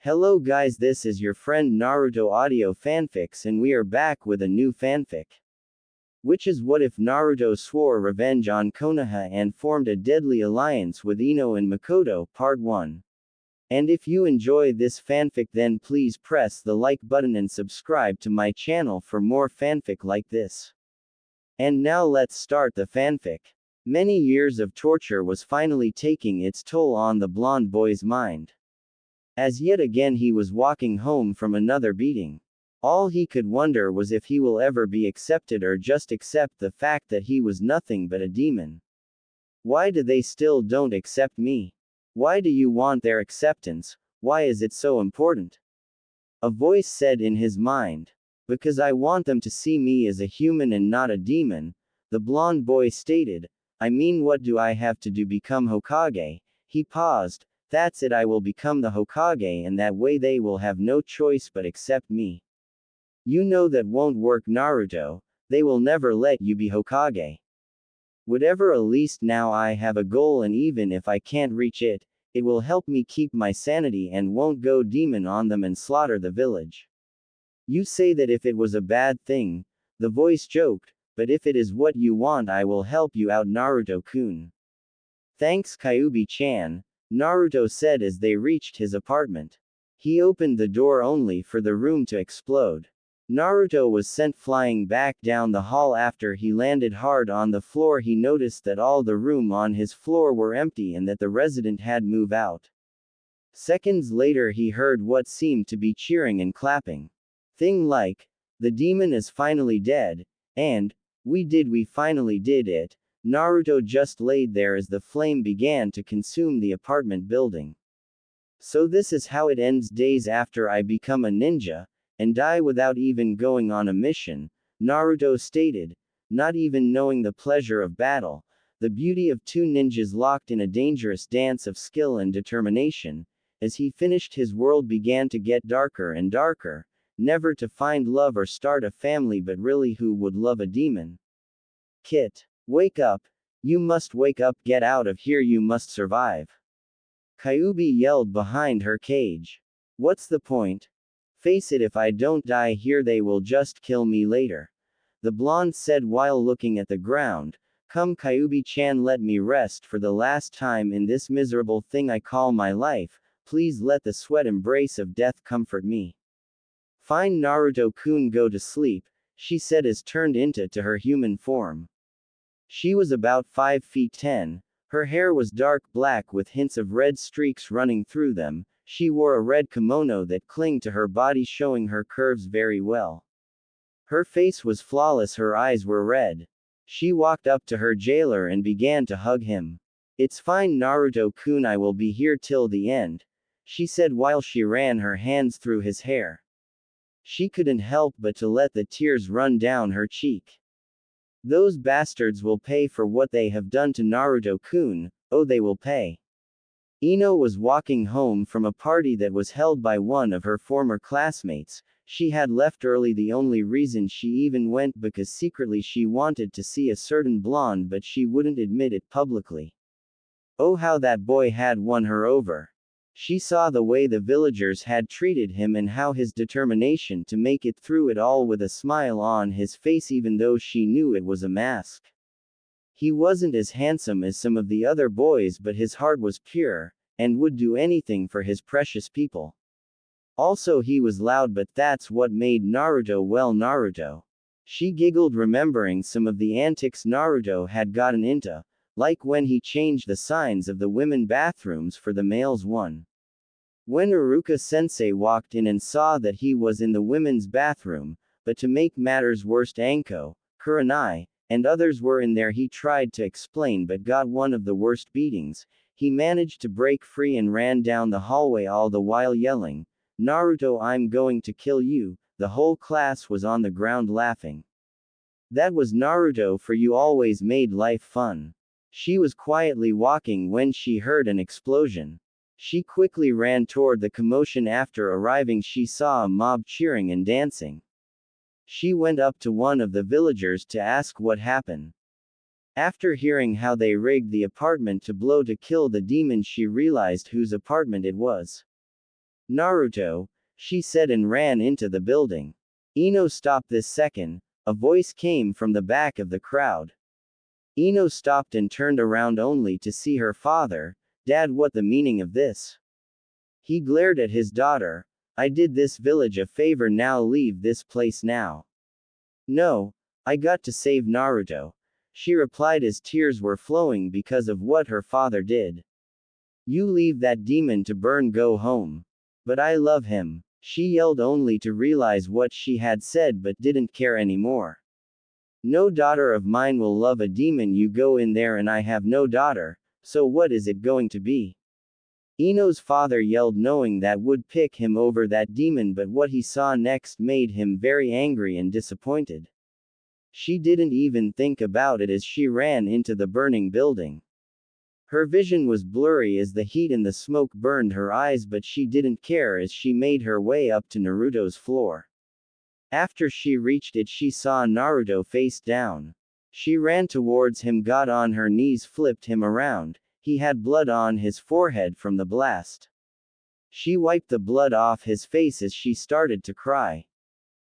Hello guys, this is your friend Naruto Audio Fanfics and we are back with a new fanfic. Which is what if Naruto swore revenge on Konoha and formed a deadly alliance with Ino and Mikoto, Part 1. And if you enjoy this fanfic then please press the like button and subscribe to my channel for more fanfic like this. And now let's start the fanfic. Many years of torture was finally taking its toll on the blonde boy's mind. As yet again he was walking home from another beating. All he could wonder was if he will ever be accepted or just accept the fact that he was nothing but a demon. Why do they still don't accept me? Why do you want their acceptance? Why is it so important? A voice said in his mind. Because I want them to see me as a human and not a demon, the blonde boy stated. I mean, what do I have to do become Hokage? He paused. That's it, I will become the Hokage and that way they will have no choice but accept me. You know that won't work, Naruto. They will never let you be Hokage. Whatever, at least now I have a goal, and even if I can't reach it, it will help me keep my sanity and won't go demon on them and slaughter the village. You say that if it was a bad thing, the voice joked, but if it is what you want I will help you out, Naruto-kun. Thanks, Kyuubi-chan, Naruto said as they reached his apartment. He opened the door only for the room to explode. Naruto was sent flying back down the hall. After he landed hard on the floor he noticed that all the room on his floor were empty and that the resident had moved out. Seconds later he heard what seemed to be cheering and clapping. Thing like, the demon is finally dead, and, we finally did it. Naruto just laid there as the flame began to consume the apartment building. So this is how it ends. Days after I become a ninja, and die without even going on a mission, Naruto stated, not even knowing the pleasure of battle, the beauty of two ninjas locked in a dangerous dance of skill and determination. As he finished his world began to get darker and darker, never to find love or start a family, but really who would love a demon? Kit. Wake up. You must wake up, get out of here, you must survive. Kyuubi yelled behind her cage. What's the point? Face it, if I don't die here they will just kill me later. The blonde said while looking at the ground. Come Kyuubi-chan, let me rest for the last time in this miserable thing I call my life. Please let the sweat embrace of death comfort me. Fine, Naruto-kun, go to sleep, she said as turned into her human form. She was about 5 feet 10, her hair was dark black with hints of red streaks running through them, she wore a red kimono that clung to her body showing her curves very well. Her face was flawless, her eyes were red. She walked up to her jailer and began to hug him. It's fine, Naruto-kun, I will be here till the end, she said while she ran her hands through his hair. She couldn't help but to let the tears run down her cheek. Those bastards will pay for what they have done to Naruto-kun, oh they will pay. Ino was walking home from a party that was held by one of her former classmates. She had left early. The only reason she even went because secretly she wanted to see a certain blonde, but she wouldn't admit it publicly. Oh, how that boy had won her over. She saw the way the villagers had treated him and how his determination to make it through it all with a smile on his face even though she knew it was a mask. He wasn't as handsome as some of the other boys, but his heart was pure, and would do anything for his precious people. Also he was loud, but that's what made Naruto well Naruto. She giggled remembering some of the antics Naruto had gotten into, like when he changed the signs of the women bathrooms for the males one. When Iruka-sensei walked in and saw that he was in the women's bathroom, but to make matters worse Anko, Kurenai, and others were in there, he tried to explain but got one of the worst beatings. He managed to break free and ran down the hallway all the while yelling, Naruto, I'm going to kill you. The whole class was on the ground laughing. That was Naruto for you, always made life fun. She was quietly walking when she heard an explosion. She quickly ran toward the commotion. After arriving she saw a mob cheering and dancing. She went up to one of the villagers to ask what happened. After hearing how they rigged the apartment to blow to kill the demon she realized whose apartment it was. Naruto, she said and ran into the building. Ino stopped this second. A voice came from the back of the crowd. Ino stopped and turned around only to see her father. Dad, what the meaning of this? He glared at his daughter. I did this village a favor, now leave this place now. No, I got to save Naruto, she replied as tears were flowing because of what her father did. You leave that demon to burn, go home. But I love him, she yelled only to realize what she had said but didn't care anymore. No daughter of mine will love a demon, you go in there, and I have no daughter, so what is it going to be? Ino's father yelled, knowing that would pick him over that demon, but what he saw next made him very angry and disappointed. She didn't even think about it as she ran into the burning building. Her vision was blurry as the heat and the smoke burned her eyes, but she didn't care as she made her way up to Naruto's floor. After she reached it, she saw Naruto face down. She ran towards him, got on her knees, flipped him around. He had blood on his forehead from the blast. She wiped the blood off his face as she started to cry.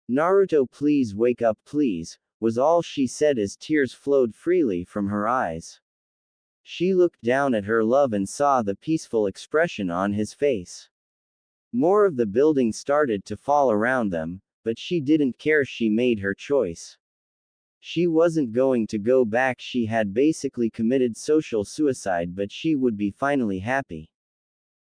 Naruto, please wake up, please, was all she said as tears flowed freely from her eyes. She looked down at her love and saw the peaceful expression on his face. More of the building started to fall around them, but she didn't care. She made her choice. She wasn't going to go back. She had basically committed social suicide, but she would be finally happy.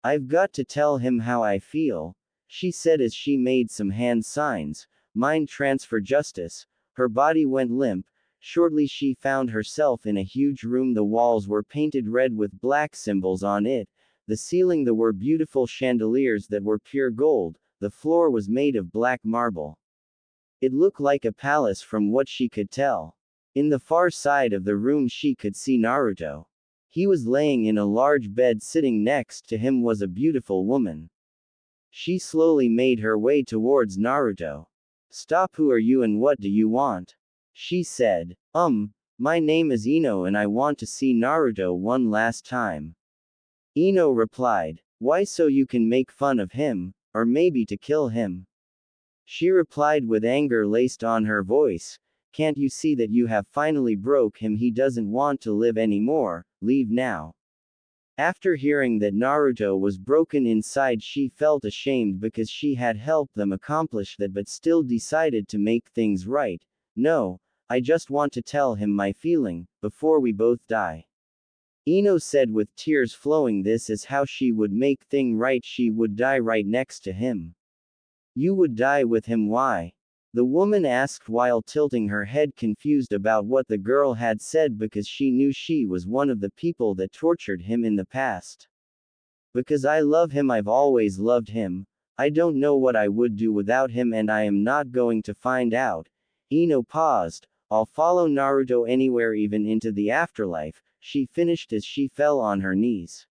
I've got to tell him how I feel, she said as she made some hand signs. Mind transfer justice. Her body went limp. Shortly she found herself in a huge room. The walls were painted red with black symbols on it. The ceiling there were beautiful chandeliers that were pure gold. The floor was made of black marble. It looked like a palace from what she could tell. In the far side of the room she could see Naruto. He was laying in a large bed. Sitting next to him was a beautiful woman. She slowly made her way towards Naruto. Stop, who are you and what do you want? She said. My name is Ino and I want to see Naruto one last time. Ino replied. Why, so you can make fun of him, or maybe to kill him? She replied with anger laced on her voice. Can't you see that you have finally broke him? He doesn't want to live anymore, leave now. After hearing that Naruto was broken inside, she felt ashamed because she had helped them accomplish that, but still decided to make things right. No, I just want to tell him my feeling, before we both die. Ino said with tears flowing. This is how she would make things right. She would die right next to him. You would die with him, why? The woman asked while tilting her head, confused about what the girl had said because she knew she was one of the people that tortured him in the past. Because I love him, I've always loved him. I don't know what I would do without him and I am not going to find out. Ino paused. I'll follow Naruto anywhere, even into the afterlife, she finished as she fell on her knees.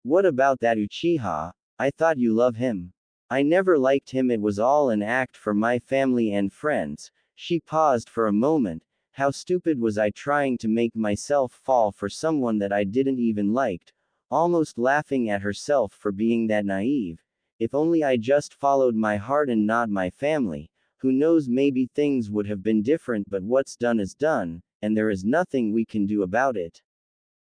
What about that Uchiha? I thought you love him. I never liked him, it was all an act for my family and friends. She paused for a moment. How stupid was I, trying to make myself fall for someone that I didn't even liked, almost laughing at herself for being that naive. If only I just followed my heart and not my family, who knows, maybe things would have been different, but what's done is done, and there is nothing we can do about it.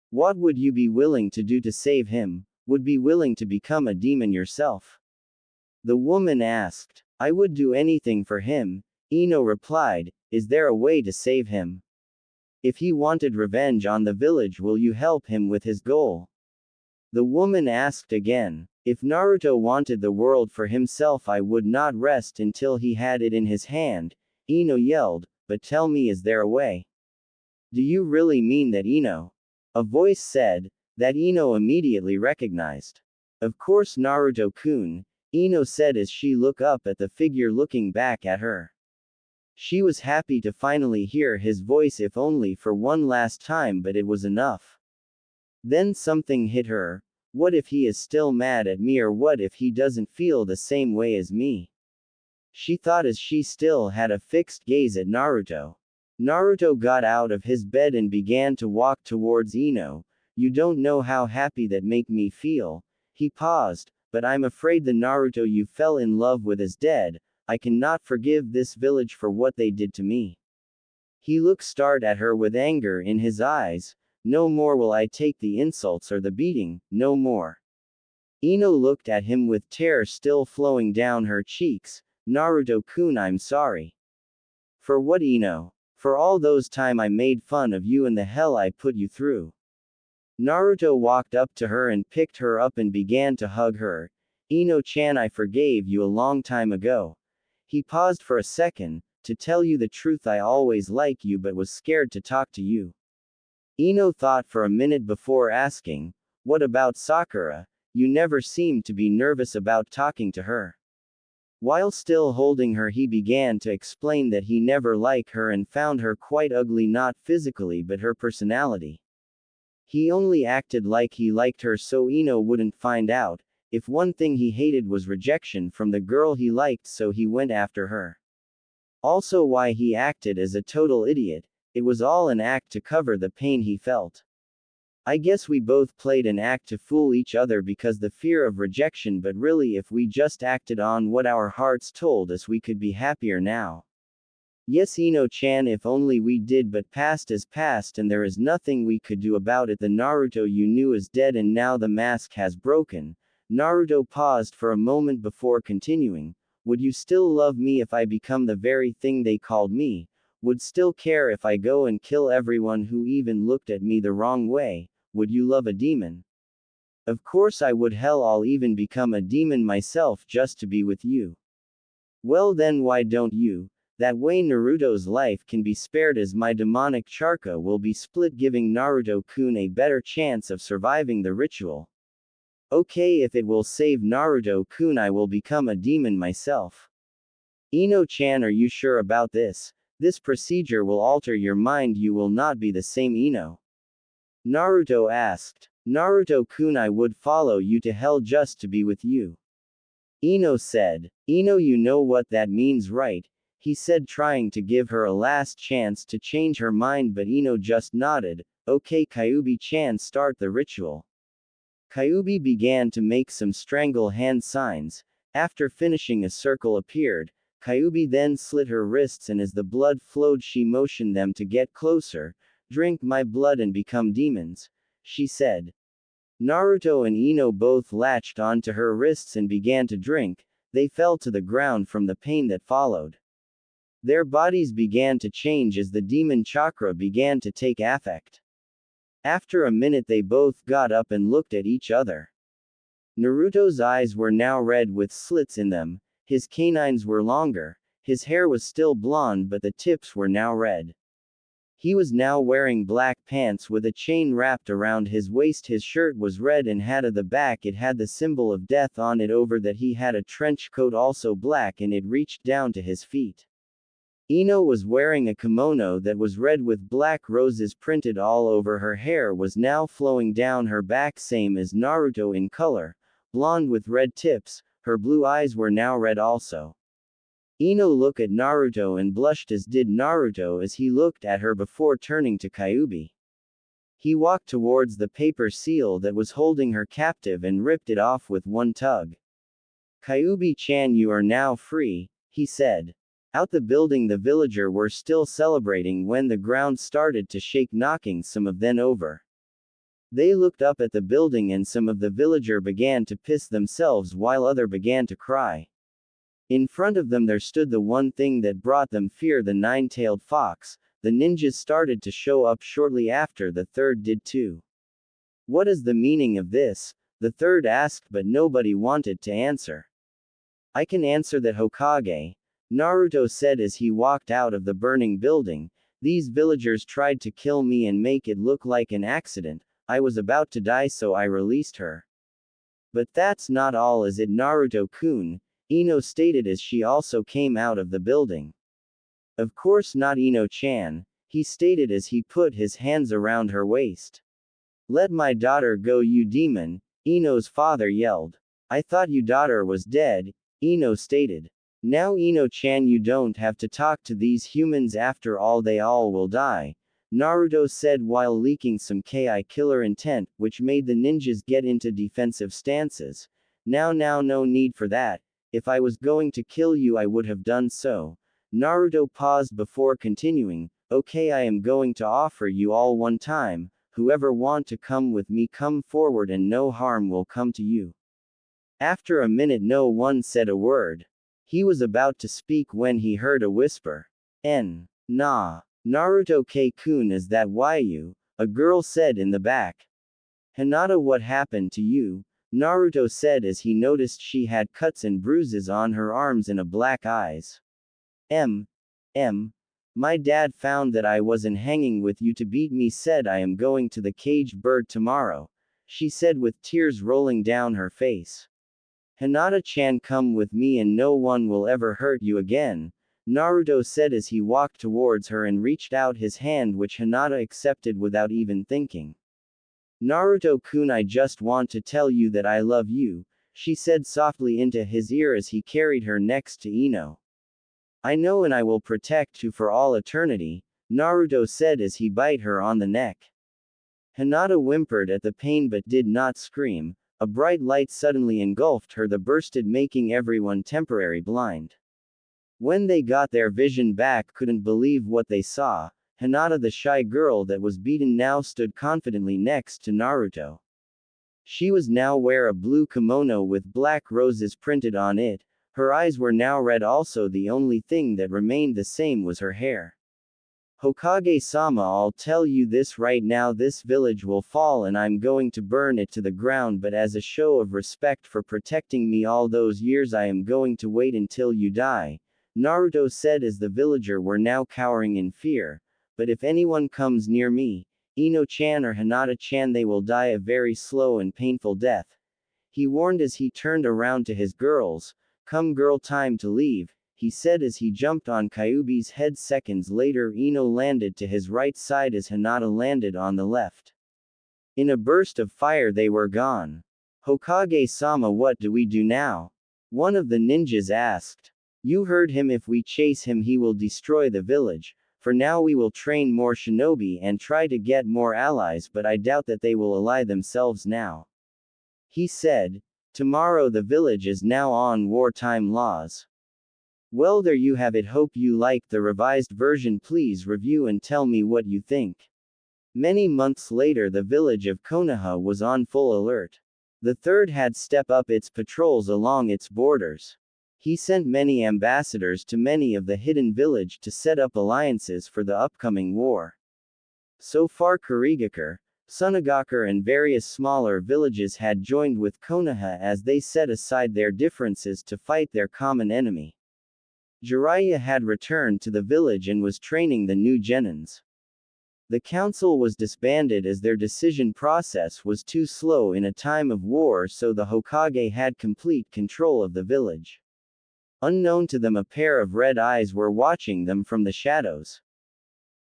What would you be willing to do to save him? Would be willing to become a demon yourself? The woman asked. I would do anything for him, Ino replied. Is there a way to save him? If he wanted revenge on the village, will you help him with his goal? The woman asked again. If Naruto wanted the world for himself, I would not rest until he had it in his hand, Ino yelled. But tell me, is there a way? Do you really mean that, Ino? A voice said, that Ino immediately recognized. Of course, Naruto-kun, Ino said as she looked up at the figure looking back at her. She was happy to finally hear his voice, if only for one last time, but it was enough. Then something hit her. What if he is still mad at me, or what if he doesn't feel the same way as me? She thought as she still had a fixed gaze at Naruto. Naruto got out of his bed and began to walk towards Ino. You don't know how happy that make me feel. He paused. but I'm afraid the Naruto you fell in love with is dead. I cannot forgive this village for what they did to me. He looked startled at her with anger in his eyes. No more will I take the insults or the beating, no more. Ino looked at him with terror still flowing down her cheeks. Naruto-kun, I'm sorry. For what, Ino? For all those time I made fun of you and the hell I put you through. Naruto walked up to her and picked her up and began to hug her. Ino-chan, I forgave you a long time ago. He paused for a second. To tell you the truth, I always liked you but was scared to talk to you. Ino thought for a minute before asking, what about Sakura? You never seemed to be nervous about talking to her. While still holding her, he began to explain that he never liked her and found her quite ugly, not physically but her personality. He only acted like he liked her so Ino wouldn't find out. If one thing he hated was rejection from the girl he liked, so he went after her. Also why he acted as a total idiot, it was all an act to cover the pain he felt. I guess we both played an act to fool each other because the fear of rejection, but really if we just acted on what our hearts told us, we could be happier now. Yes, Ino-chan, if only we did, but past is past and there is nothing we could do about it. The Naruto you knew is dead and now the mask has broken. Naruto paused for a moment before continuing. Would you still love me if I become the very thing they called me? Would still care if I go and kill everyone who even looked at me the wrong way? Would you love a demon? Of course I would. Hell, I'll even become a demon myself just to be with you. Well then why don't you? That way Naruto's life can be spared as my demonic chakra will be split, giving Naruto-kun a better chance of surviving the ritual. Okay, if it will save Naruto-kun, I will become a demon myself. Ino-chan, are you sure about this? This procedure will alter your mind, you will not be the same, Ino. Naruto asked. Naruto-kun, I would follow you to hell just to be with you. Ino said. Ino, you know what that means, right? He said, trying to give her a last chance to change her mind, but Ino just nodded. Okay, Kyuubi-chan, start the ritual. Kyuubi began to make some strangle hand signs. After finishing, a circle appeared. Kyuubi then slit her wrists and as the blood flowed she motioned them to get closer. Drink my blood and become demons, she said. Naruto and Ino both latched onto her wrists and began to drink. They fell to the ground from the pain that followed. Their bodies began to change as the demon chakra began to take effect. After a minute they both got up and looked at each other. Naruto's eyes were now red with slits in them, his canines were longer, his hair was still blonde but the tips were now red. He was now wearing black pants with a chain wrapped around his waist. His shirt was red and had at the back it had the symbol of death on it. Over that he had a trench coat also black and it reached down to his feet. Ino was wearing a kimono that was red with black roses printed all over. Her hair was now flowing down her back, same as Naruto in color, blonde with red tips. Her blue eyes were now red also. Ino looked at Naruto and blushed, as did Naruto as he looked at her before turning to Kyuubi. He walked towards the paper seal that was holding her captive and ripped it off with one tug. Kyuubi-chan, you are now free, he said. Out the building the villagers were still celebrating when the ground started to shake, knocking some of them over. They looked up at the building and some of the villagers began to piss themselves while others began to cry. In front of them there stood the one thing that brought them fear, the nine-tailed fox. The ninjas started to show up shortly after. The third did too. What is the meaning of this? The third asked, but nobody wanted to answer. I can answer that, Hokage, Naruto said as he walked out of the burning building. These villagers tried to kill me and make it look like an accident. I was about to die so I released her. But that's not all, is it, Naruto-kun? Ino stated as she also came out of the building. Of course not, Ino-chan, he stated as he put his hands around her waist. Let my daughter go, you demon, Ino's father yelled. I thought your daughter was dead, Ino stated. Now Ino-chan, you don't have to talk to these humans, after all they all will die, Naruto said while leaking some Ki killer intent, which made the ninjas get into defensive stances. Now no need for that. If I was going to kill you I would have done so. Naruto paused before continuing, okay, I am going to offer you all one time, whoever want to come with me come forward and no harm will come to you. After a minute no one said a word. He was about to speak when he heard a whisper. Nah. Naruto K-kun, is that why you? A girl said in the back. Hinata, what happened to you? Naruto said as he noticed she had cuts and bruises on her arms and a black eyes. My dad found that I wasn't hanging with you to beat me, said I am going to the caged bird tomorrow, she said with tears rolling down her face. Hinata-chan, come with me and no one will ever hurt you again, Naruto said as he walked towards her and reached out his hand, which Hinata accepted without even thinking. Naruto-kun, I just want to tell you that I love you, she said softly into his ear as he carried her next to Ino. I know and I will protect you for all eternity, Naruto said as he bit her on the neck. Hinata whimpered at the pain but did not scream. A bright light suddenly engulfed her, the bursted making everyone temporary blind. When they got their vision back, couldn't believe what they saw. Hinata, the shy girl that was beaten, now stood confidently next to Naruto. She was now wear a blue kimono with black roses printed on it. Her eyes were now red also. The only thing that remained the same was her hair. Hokage-sama, I'll tell you this right now, this village will fall and I'm going to burn it to the ground, but as a show of respect for protecting me all those years I am going to wait until you die, Naruto said as the villagers were now cowering in fear. But if anyone comes near me, Ino-chan or Hinata-chan, they will die a very slow and painful death, he warned as he turned around to his girls. Come girl, time to leave, he said as he jumped on Kyuubi's head. Seconds later Ino landed to his right side as Hinata landed on the left. In a burst of fire they were gone. Hokage-sama, what do we do now? One of the ninjas asked. You heard him, if we chase him he will destroy the village. For now we will train more shinobi and try to get more allies, but I doubt that they will ally themselves now, he said. Tomorrow the village is now on wartime laws. Well, there you have it. Hope you liked the revised version. Please review and tell me what you think. Many months later the village of Konoha was on full alert. The third had stepped up its patrols along its borders. He sent many ambassadors to many of the hidden village to set up alliances for the upcoming war. So far Kurigakure, Sunagakure and various smaller villages had joined with Konoha as they set aside their differences to fight their common enemy. Jiraiya had returned to the village and was training the new genins. The council was disbanded as their decision process was too slow in a time of war, so the Hokage had complete control of the village. Unknown to them, a pair of red eyes were watching them from the shadows.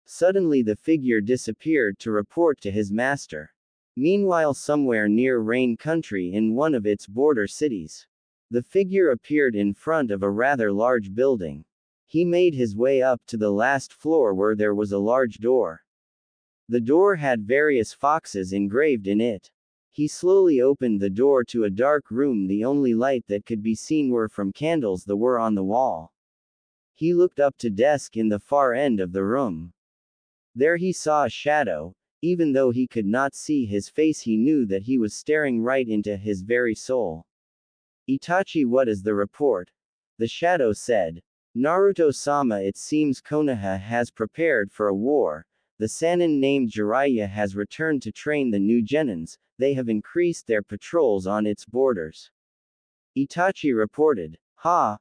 Suddenly the figure disappeared to report to his master. Meanwhile, somewhere near Rain Country in one of its border cities, the figure appeared in front of a rather large building. He made his way up to the last floor where there was a large door. The door had various foxes engraved in it. He slowly opened the door to a dark room. The only light that could be seen were from candles that were on the wall. He looked up to desk in the far end of the room. There he saw a shadow. Even though he could not see his face, he knew that he was staring right into his very soul. Itachi, what is the report? The shadow said. Naruto-sama, it seems Konoha has prepared for a war. The Sannin named Jiraiya has returned to train the new genins. They have increased their patrols on its borders. Itachi reported. Ha,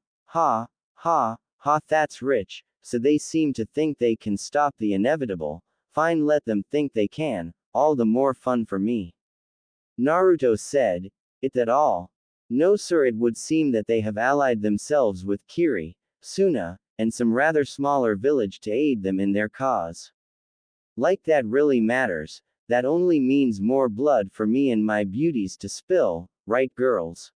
that's rich. So they seem to think they can stop the inevitable. Fine, let them think they can, all the more fun for me. Naruto said. It that all? No sir, it would seem that they have allied themselves with Kiri, Suna, and some rather smaller village to aid them in their cause. Like that really matters, that only means more blood for me and my beauties to spill, right girls?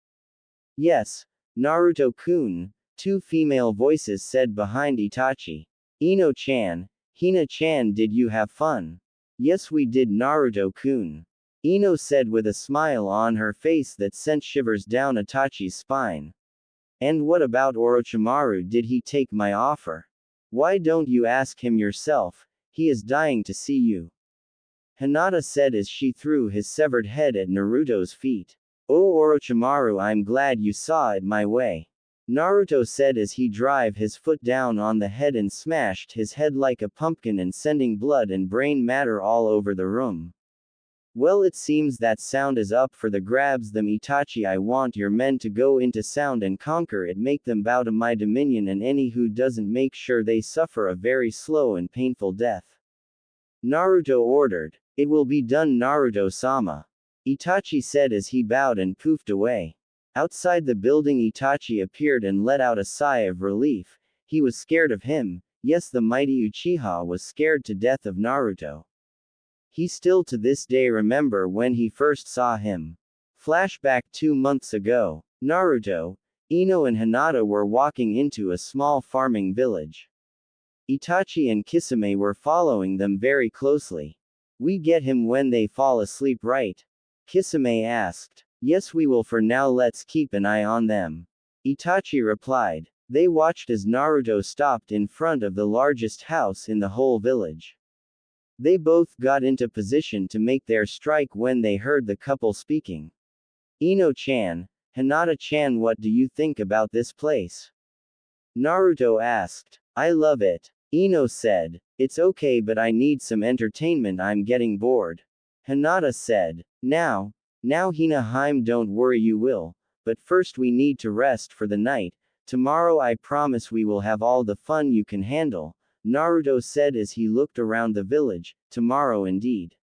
Yes, Naruto-kun, two female voices said behind Itachi. Ino-chan, Hina-chan, did you have fun? Yes we did, Naruto-kun. Ino said with a smile on her face that sent shivers down Itachi's spine. And what about Orochimaru? Did he take my offer? Why don't you ask him yourself? He is dying to see you. Hinata said as she threw his severed head at Naruto's feet. Oh Orochimaru, I'm glad you saw it my way. Naruto said as he drove his foot down on the head and smashed his head like a pumpkin and sending blood and brain matter all over the room. Well, it seems that sound is up for the grabs. Them Itachi, I want your men to go into sound and conquer it, make them bow to my dominion, and any who doesn't, make sure they suffer a very slow and painful death. Naruto ordered. It will be done, Naruto-sama. Itachi said as he bowed and poofed away. Outside the building, Itachi appeared and let out a sigh of relief. He was scared of him. Yes, the mighty Uchiha was scared to death of Naruto. He still to this day remember when he first saw him. Flashback 2 months ago. Naruto, Ino and Hinata were walking into a small farming village. Itachi and Kisame were following them very closely. We get him when they fall asleep, right? Kisame asked. Yes, we will. For now, let's keep an eye on them. Itachi replied. They watched as Naruto stopped in front of the largest house in the whole village. They both got into position to make their strike when they heard the couple speaking. Ino-chan, Hinata-chan, what do you think about this place? Naruto asked. I love it. Ino said. It's okay, but I need some entertainment, I'm getting bored. Hinata said. Now Hina-hime, don't worry, you will. But first we need to rest for the night. Tomorrow I promise we will have all the fun you can handle. Naruto said as he looked around the village. Tomorrow indeed.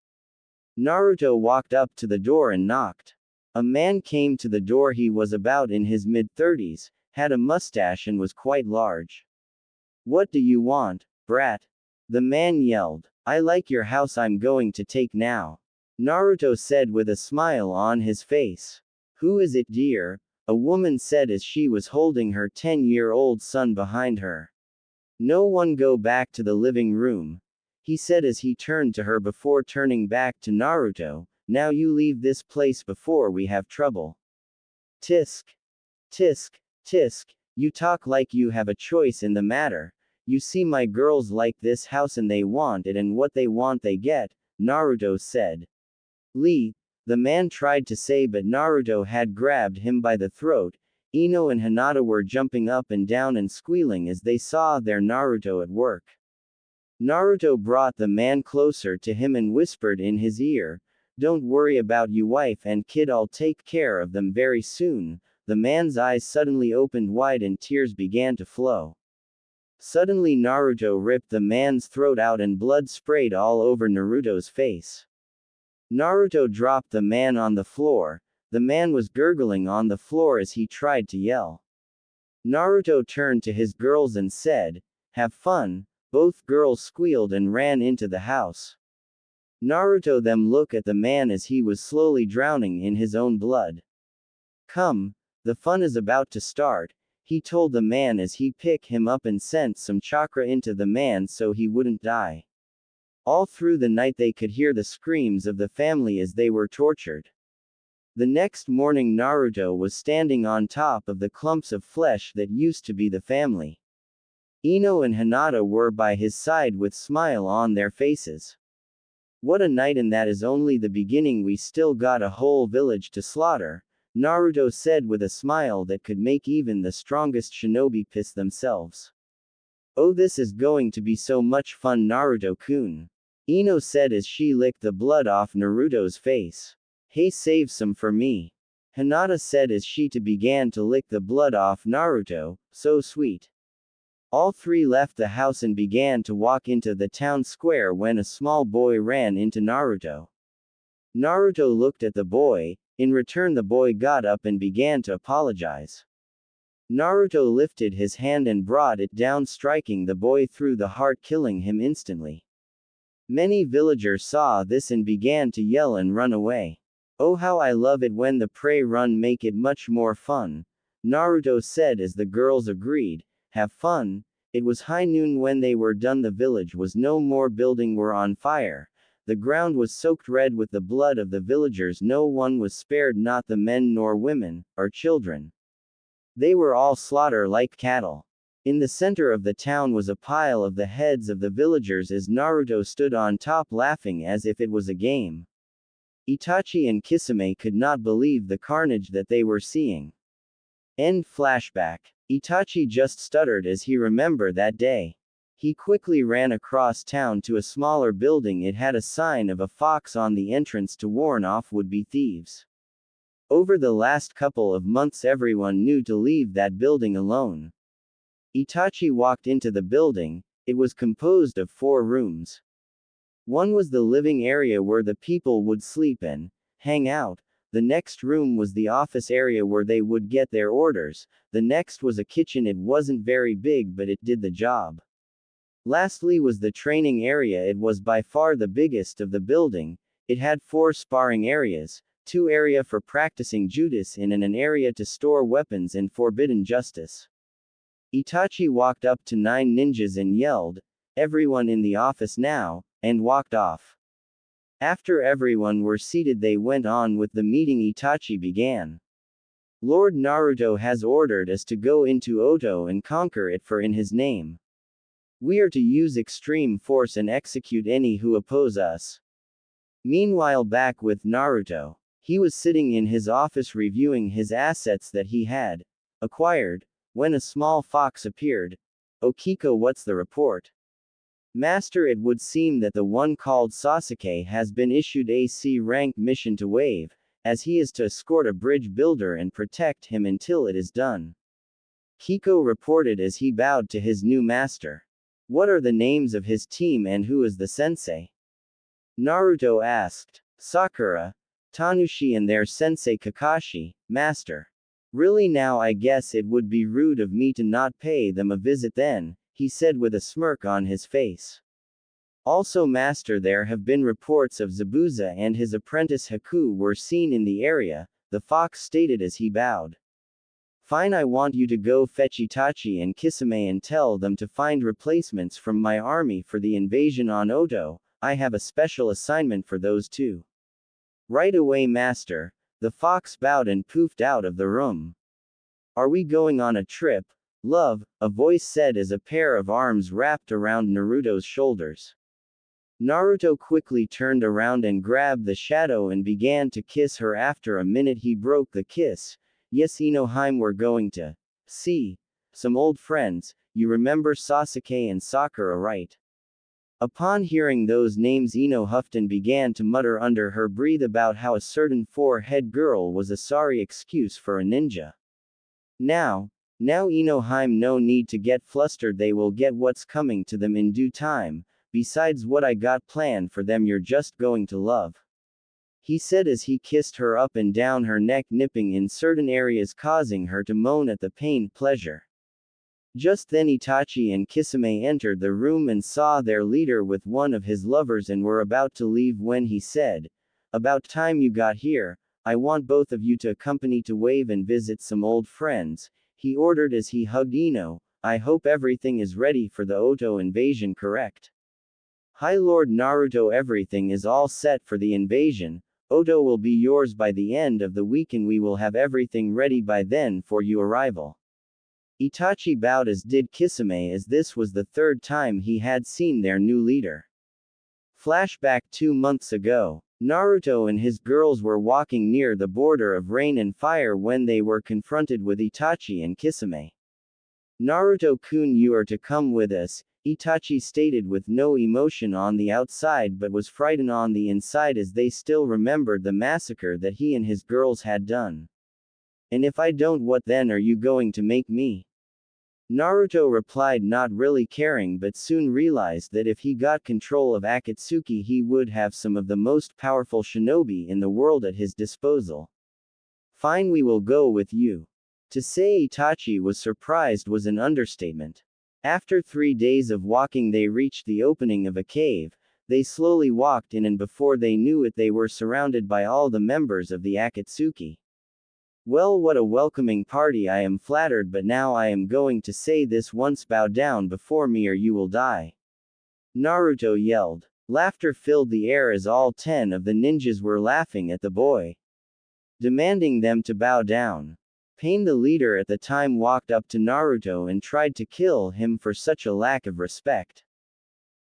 Naruto walked up to the door and knocked. A man came to the door. He was about in his mid-30s, had a mustache and was quite large. What do you want, brat? The man yelled. I like your house, I'm going to take now. Naruto said with a smile on his face. Who is it, dear? A woman said as she was holding her 10-year-old son behind her. No one, go back to the living room, he said as he turned to her before turning back to Naruto. Now you leave this place before we have trouble. Tisk. Tisk. Tisk. You talk like you have a choice in the matter. You see, my girls like this house and they want it, and what they want they get, Naruto said. Lee, the man tried to say, but Naruto had grabbed him by the throat. Ino and Hinata were jumping up and down and squealing as they saw their Naruto at work. Naruto brought the man closer to him and whispered in his ear, Don't worry about you wife and kid, I'll take care of them very soon. The man's eyes suddenly opened wide and tears began to flow. Suddenly Naruto ripped the man's throat out and blood sprayed all over Naruto's face. Naruto dropped the man on the floor. The man was gurgling on the floor as he tried to yell. Naruto turned to his girls and said, Have fun. Both girls squealed and ran into the house. Naruto them look at the man as he was slowly drowning in his own blood. Come, the fun is about to start, he told the man as he picked him up and sent some chakra into the man so he wouldn't die. All through the night they could hear the screams of the family as they were tortured. The next morning Naruto was standing on top of the clumps of flesh that used to be the family. Ino and Hinata were by his side with smile on their faces. What a night, and that is only the beginning, we still got a whole village to slaughter, Naruto said with a smile that could make even the strongest shinobi piss themselves. Oh, this is going to be so much fun, Naruto-kun. Ino said as she licked the blood off Naruto's face. Hey, save some for me. Hinata said as she too began to lick the blood off Naruto. So sweet. All three left the house and began to walk into the town square when a small boy ran into Naruto. Naruto looked at the boy. In return, the boy got up and began to apologize. Naruto lifted his hand and brought it down, striking the boy through the heart, killing him instantly. Many villagers saw this and began to yell and run away. Oh, how I love it when the prey run, make it much more fun, Naruto said as the girls agreed. Have fun. It was high noon when they were done. The village was no more, buildings were on fire. the ground was soaked red with the blood of the villagers. No one was spared, not the men nor women, or children. They were all slaughtered like cattle. In the center of the town was a pile of the heads of the villagers as Naruto stood on top laughing as if it was a game. Itachi and Kisame could not believe the carnage that they were seeing. End flashback. Itachi just stuttered as he remembered that day. He quickly ran across town to a smaller building. It had a sign of a fox on the entrance to warn off would-be thieves. Over the last couple of months everyone knew to leave that building alone. Itachi walked into the building. It was composed of 4 rooms. One was the living area where the people would sleep and hang out. The next room was the office area where they would get their orders. The next was a kitchen. It wasn't very big, but it did the job. Lastly was the training area. It was by far the biggest of the building. It had 4 sparring areas, 2 area for practicing judo in and an area to store weapons and forbidden justice. Itachi walked up to 9 ninjas and yelled, "Everyone in the office now," and walked off. After everyone were seated they went on with the meeting. Itachi began. "Lord Naruto has ordered us to go into Oto and conquer it for in his name. We are to use extreme force and execute any who oppose us." Meanwhile back with Naruto. He was sitting in his office reviewing his assets that he had acquired, when a small fox appeared. "Okiko, what's the report?" "Master, it would seem that the one called Sasuke has been issued a C-rank mission to Wave, as he is to escort a bridge builder and protect him until it is done." Kiko reported as he bowed to his new master. "What are the names of his team and who is the sensei?" Naruto asked. "Sakura, Tanushi and their sensei Kakashi, master." "Really, now I guess it would be rude of me to not pay them a visit then," he said with a smirk on his face. "Also master, there have been reports of Zabuza and his apprentice Haku were seen in the area," the fox stated as he bowed. "Fine, I want you to go fetch Itachi and Kisame and tell them to find replacements from my army for the invasion on Oto. I have a special assignment for those 2. "Right away master." The fox bowed and poofed out of the room. "Are we going on a trip, love?" a voice said as a pair of arms wrapped around Naruto's shoulders. Naruto quickly turned around and grabbed the shadow and began to kiss her. After a minute he broke the kiss. "Yes Inohime, we're going to see some old friends. You remember Sasuke and Sakura, right?" Upon hearing those names Ino huffed and began to mutter under her breath about how a certain 4-head girl was a sorry excuse for a ninja. Now Inohime, no need to get flustered, they will get what's coming to them in due time. Besides, what I got planned for them you're just going to love," he said as he kissed her up and down her neck, nipping in certain areas causing her to moan at the pain. "Pleasure." Just then Itachi and Kisame entered the room and saw their leader with one of his lovers and were about to leave when he said, "About time you got here. I want both of you to accompany to Wave and visit some old friends," he ordered as he hugged Ino. "I hope everything is ready for the Oto invasion, correct?" "Hi Lord Naruto, everything is all set for the invasion. Oto will be yours by the end of the week and we will have everything ready by then for your arrival." Itachi bowed, as did Kisame, as this was the 3rd time he had seen their new leader. Flashback 2 months ago. Naruto and his girls were walking near the border of rain and fire when they were confronted with Itachi and Kisame. "Naruto-kun, you are to come with us," Itachi stated with no emotion on the outside but was frightened on the inside as they still remembered the massacre that he and his girls had done. "And if I don't, what then are you going to make me?" Naruto replied, not really caring, but soon realized that if he got control of Akatsuki he would have some of the most powerful shinobi in the world at his disposal. "Fine, we will go with you." To say Itachi was surprised was an understatement. After 3 days of walking they reached the opening of a cave. They slowly walked in and before they knew it they were surrounded by all the members of the Akatsuki. "Well, what a welcoming party. I am flattered, but now I am going to say this once: bow down before me or you will die," Naruto yelled. Laughter filled the air as all 10 of the ninjas were laughing at the boy, demanding them to bow down. Pain, the leader at the time, walked up to Naruto and tried to kill him for such a lack of respect.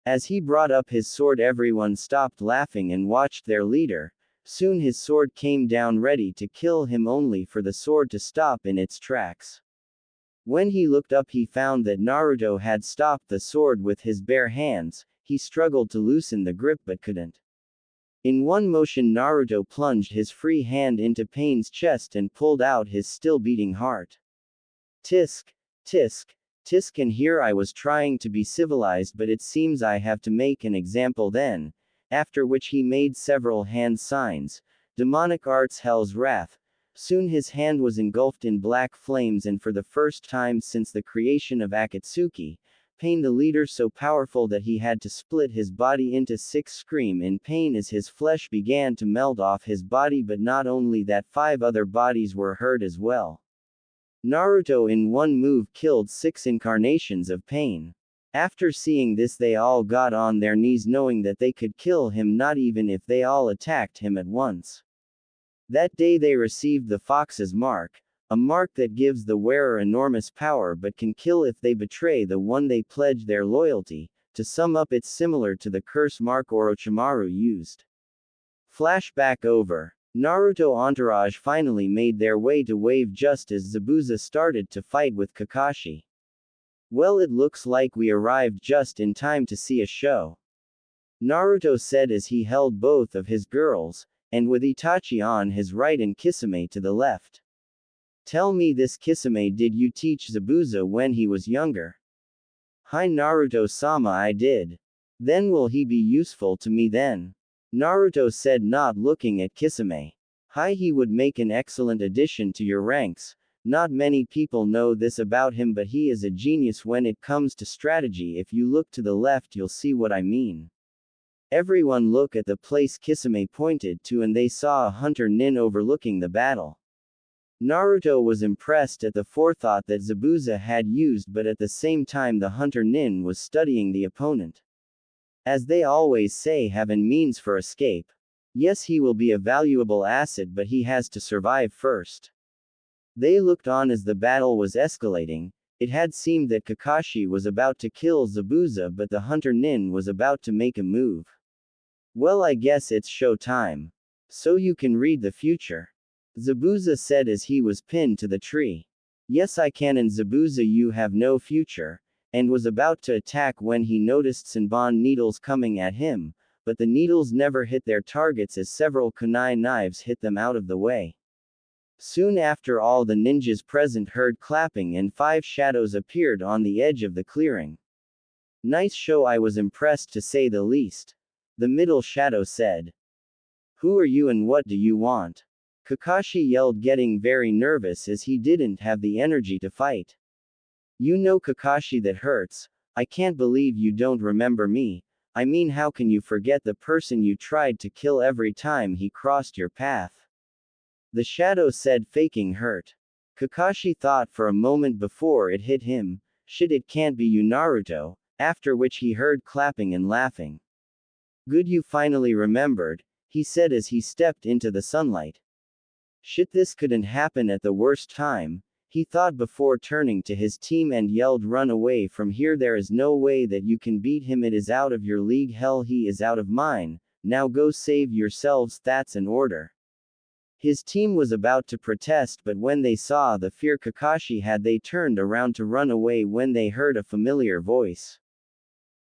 As he brought up his sword, everyone stopped laughing and watched their leader. Soon his sword came down ready to kill him, only for the sword to stop in its tracks. When he looked up, he found that Naruto had stopped the sword with his bare hands. He struggled to loosen the grip but couldn't. In one motion, Naruto plunged his free hand into Pain's chest and pulled out his still beating heart. Tisk, tisk, tisk, and here I was trying to be civilized, but it seems I have to make an example then. After which he made several hand signs. Demonic arts, hell's wrath. Soon his hand was engulfed in black flames, and for the first time since the creation of Akatsuki, Pain, the leader, so powerful that he had to split his body into 6, scream in pain as his flesh began to melt off his body. But not only that, 5 other bodies were hurt as well. Naruto in one move killed 6 incarnations of Pain. After seeing this, they all got on their knees, knowing that they could kill him not even if they all attacked him at once. That day they received the Fox's mark, a mark that gives the wearer enormous power but can kill if they betray the one they pledge their loyalty. To sum up, it's similar to the curse mark Orochimaru used. Flashback over. Naruto entourage finally made their way to Wave just as Zabuza started to fight with Kakashi. Well, it looks like we arrived just in time to see a show, Naruto said as he held both of his girls, and with Itachi on his right and Kisame to the left. Tell me this, Kisame, did you teach Zabuza when he was younger? Hi Naruto-sama, I did. Then will he be useful to me then? Naruto said, not looking at Kisame. Hi, he would make an excellent addition to your ranks. Not many people know this about him, but he is a genius when it comes to strategy. If you look to the left, you'll see what I mean. Everyone look at the place Kisame pointed to, and they saw a hunter nin overlooking the battle. Naruto was impressed at the forethought that Zabuza had used, but at the same time the hunter nin was studying the opponent. As they always say, have an means for escape. Yes, he will be a valuable asset, but he has to survive first. They looked on as the battle was escalating. It had seemed that Kakashi was about to kill Zabuza, but the hunter nin was about to make a move. Well, I guess it's show time. So you can read the future, Zabuza said as he was pinned to the tree. Yes, I can, and Zabuza, you have no future, and was about to attack when he noticed Senbon needles coming at him, but the needles never hit their targets as several kunai knives hit them out of the way. Soon after, all the ninjas present heard clapping and 5 shadows appeared on the edge of the clearing. Nice show, I was impressed to say the least, the middle shadow said. Who are you and what do you want? Kakashi yelled, getting very nervous as he didn't have the energy to fight. You know, Kakashi, that hurts. I can't believe you don't remember me. I mean, how can you forget the person you tried to kill every time he crossed your path? The shadow said, faking hurt. Kakashi thought for a moment before it hit him. Shit, it can't be you, Naruto, after which he heard clapping and laughing. Good, you finally remembered, he said as he stepped into the sunlight. Shit, this couldn't happen at the worst time, he thought before turning to his team and yelled, run away from here, there is no way that you can beat him, it is out of your league, hell he is out of mine, now go save yourselves, that's an order. His team was about to protest, but when they saw the fear Kakashi had, they turned around to run away when they heard a familiar voice.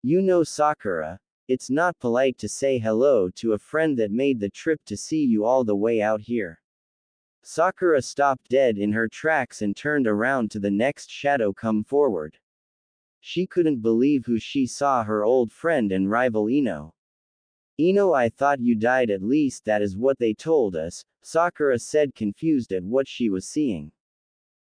You know, Sakura, it's not polite to say hello to a friend that made the trip to see you all the way out here. Sakura stopped dead in her tracks and turned around to the next shadow come forward. She couldn't believe who she saw, her old friend and rival Ino. Ino, I thought you died, at least that is what they told us, Sakura said, confused at what she was seeing.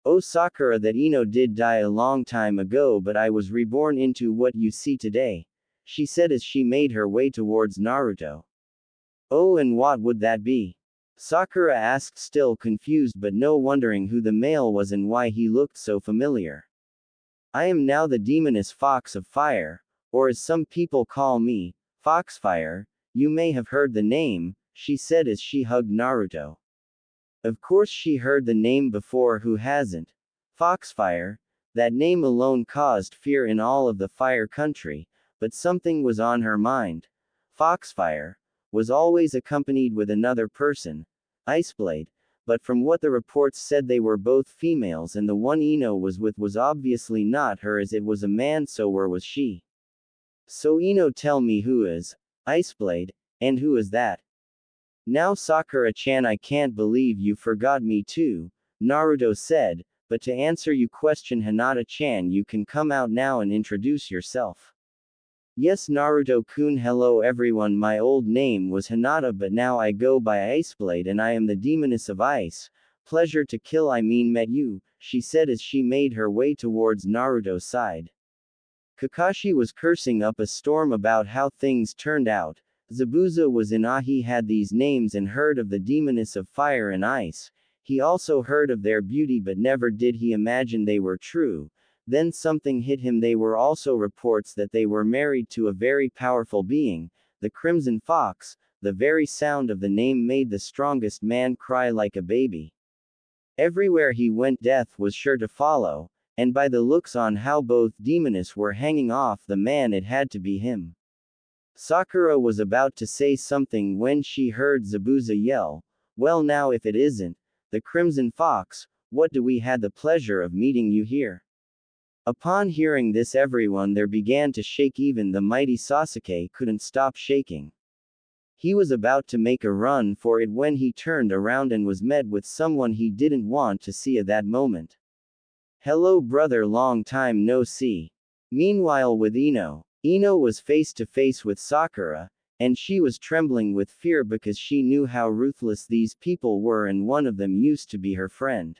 Oh Sakura, that Ino did die a long time ago, but I was reborn into what you see today, she said as she made her way towards Naruto. Oh, and what would that be? Sakura asked, still confused but no wondering who the male was and why he looked so familiar. I am now the demoness Fox of Fire, or as some people call me, Foxfire, you may have heard the name, she said as she hugged Naruto. Of course she heard the name before, who hasn't? Foxfire, that name alone caused fear in all of the fire country, but something was on her mind. Foxfire was always accompanied with another person, Iceblade, but from what the reports said they were both females and the one Ino was with was obviously not her, as it was a man, so where was she? So Ino, tell me, who is Iceblade, and who is that? Now Sakura-chan, I can't believe you forgot me too, Naruto said, but to answer your question, Hinata-chan, you can come out now and introduce yourself. Yes, Naruto-kun. Hello everyone, my old name was Hinata but now I go by Iceblade and I am the demoness of ice. Pleasure to kill, I mean met you, she said as she made her way towards Naruto's side. Kakashi was cursing up a storm about how things turned out. Zabuza was in awe. He had these names and heard of the demoness of fire and ice. He also heard of their beauty but never did he imagine they were true. Then something hit him. They were also reports that they were married to a very powerful being, the Crimson Fox. The very sound of the name made the strongest man cry like a baby. Everywhere he went, death was sure to follow, and by the looks on how both demoness were hanging off the man, it had to be him. Sakura was about to say something when she heard Zabuza yell, "Well, now if it isn't the Crimson Fox, what do we had the pleasure of meeting you here?" Upon hearing this, everyone there began to shake. Even the mighty Sasuke couldn't stop shaking. He was about to make a run for it when he turned around and was met with someone he didn't want to see at that moment. "Hello brother, long time no see." Meanwhile with Ino was face to face with Sakura, and she was trembling with fear because she knew how ruthless these people were and one of them used to be her friend.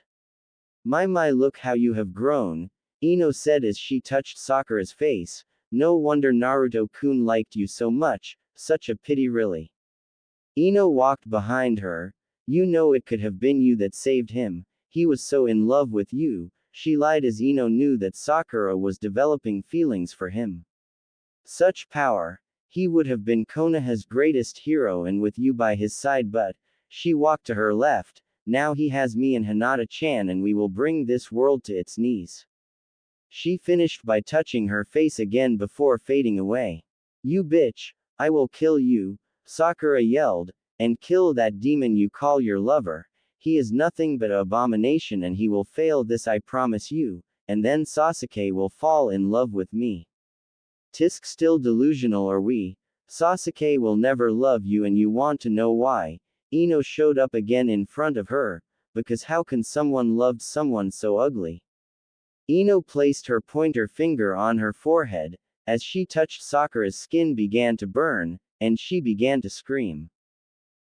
My, look how you have grown," Ino said as she touched Sakura's face. "No wonder Naruto-kun liked you so much, such a pity really." Ino walked behind her. "You know it could have been you that saved him, he was so in love with you," she lied as Ino knew that Sakura was developing feelings for him. Such power! He would have been Konoha's greatest hero and with you by his side, but she walked to her left. "Now he has me and Hinata-chan and we will bring this world to its knees." She finished by touching her face again before fading away. "You bitch, I will kill you," Sakura yelled, "and kill that demon you call your lover. He is nothing but an abomination and he will fail, this I promise you, and then Sasuke will fall in love with me." "Tisk, still delusional are we? Sasuke will never love you and you want to know why?" Ino showed up again in front of her, because how can someone love someone so ugly? Ino placed her pointer finger on her forehead. As she touched Sakura's skin began to burn, and she began to scream.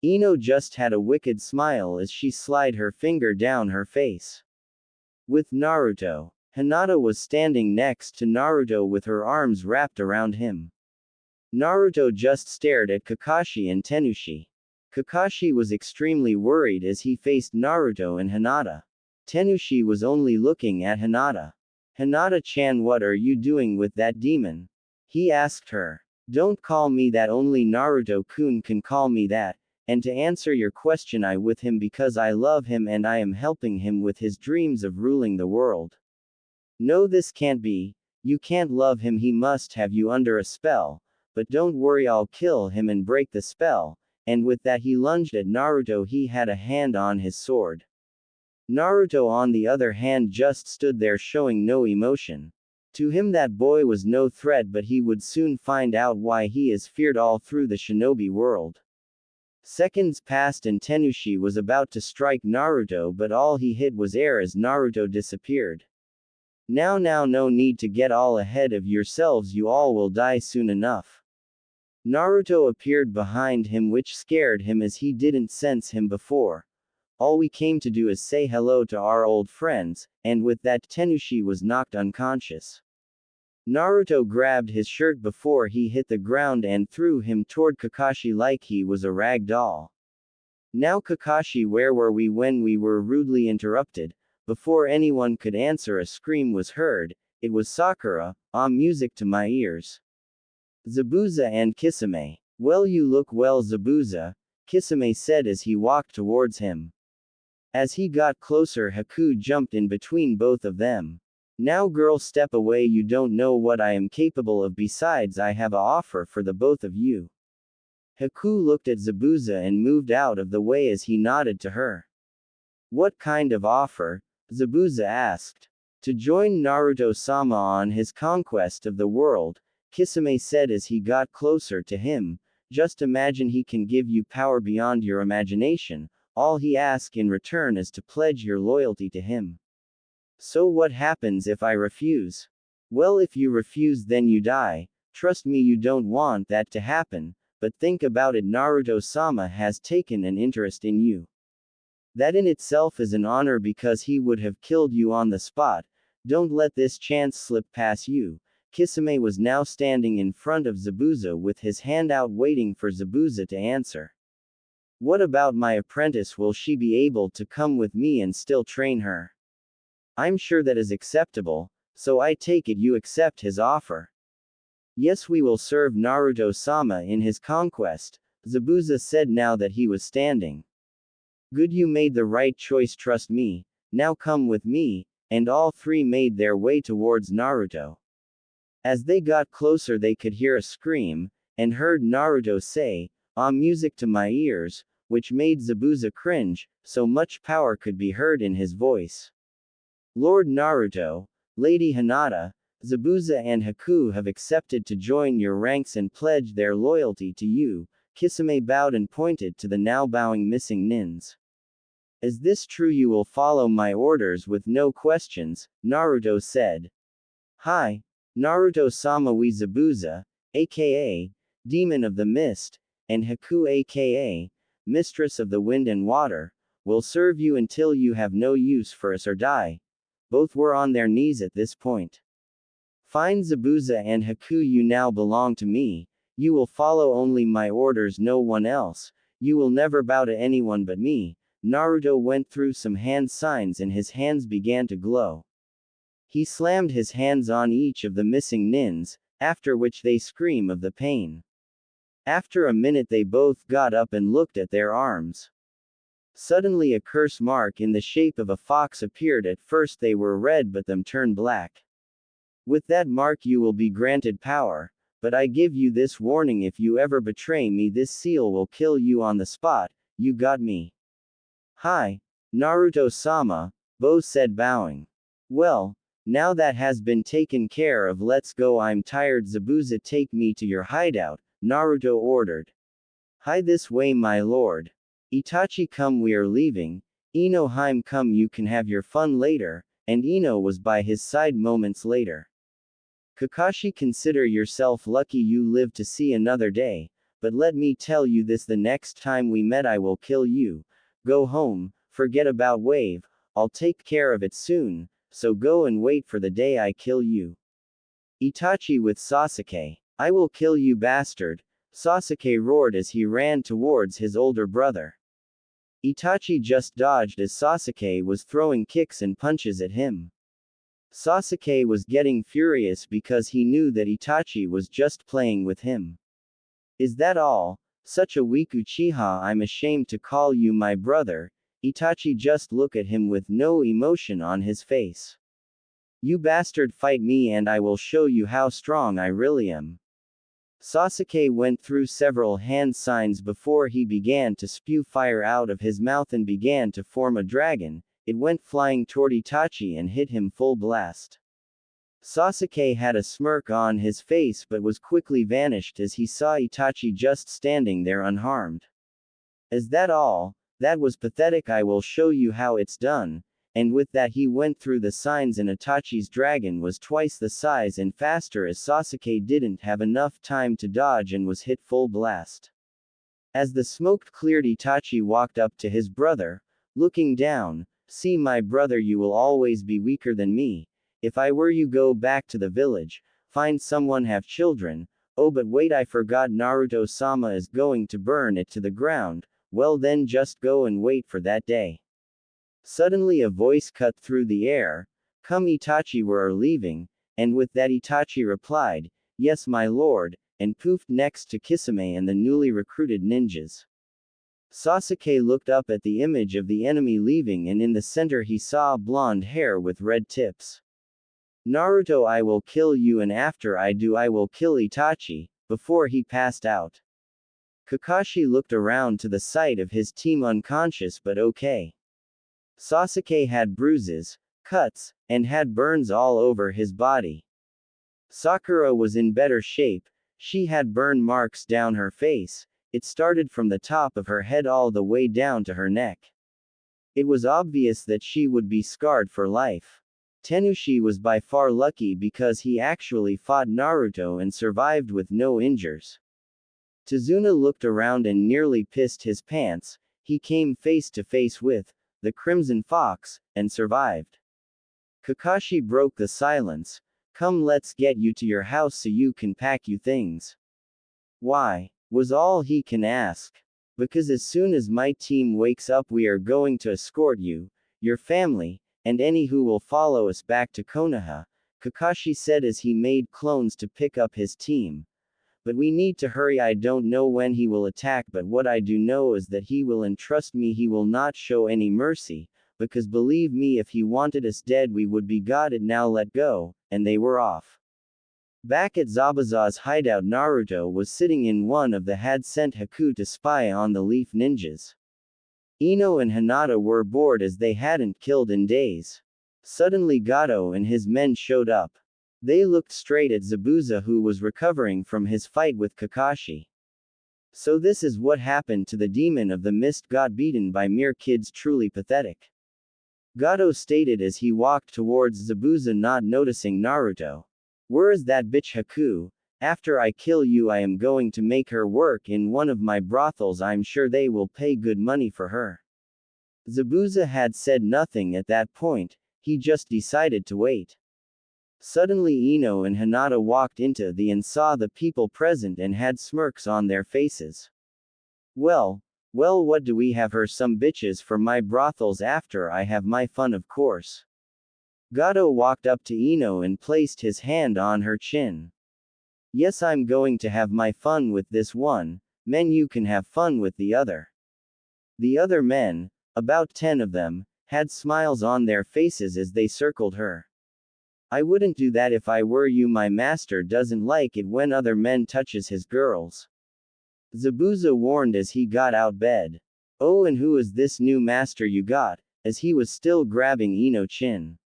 Ino just had a wicked smile as she slid her finger down her face. With Naruto, Hinata was standing next to Naruto with her arms wrapped around him. Naruto just stared at Kakashi and Tenushi. Kakashi was extremely worried as he faced Naruto and Hinata. Tenushi was only looking at Hinata. "Hinata-chan, what are you doing with that demon?" he asked her. "Don't call me that, only Naruto-kun can call me that, and to answer your question, I with him because I love him and I am helping him with his dreams of ruling the world." "No, this can't be. You can't love him, he must have you under a spell, but don't worry, I'll kill him and break the spell." And with that he lunged at Naruto. He had a hand on his sword. Naruto on the other hand just stood there showing no emotion. To him that boy was no threat, but he would soon find out why he is feared all through the shinobi world. Seconds passed and Tenushi was about to strike Naruto, but all he hit was air as Naruto disappeared. Now, no need to get all ahead of yourselves, you all will die soon enough." Naruto appeared behind him, which scared him as he didn't sense him before. "All we came to do is say hello to our old friends," and with that Tenushi was knocked unconscious. Naruto grabbed his shirt before he hit the ground and threw him toward Kakashi like he was a rag doll. "Now Kakashi, where were we when we were rudely interrupted?" Before anyone could answer, a scream was heard. It was Sakura. "Ah, music to my ears." Zabuza and Kisame. Well, you look well, Zabuza, Kisame said as he walked towards him. As he got closer, Haku jumped in between both of them. Now, girl, step away, you don't know what I am capable of, besides, I have a offer for the both of you. Haku looked at Zabuza and moved out of the way as he nodded to her. What kind of offer? Zabuza asked. To join Naruto-sama on his conquest of the world, Kisame said as he got closer to him. Just imagine, he can give you power beyond your imagination. All he asks in return is to pledge your loyalty to him. So what happens if I refuse? Well, if you refuse, then you die. Trust me, you don't want that to happen, but think about it, Naruto-sama has taken an interest in you. That in itself is an honor because he would have killed you on the spot. Don't let this chance slip past you. Kisame was now standing in front of Zabuza with his hand out, waiting for Zabuza to answer. What about my apprentice? Will she be able to come with me and still train her? I'm sure that is acceptable, so I take it you accept his offer. Yes, we will serve Naruto-sama in his conquest, Zabuza said now that he was standing. Good, you made the right choice, trust me, now come with me, and all three made their way towards Naruto. As they got closer, they could hear a scream, and heard Naruto say, "Ah, music to my ears," which made Zabuza cringe, so much power could be heard in his voice. Lord Naruto, Lady Hinata, Zabuza and Haku have accepted to join your ranks and pledge their loyalty to you. Kisame bowed and pointed to the now bowing missing nins. Is this true? You will follow my orders with no questions, Naruto said. Hi, Naruto-sama, we Zabuza, aka Demon of the Mist, and Haku, aka Mistress of the Wind and Water, will serve you until you have no use for us or die. Both were on their knees at this point. Fine, Zabuza and Haku, you now belong to me. You will follow only my orders, no one else. You will never bow to anyone but me. Naruto went through some hand signs and his hands began to glow. He slammed his hands on each of the missing nins, after which they scream of the pain. After a minute they both got up and looked at their arms. Suddenly a curse mark in the shape of a fox appeared. At first they were red but them turned black. With that mark you will be granted power, but I give you this warning, if you ever betray me this seal will kill you on the spot. You got me? Hi, Naruto-sama, Bo said, bowing. Well, now that has been taken care of, let's go. I'm tired. Zabuza, take me to your hideout, Naruto ordered. Hi, this way, my lord. Itachi, come, we are leaving. Ino, Haim, come, you can have your fun later, and Ino was by his side moments later. Kakashi, consider yourself lucky you lived to see another day, but let me tell you this, the next time we met I will kill you. Go home, forget about Wave, I'll take care of it soon, so go and wait for the day I kill you. Itachi with Sasuke. I will kill you, bastard, Sasuke roared as he ran towards his older brother. Itachi just dodged as Sasuke was throwing kicks and punches at him. Sasuke was getting furious because he knew that Itachi was just playing with him. Is that all? Such a weak Uchiha, I'm ashamed to call you my brother. Itachi just looked at him with no emotion on his face. You bastard, fight me and I will show you how strong I really am. Sasuke went through several hand signs before he began to spew fire out of his mouth and began to form a dragon. It went flying toward Itachi and hit him full blast. Sasuke had a smirk on his face but was quickly vanished as he saw Itachi just standing there unharmed. Is that all? That was pathetic, I will show you how it's done. And with that he went through the signs and Itachi's dragon was twice the size and faster as Sasuke didn't have enough time to dodge and was hit full blast. As the smoke cleared, Itachi walked up to his brother, looking down. See, my brother, you will always be weaker than me. If I were you, go back to the village, find someone, have children. Oh, but wait, I forgot, Naruto-sama is going to burn it to the ground. Well then just go and wait for that day. Suddenly a voice cut through the air. Come, Itachi, we are leaving. And with that Itachi replied, Yes, my lord, and poofed next to Kisame and the newly recruited ninjas. Sasuke looked up at the image of the enemy leaving, and in the center he saw blonde hair with red tips. Naruto, I will kill you, and after I do I will kill Itachi, before he passed out. Kakashi looked around to the sight of his team unconscious but okay. Sasuke had bruises, cuts, and had burns all over his body. Sakura was in better shape, she had burn marks down her face, it started from the top of her head all the way down to her neck. It was obvious that she would be scarred for life. Tenushi was by far lucky because he actually fought Naruto and survived with no injuries. Tazuna looked around and nearly pissed his pants, he came face to face with the Crimson Fox, and survived. Kakashi broke the silence. Come, let's get you to your house so you can pack you things. Why? Was all he can ask. Because as soon as my team wakes up we are going to escort you, your family, and any who will follow us back to Konoha, Kakashi said as he made clones to pick up his team. But we need to hurry, I don't know when he will attack, but what I do know is that he will, and trust me, he will not show any mercy, because believe me, if he wanted us dead we would be got it. Now let go, and they were off. Back at Zabuza's hideout, Naruto was sitting in one of the had sent Haku to spy on the Leaf Ninjas. Ino and Hinata were bored as they hadn't killed in days. Suddenly Gato and his men showed up. They looked straight at Zabuza, who was recovering from his fight with Kakashi. So this is what happened to the demon of the mist, got beaten by mere kids, truly pathetic. Gato stated as he walked towards Zabuza, not noticing Naruto. Where is that bitch Haku? After I kill you I am going to make her work in one of my brothels, I'm sure they will pay good money for her. Zabuza had said nothing at that point, he just decided to wait. Suddenly Ino and Hinata walked into the and saw the people present and had smirks on their faces. Well, what do we have her some bitches for my brothels after I have my fun, of course. Gato walked up to Ino and placed his hand on her chin. Yes, I'm going to have my fun with this one, men you can have fun with the other. The other men, about 10 of them, had smiles on their faces as they circled her. I wouldn't do that if I were you, my master doesn't like it when other men touches his girls. Zabuza warned as he got out bed. Oh, and who is this new master you got, as he was still grabbing Ino's chin.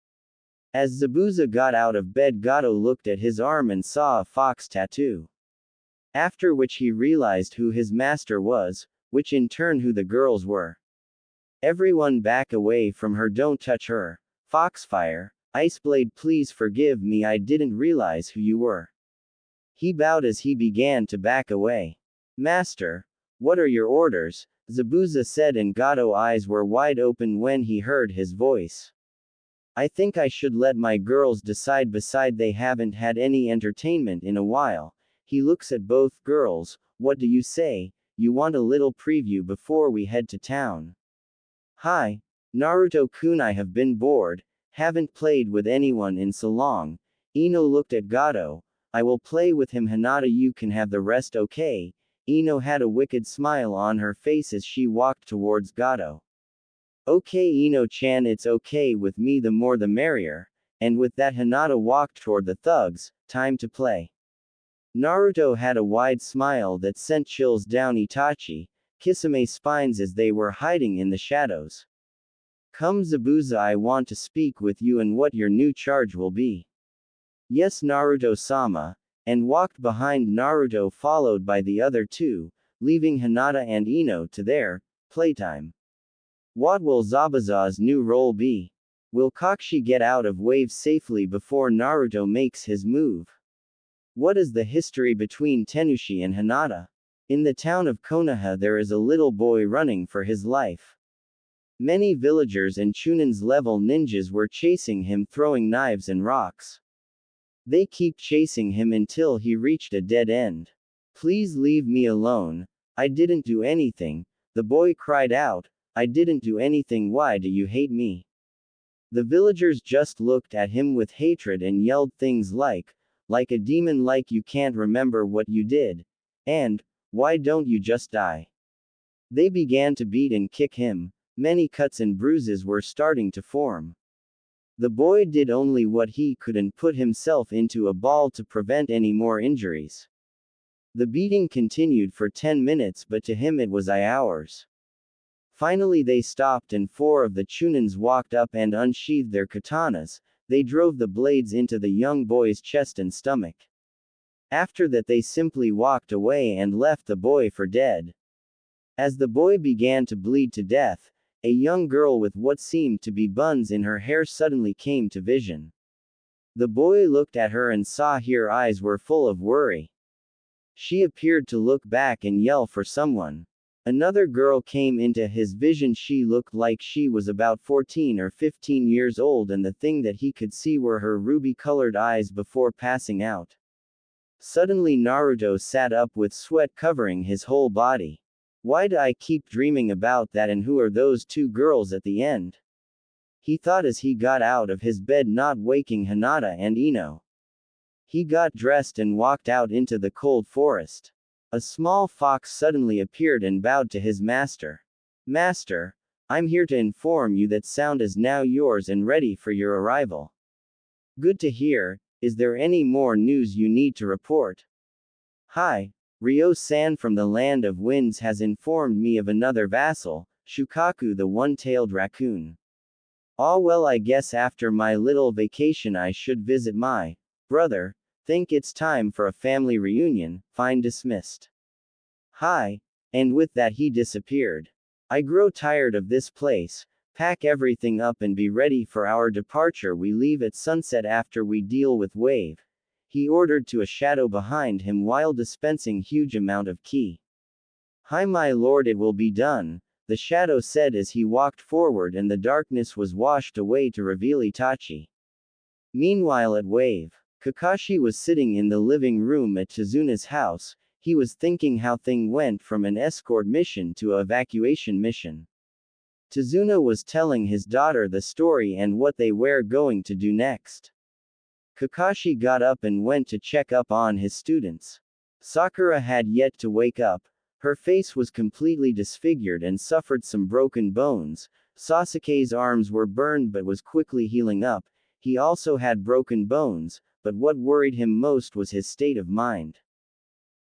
As Zabuza got out of bed, Gato looked at his arm and saw a fox tattoo. After which he realized who his master was, which in turn who the girls were. Everyone back away from her, don't touch her. Foxfire, Iceblade, please forgive me, I didn't realize who you were. He bowed as he began to back away. Master, what are your orders? Zabuza said, and Gato's eyes were wide open when he heard his voice. I think I should let my girls decide, beside they haven't had any entertainment in a while. He looks at both girls. What do you say? You want a little preview before we head to town? Hi, Naruto-kun, I have been bored, haven't played with anyone in so long. Ino looked at Gato. I will play with him, Hinata, you can have the rest, okay? Ino had a wicked smile on her face as she walked towards Gato. Okay Ino-chan, it's okay with me, the more the merrier. And with that Hinata walked toward the thugs, time to play. Naruto had a wide smile that sent chills down Itachi, Kisame's spines as they were hiding in the shadows. Come Zabuza, I want to speak with you and what your new charge will be. Yes Naruto-sama, and walked behind Naruto followed by the other two, leaving Hinata and Ino to their playtime. What will Zabuza's new role be? Will Kakashi get out of waves safely before Naruto makes his move? What is the history between Tenushi and Hinata? In the town of Konoha there is a little boy running for his life. Many villagers and Chunin's level ninjas were chasing him, throwing knives and rocks. They keep chasing him until he reached a dead end. Please leave me alone. I didn't do anything, the boy cried out. I didn't do anything, why do you hate me? The villagers just looked at him with hatred and yelled things like, like a demon, like you can't remember what you did. And, why don't you just die? They began to beat and kick him. Many cuts and bruises were starting to form. The boy did only what he could and put himself into a ball to prevent any more injuries. The beating continued for 10 minutes, but to him it was hours. Finally they stopped and 4 of the Chunins walked up and unsheathed their katanas. They drove the blades into the young boy's chest and stomach. After that they simply walked away and left the boy for dead. As the boy began to bleed to death, a young girl with what seemed to be buns in her hair suddenly came to vision. The boy looked at her and saw her eyes were full of worry. She appeared to look back and yell for someone. Another girl came into his vision. She looked like she was about 14 or 15 years old, and the thing that he could see were her ruby-colored eyes before passing out. Suddenly Naruto sat up with sweat covering his whole body. Why do I keep dreaming about that, and who are those 2 girls at the end? He thought as he got out of his bed, not waking Hinata and Ino. He got dressed and walked out into the cold forest. A small fox suddenly appeared and bowed to his master. Master, I'm here to inform you that sound is now yours and ready for your arrival. Good to hear. Is there any more news you need to report? Hi, Ryo-san from the Land of Winds has informed me of another vassal, Shukaku the one-tailed raccoon. Ah well, I guess after my little vacation I should visit my brother. Think it's time for a family reunion. Fine, dismissed. Hi. And with that he disappeared. I grow tired of this place. Pack everything up and be ready for our departure. We leave at sunset after we deal with Wave. He ordered to a shadow behind him while dispensing huge amount of ki. Hi my lord, it will be done, the shadow said as he walked forward, and the darkness was washed away to reveal Itachi. Meanwhile at Wave, Kakashi was sitting in the living room at Chizuna's house. He was thinking how thing went from an escort mission to a evacuation mission. Chizuna was telling his daughter the story and what they were going to do next. Kakashi got up and went to check up on his students. Sakura had yet to wake up. Her face was completely disfigured and suffered some broken bones. Sasuke's arms were burned but was quickly healing up. He also had broken bones, but what worried him most was his state of mind.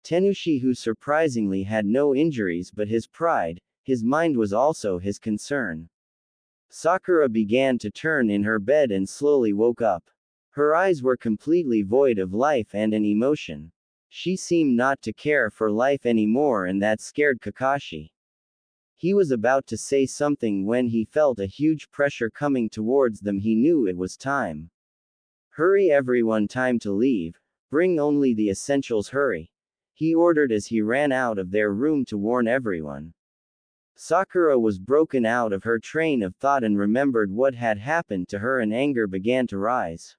Tenushi, who surprisingly had no injuries but his pride, his mind was also his concern. Sakura began to turn in her bed and slowly woke up. Her eyes were completely void of life and an emotion. She seemed not to care for life anymore, and that scared Kakashi. He was about to say something when he felt a huge pressure coming towards them. He knew it was time. Hurry everyone, time to leave. Bring only the essentials, hurry. He ordered as he ran out of their room to warn everyone. Sakura was broken out of her train of thought and remembered what had happened to her, and anger began to rise.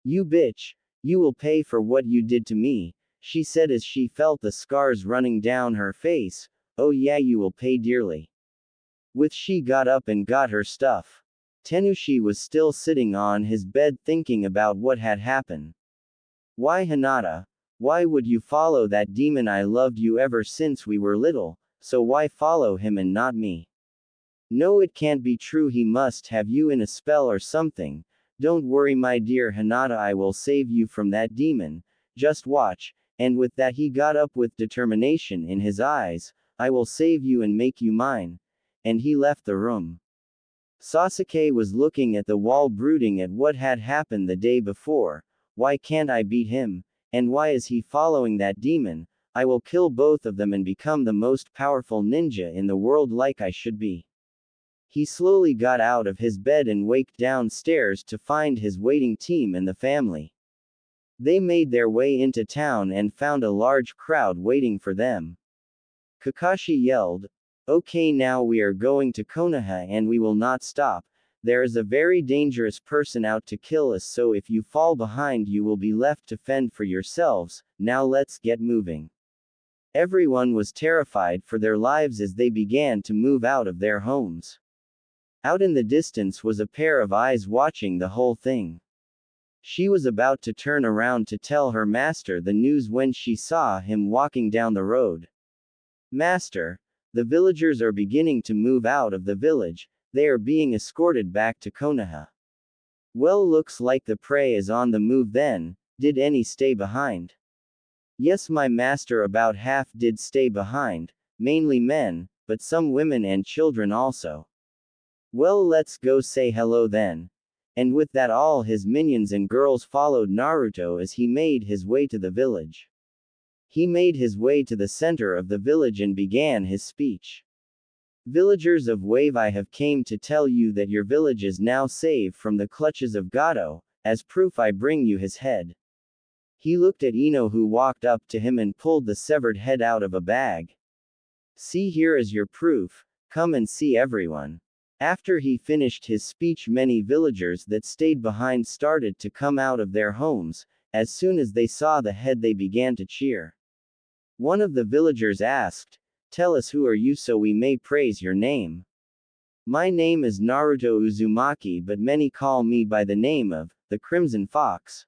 You bitch! You will pay for what you did to me, she said as she felt the scars running down her face. Oh yeah, you will pay dearly. With she got up and got her stuff. Tenushi was still sitting on his bed thinking about what had happened. Why Hinata? Why would you follow that demon? I loved you ever since we were little, so why follow him and not me? No, it can't be true. He must have you in a spell or something. Don't worry my dear Hinata, I will save you from that demon, just watch. And with that he got up with determination in his eyes. I will save you and make you mine. And he left the room. Sasuke was looking at the wall, brooding at what had happened the day before. Why can't I beat him? And why is he following that demon? I will kill both of them and become the most powerful ninja in the world like I should be. He slowly got out of his bed and walked downstairs to find his waiting team and the family. They made their way into town and found a large crowd waiting for them. Kakashi yelled, "Okay, now we are going to Konoha and we will not stop. There is a very dangerous person out to kill us, so if you fall behind you will be left to fend for yourselves. Now let's get moving." Everyone was terrified for their lives as they began to move out of their homes. Out in the distance was a pair of eyes watching the whole thing. She was about to turn around to tell her master the news when she saw him walking down the road. Master, the villagers are beginning to move out of the village, they are being escorted back to Konoha. Well, looks like the prey is on the move then, did any stay behind? Yes, my master, about half did stay behind, mainly men, but some women and children also. Well, let's go say hello then. And with that all his minions and girls followed Naruto as he made his way to the village. He made his way to the center of the village and began his speech. Villagers of Wave, I have came to tell you that your village is now saved from the clutches of Gato, as proof I bring you his head. He looked at Ino, who walked up to him and pulled the severed head out of a bag. See, here is your proof, come and see everyone. After he finished his speech, many villagers that stayed behind started to come out of their homes. As soon as they saw the head, they began to cheer. One of the villagers asked, "Tell us, who are you so we may praise your name?" "My name is Naruto Uzumaki, but many call me by the name of the Crimson Fox."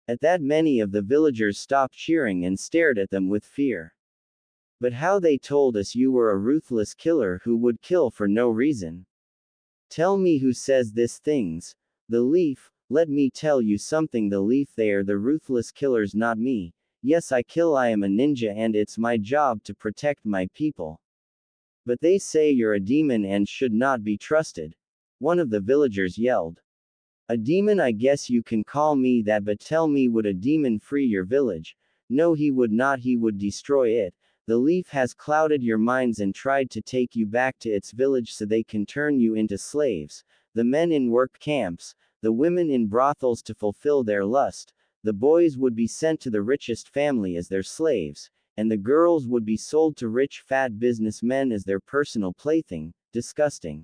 At that, many of the villagers stopped cheering and stared at them with fear. "But how they told us you were a ruthless killer who would kill for no reason. Tell me who says these things." "The Leaf, let me tell you something, the Leaf, they are the ruthless killers, not me. Yes, I kill, I am a ninja and it's my job to protect my people. But they say you're a demon and should not be trusted." One of the villagers yelled. "A demon? I guess you can call me that, but tell me, would a demon free your village?" "No, he would not, he would destroy it. The Leaf has clouded your minds and tried to take you back to its village so they can turn you into slaves, the men in work camps, the women in brothels to fulfill their lust, the boys would be sent to the richest family as their slaves, and the girls would be sold to rich fat businessmen as their personal plaything. Disgusting.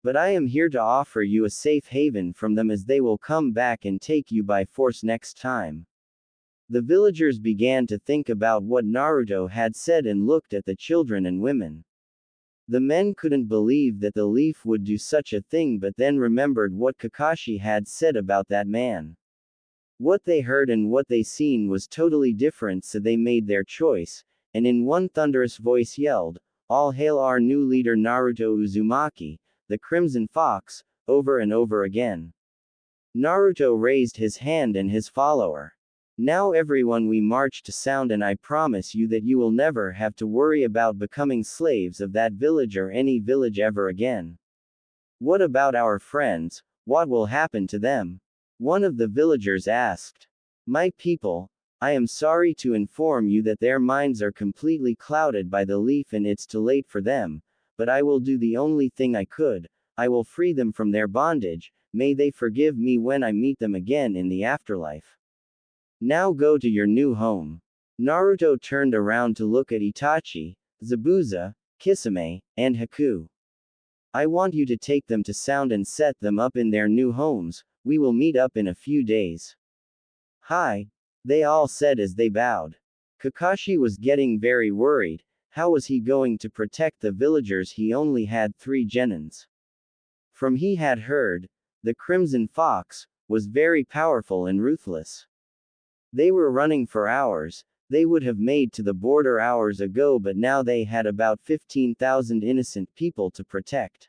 But I am here to offer you a safe haven from them, as they will come back and take you by force next time." The villagers began to think about what Naruto had said and looked at the children and women. The men couldn't believe that the Leaf would do such a thing, but then remembered what Kakashi had said about that man. What they heard and what they seen was totally different, so they made their choice, and in one thunderous voice yelled, "All hail our new leader Naruto Uzumaki, the Crimson Fox," over and over again. Naruto raised his hand and his follower. "Now everyone, we march to sound, and I promise you that you will never have to worry about becoming slaves of that village or any village ever again." "What about our friends? What will happen to them?" one of the villagers asked. "My people, I am sorry to inform you that their minds are completely clouded by the Leaf and it's too late for them, but I will do the only thing I could. I will free them from their bondage. May they forgive me when I meet them again in the afterlife. Now go to your new home." Naruto turned around to look at Itachi, Zabuza, Kisame, and Haku. "I want you to take them to sound and set them up in their new homes. We will meet up in a few days." "Hi," they all said as they bowed. Kakashi was getting very worried. How was he going to protect the villagers? He only had 3 genins. From he had heard, the Crimson Fox was very powerful and ruthless. They were running for hours. They would have made to the border hours ago, but now they had about 15,000 innocent people to protect.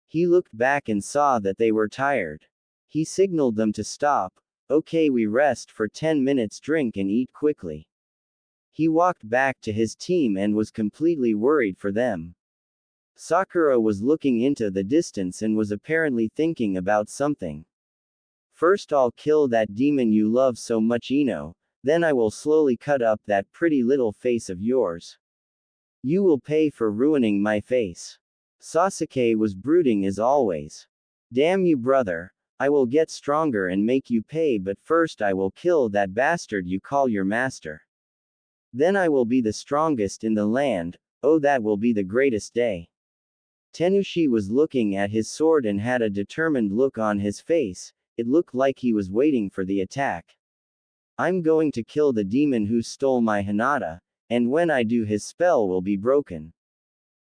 He looked back and saw that they were tired. He signaled them to stop. "Okay, we rest for 10 minutes, drink and eat quickly." He walked back to his team and was completely worried for them. Sakura was looking into the distance and was apparently thinking about something. "First I'll kill that demon you love so much, Ino, then I will slowly cut up that pretty little face of yours. You will pay for ruining my face." Sasuke was brooding as always. "Damn you, brother. I will get stronger and make you pay, but first I will kill that bastard you call your master. Then I will be the strongest in the land. Oh, that will be the greatest day." Tenushi was looking at his sword and had a determined look on his face. It looked like he was waiting for the attack. "I'm going to kill the demon who stole my Hinata, and when I do, his spell will be broken.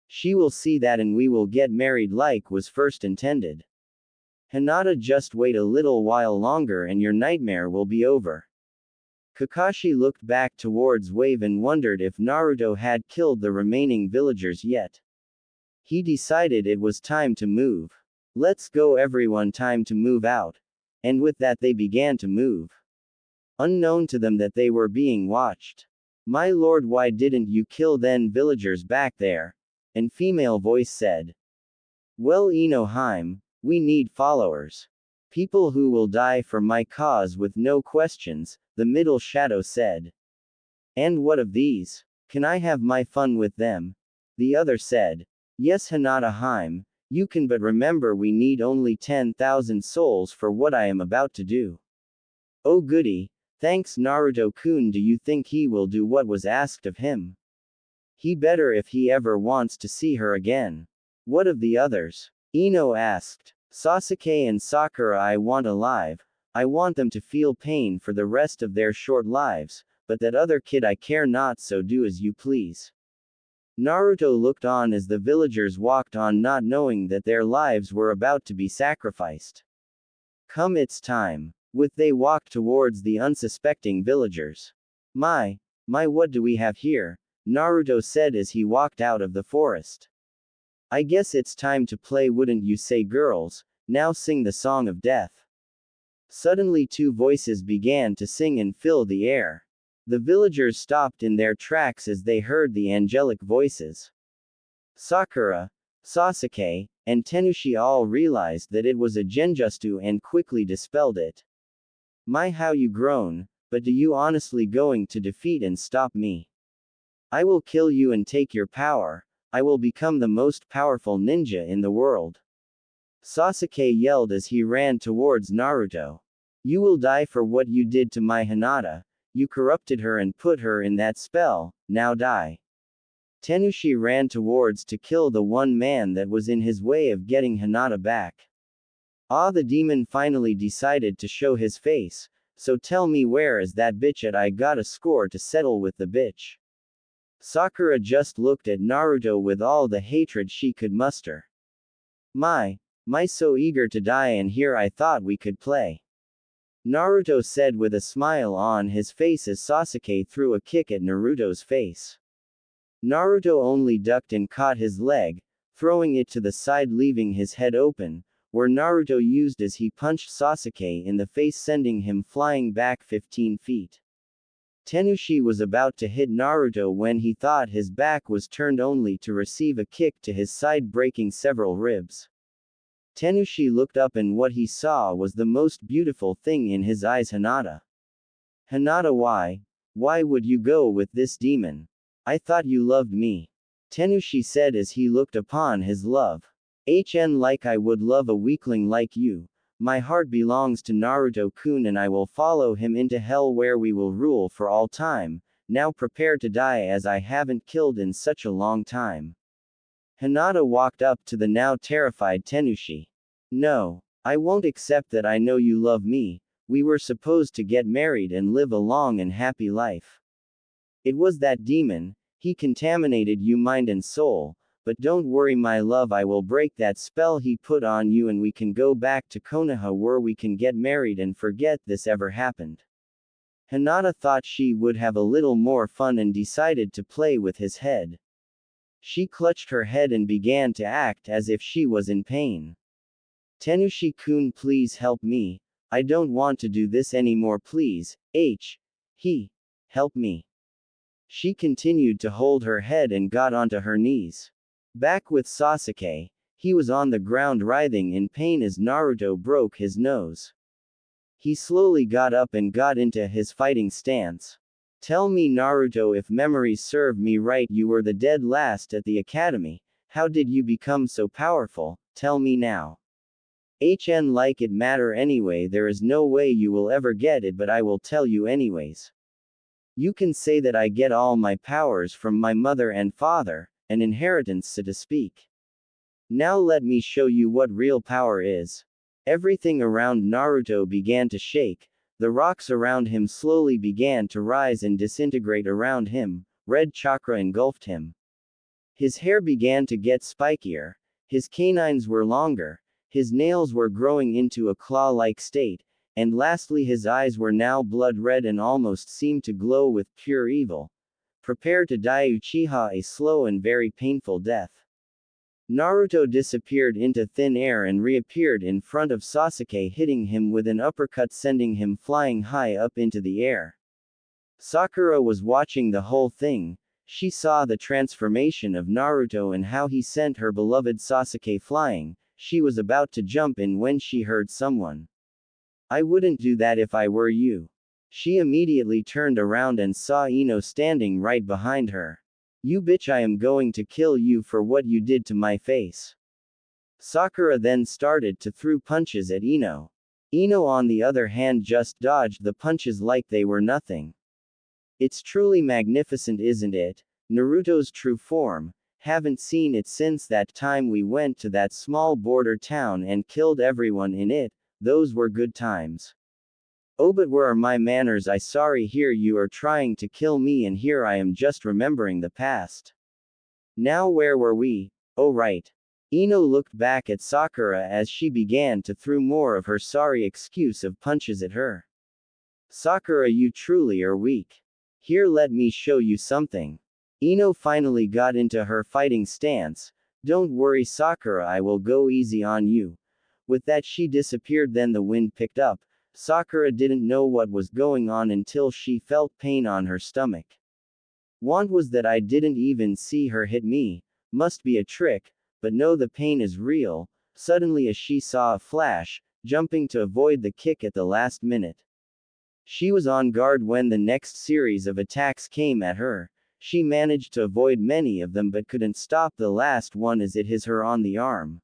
She will see that and we will get married like was first intended." Hinata, just wait a little while longer and your nightmare will be over. Kakashi looked back towards Wave and wondered if Naruto had killed the remaining villagers yet. He decided it was time to move. Let's go everyone, time to move out. And with that they began to move. Unknown to them that they were being watched. My lord, why didn't you kill then villagers back there? An female voice said. Well, Inohime, we need followers. People who will die for my cause with no questions, the middle shadow said. And what of these? Can I have my fun with them? The other said. Yes, Hinata Hime, you can, but remember we need only 10,000 souls for what I am about to do. Oh goody, thanks Naruto-kun. Do you think he will do what was asked of him? He better if he ever wants to see her again. What of the others? Ino asked. Sasuke and Sakura I want alive. I want them to feel pain for the rest of their short lives, but that other kid I care not, so do as you please. Naruto looked on as the villagers walked on, not knowing that their lives were about to be sacrificed. Come, it's time. With they walked towards the unsuspecting villagers. My, what do we have here? Naruto said as he walked out of the forest. I guess it's time to play, wouldn't you say, girls? Now sing the song of death. Suddenly two voices began to sing and fill the air. The villagers stopped in their tracks as they heard the angelic voices. Sakura, Sasuke, and Tenushi all realized that it was a genjutsu and quickly dispelled it. My, how you grown, but do you honestly going to defeat and stop me? I will kill you and take your power. I will become the most powerful ninja in the world. Sasuke yelled as he ran towards Naruto. You will die for what you did to my Hinata. You corrupted her and put her in that spell, now die. Tenushi ran towards to kill the one man that was in his way of getting Hinata back. Ah, the demon finally decided to show his face, so tell me where is that bitch at? I got a score to settle with the bitch. Sakura just looked at Naruto with all the hatred she could muster. My, so eager to die, and here I thought we could play. Naruto said with a smile on his face as Sasuke threw a kick at Naruto's face. Naruto only ducked and caught his leg, throwing it to the side leaving his head open, where Naruto used as he punched Sasuke in the face, sending him flying back 15 feet. Tenushi was about to hit Naruto when he thought his back was turned, only to receive a kick to his side, breaking several ribs. Tenushi looked up and what he saw was the most beautiful thing in his eyes, Hinata. Hinata, why would you go with this demon? I thought you loved me. Tenushi said as he looked upon his love. Like I would love a weakling like you. My heart belongs to Naruto-kun and I will follow him into hell where we will rule for all time. Now prepare to die as I haven't killed in such a long time. Hinata walked up to the now terrified Tenushi. No, I won't accept that. I know you love me. We were supposed to get married and live a long and happy life. It was that demon, he contaminated you mind and soul. But don't worry my love, I will break that spell he put on you and we can go back to Konoha where we can get married and forget this ever happened. Hinata thought she would have a little more fun and decided to play with his head. She clutched her head and began to act as if she was in pain. Tenushi-kun, please help me. I don't want to do this anymore, please. Help me. She continued to hold her head and got onto her knees. Back with Sasuke, he was on the ground writhing in pain as Naruto broke his nose. He slowly got up and got into his fighting stance. Tell me Naruto, if memories serve me right, you were the dead last at the academy. How did you become so powerful? Tell me now. Like it matter anyway, there is no way you will ever get it, but I will tell you anyways. You can say that I get all my powers from my mother and father, an inheritance so to speak. Now let me show you what real power is. Everything around Naruto began to shake, the rocks around him slowly began to rise and disintegrate around him, red chakra engulfed him. His hair began to get spikier, his canines were longer, His nails were growing into a claw-like state, and lastly his eyes were now blood-red and almost seemed to glow with pure evil. Prepare to die Uchiha, a slow and very painful death. Naruto disappeared into thin air and reappeared in front of Sasuke, hitting him with an uppercut, sending him flying high up into the air. Sakura was watching the whole thing. She saw the transformation of Naruto and how he sent her beloved Sasuke flying. She was about to jump in when she heard someone. "I wouldn't do that if I were you." She immediately turned around and saw Ino standing right behind her. "You bitch, I am going to kill you for what you did to my face." Sakura then started to throw punches at Ino. Ino on the other hand just dodged the punches like they were nothing. It's truly magnificent, isn't it? Naruto's true form. Haven't seen it since that time we went to that small border town and killed everyone in it. Those were good times. Oh, but where are my manners? I sorry, here you are trying to kill me and here I am just remembering the past. Now where were we? Oh right. Ino looked back at Sakura as she began to throw more of her sorry excuse of punches at her. Sakura, you truly are weak. Here, let me show you something. Ino finally got into her fighting stance. Don't worry Sakura, I will go easy on you. With that she disappeared. Then the wind picked up. Sakura didn't know what was going on until she felt pain on her stomach. Want was that I didn't even see her hit me. Must be a trick, but no, the pain is real. Suddenly as she saw a flash, jumping to avoid the kick at the last minute. She was on guard when the next series of attacks came at her. She managed to avoid many of them but couldn't stop the last one as it hit her on the arm.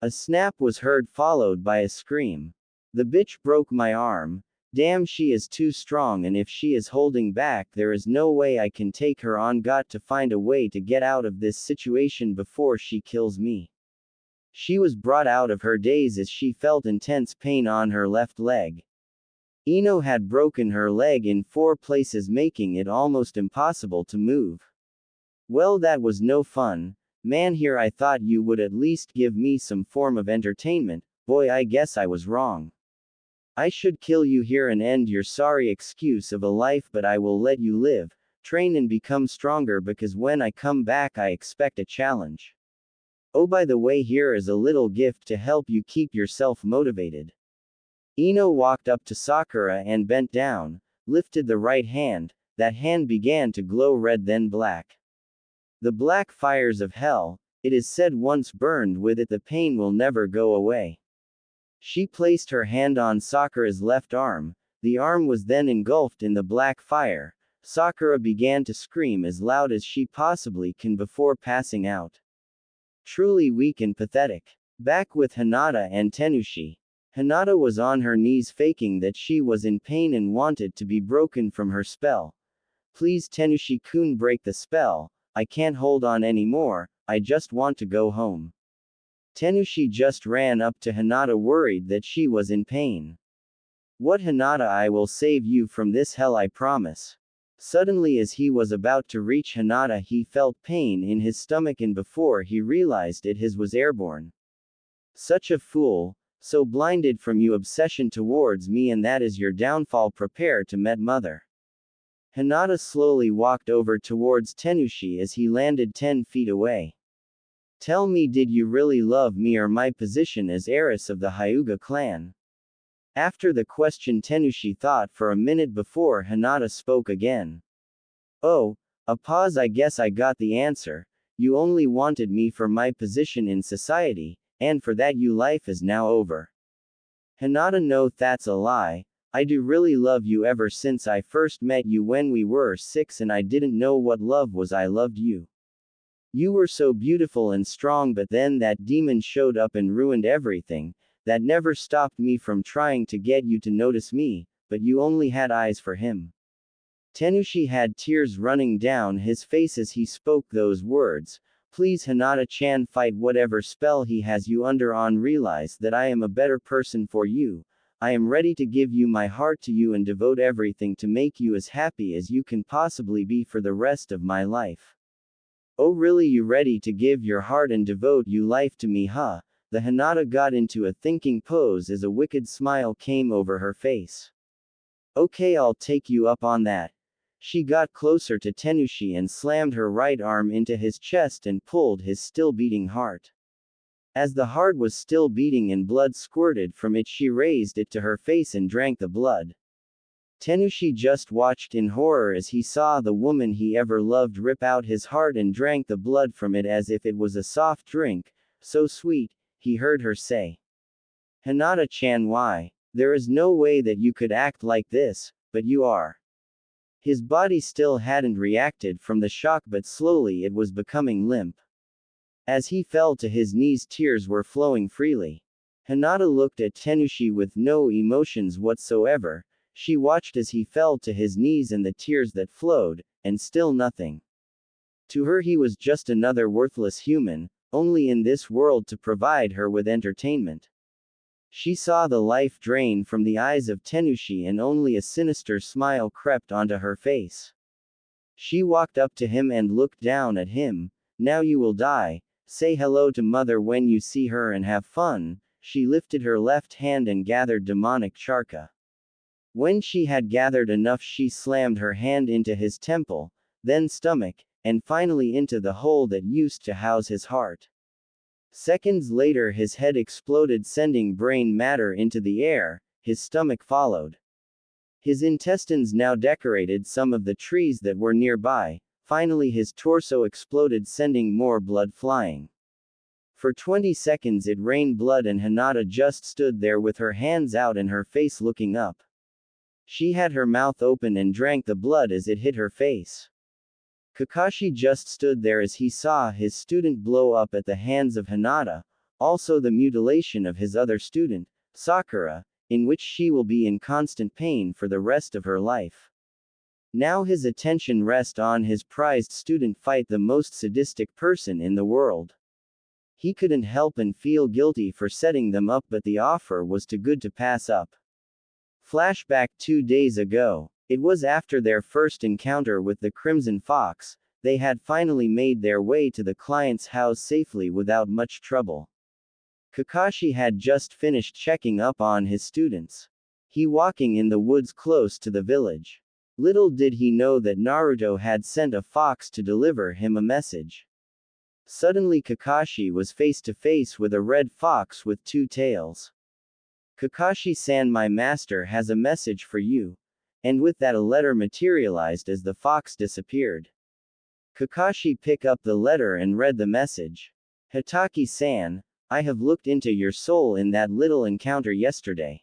A snap was heard followed by a scream. The bitch broke my arm. Damn, she is too strong, and if she is holding back there is no way I can take her on. Got to find a way to get out of this situation before she kills me. She was brought out of her daze as she felt intense pain on her left leg. Ino had broken her leg in 4 places, making it almost impossible to move. Well, that was no fun. Man, here I thought you would at least give me some form of entertainment. Boy, I guess I was wrong. I should kill you here and end your sorry excuse of a life, but I will let you live, train and become stronger, because when I come back I expect a challenge. Oh, by the way, here is a little gift to help you keep yourself motivated. Ino walked up to Sakura and bent down, lifted the right hand. That hand began to glow red, then black. The black fires of hell. It is said once burned with it the pain will never go away. She placed her hand on Sakura's left arm. The arm was then engulfed in the black fire. Sakura began to scream as loud as she possibly can before passing out. Truly weak and pathetic. Back with Hinata and Tenushi. Hinata was on her knees faking that she was in pain and wanted to be broken from her spell. Please Tenushi-kun, break the spell. I can't hold on anymore. I just want to go home. Tenushi just ran up to Hinata, worried that she was in pain. What, Hinata? I will save you from this hell, I promise. Suddenly as he was about to reach Hinata he felt pain in his stomach, and before he realized it his was airborne. Such a fool, so blinded from your obsession towards me, and that is your downfall. Prepare to meet mother. Hinata slowly walked over towards Tenushi as he landed 10 feet away. Tell me, did you really love me or my position as heiress of the Hyuga clan? After the question Tenushi thought for a minute before Hinata spoke again. Oh, a pause. I guess I got the answer. You only wanted me for my position in society, and for that your life is now over. Hinata, no, that's a lie. I do really love you. Ever since I first met you when we were 6 and I didn't know what love was, I loved you. You were so beautiful and strong, but then that demon showed up and ruined everything. That never stopped me from trying to get you to notice me, but you only had eyes for him. Tenushi had tears running down his face as he spoke those words. Please Hinata-chan, fight whatever spell he has you under on. Realize that I am a better person for you. I am ready to give you my heart to you and devote everything to make you as happy as you can possibly be for the rest of my life. Oh really, you ready to give your heart and devote your life to me, huh? the Hinata got into a thinking pose as a wicked smile came over her face. Okay, I'll take you up on that. She got closer to Tenushi and slammed her right arm into his chest and pulled his still beating heart. As the heart was still beating and blood squirted from it, she raised it to her face and drank the blood. Tenushi just watched in horror as he saw the woman he ever loved rip out his heart and drank the blood from it as if it was a soft drink, so sweet, he heard her say. Hinata-chan, why? There is no way that you could act like this, but you are. His body still hadn't reacted from the shock, but slowly it was becoming limp. As he fell to his knees, tears were flowing freely. Hinata looked at Tenushi with no emotions whatsoever. She watched as he fell to his knees and the tears that flowed, and still nothing. To her he was just another worthless human, only in this world to provide her with entertainment. She saw the life drain from the eyes of Tenushi and only a sinister smile crept onto her face. She walked up to him and looked down at him. Now you will die. Say hello to mother when you see her and have fun. She lifted her left hand and gathered demonic charka. When she had gathered enough, she slammed her hand into his temple, then stomach, and finally into the hole that used to house his heart. Seconds later his head exploded, sending brain matter into the air. His stomach followed. His intestines now decorated some of the trees that were nearby. Finally his torso exploded, sending more blood flying. For 20 seconds it rained blood and Hinata just stood there with her hands out and her face looking up. She had her mouth open and drank the blood as it hit her face. Kakashi just stood there as he saw his student blow up at the hands of Hinata, also the mutilation of his other student, Sakura, in which she will be in constant pain for the rest of her life. Now his attention rests on his prized student fight the most sadistic person in the world. He couldn't help and feel guilty for setting them up, but the offer was too good to pass up. Flashback 2 days ago. It was after their first encounter with the Crimson Fox. They had finally made their way to the client's house safely without much trouble. Kakashi had just finished checking up on his students. He walking in the woods close to the village. Little did he know that Naruto had sent a fox to deliver him a message. Suddenly Kakashi was face to face with a red fox with 2 tails. Kakashi-san, my master has a message for you. And with that a letter materialized as the fox disappeared. Kakashi picked up the letter and read the message. Hitaki-san, I have looked into your soul in that little encounter yesterday.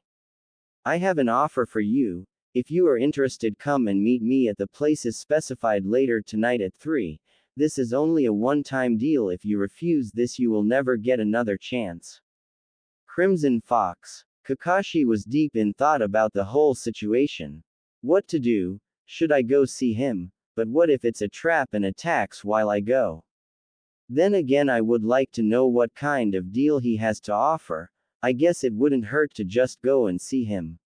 I have an offer for you. If you are interested, come and meet me at the places specified later tonight at 3. This is only a one-time deal. If you refuse this, you will never get another chance. Crimson Fox. Kakashi was deep in thought about the whole situation. What to do? Should I go see him? But what if it's a trap and attacks while I go? Then again, I would like to know what kind of deal he has to offer. I guess it wouldn't hurt to just go and see him.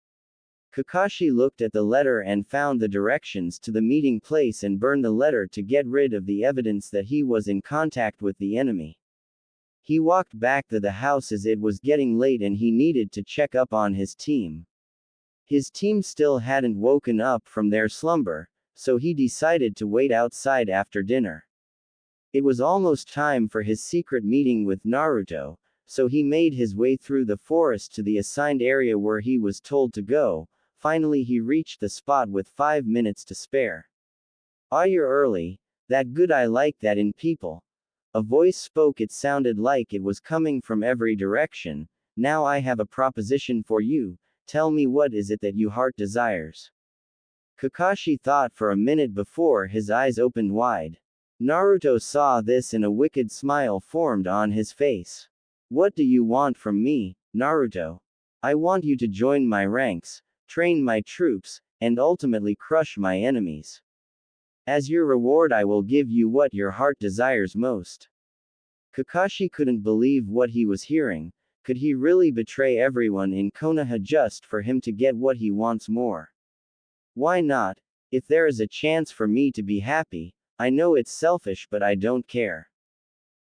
Kakashi looked at the letter and found the directions to the meeting place and burned the letter to get rid of the evidence that he was in contact with the enemy. He walked back to the house as it was getting late and he needed to check up on his team. His team still hadn't woken up from their slumber, so he decided to wait outside after dinner. It was almost time for his secret meeting with Naruto, so he made his way through the forest to the assigned area where he was told to go. Finally he reached the spot with 5 minutes to spare. Ah, you're early. That good, I like that in people. A voice spoke. It sounded like it was coming from every direction. Now I have a proposition for you. Tell me, what is it that your heart desires? Kakashi thought for a minute before his eyes opened wide. Naruto saw this and a wicked smile formed on his face. What do you want from me, Naruto? I want you to join my ranks, train my troops, and ultimately crush my enemies. As your reward, I will give you what your heart desires most. Kakashi couldn't believe what he was hearing. Could he really betray everyone in Konoha just for him to get what he wants more? Why not? If there is a chance for me to be happy, I know it's selfish, but I don't care.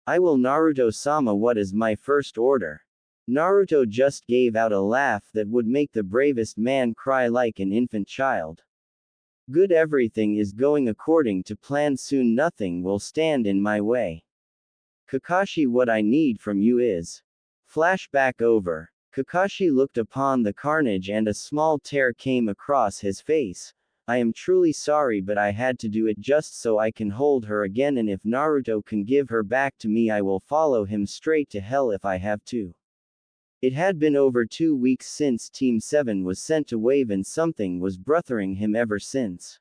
I will. Naruto-sama, what is my first order? Naruto just gave out a laugh that would make the bravest man cry like an infant child. Good, everything is going according to plan, soon nothing will stand in my way. Kakashi, what I need from you is. Flashback over. Kakashi looked upon the carnage and a small tear came across his face. I am truly sorry, but I had to do it just so I can hold her again, and if Naruto can give her back to me, I will follow him straight to hell if I have to. It had been over 2 weeks since Team 7 was sent to Wave, and something was bothering him ever since.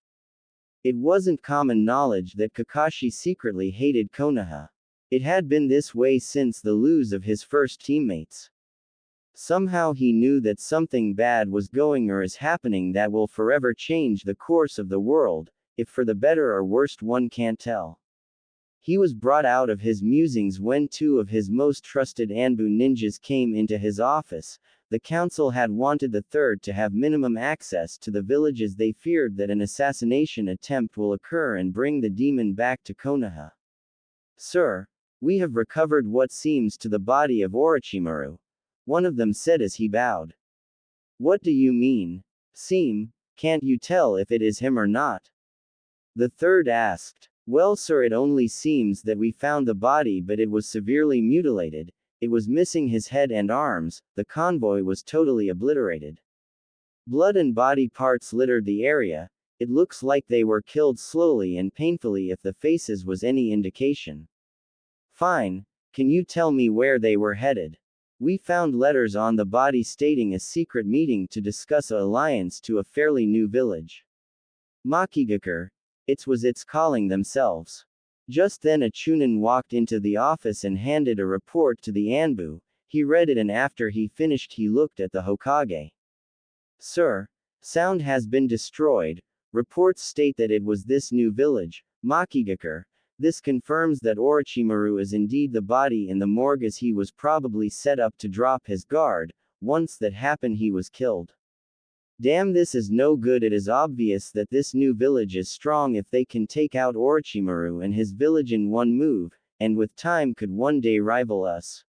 It wasn't common knowledge that Kakashi secretly hated Konoha. It had been this way since the lose of his first teammates. Somehow he knew that something bad was going or is happening that will forever change the course of the world, if for the better or worst one can't tell. He was brought out of his musings when 2 of his most trusted Anbu ninjas came into his office. The council had wanted the third to have minimum access to the villages. They feared that an assassination attempt will occur and bring the demon back to Konoha. Sir, we have recovered what seems to the body of Orochimaru, one of them said as he bowed. What do you mean? Can't you tell if it is him or not? The third asked. Well, sir, it only seems that we found the body, but it was severely mutilated. It was missing his head and arms. The convoy was totally obliterated. Blood and body parts littered the area. It looks like they were killed slowly and painfully, if the faces was any indication. Fine. Can you tell me where they were headed? We found letters on the body stating a secret meeting to discuss an alliance to a fairly new village. Makigakure. It's calling themselves. Just then a Chunin walked into the office and handed a report to the Anbu. He read it, and after he finished he looked at the Hokage. Sir, sound has been destroyed. Reports state that it was this new village, Makigakure. This confirms that Orochimaru is indeed the body in the morgue, as he was probably set up to drop his guard. Once that happened, he was killed. Damn, this is no good. It is obvious that this new village is strong if they can take out Orochimaru and his village in one move, and with time could one day rival us.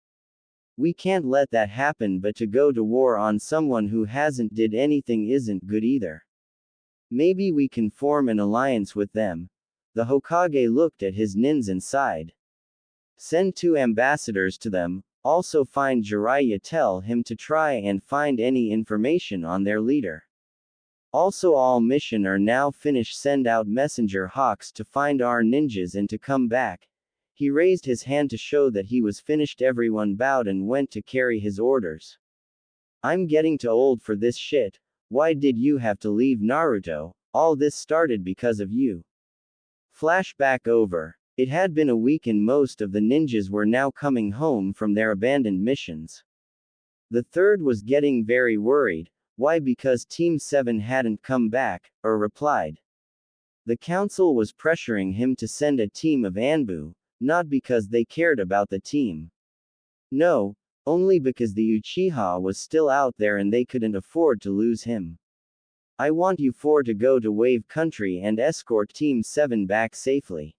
We can't let that happen, but to go to war on someone who hasn't did anything isn't good either. Maybe we can form an alliance with them. The Hokage looked at his nins and sighed. Send 2 ambassadors to them. Also find Jiraiya, tell him to try and find any information on their leader. Also, all mission are now finished. Send out messenger hawks to find our ninjas and to come back. He raised his hand to show that he was finished. Everyone bowed and went to carry his orders. I'm getting too old for this shit. Why did you have to leave, Naruto? All this started because of you. Flashback over. It had been a week and most of the ninjas were now coming home from their abandoned missions. The third was getting very worried. Why? Because Team 7 hadn't come back, or replied. The council was pressuring him to send a team of Anbu, not because they cared about the team. No, only because the Uchiha was still out there and they couldn't afford to lose him. I want you 4 to go to Wave Country and escort Team 7 back safely.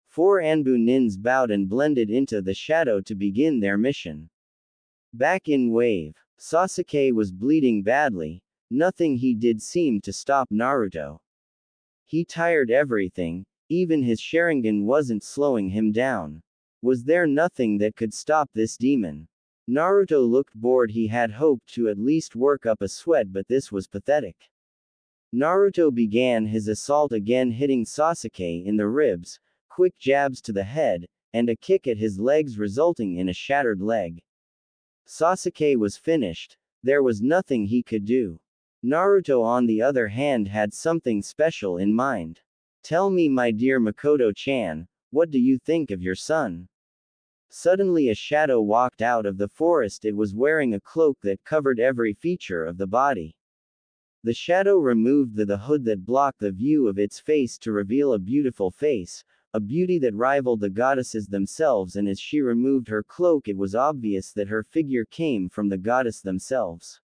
4 Anbu nins bowed and blended into the shadow to begin their mission. Back in Wave, Sasuke was bleeding badly. Nothing he did seemed to stop Naruto. He tired everything, even his Sharingan wasn't slowing him down. Was there nothing that could stop this demon? Naruto looked bored. He had hoped to at least work up a sweat, but this was pathetic. Naruto began his assault again, hitting Sasuke in the ribs, quick jabs to the head, and a kick at his legs, resulting in a shattered leg. Sasuke was finished. There was nothing he could do. Naruto, on the other hand, had something special in mind. Tell me, my dear Mikoto-chan, what do you think of your son? Suddenly a shadow walked out of the forest. It was wearing a cloak that covered every feature of the body. The shadow removed the hood that blocked the view of its face to reveal a beautiful face, a beauty that rivaled the goddesses themselves, and as she removed her cloak it was obvious that her figure came from the goddess themselves.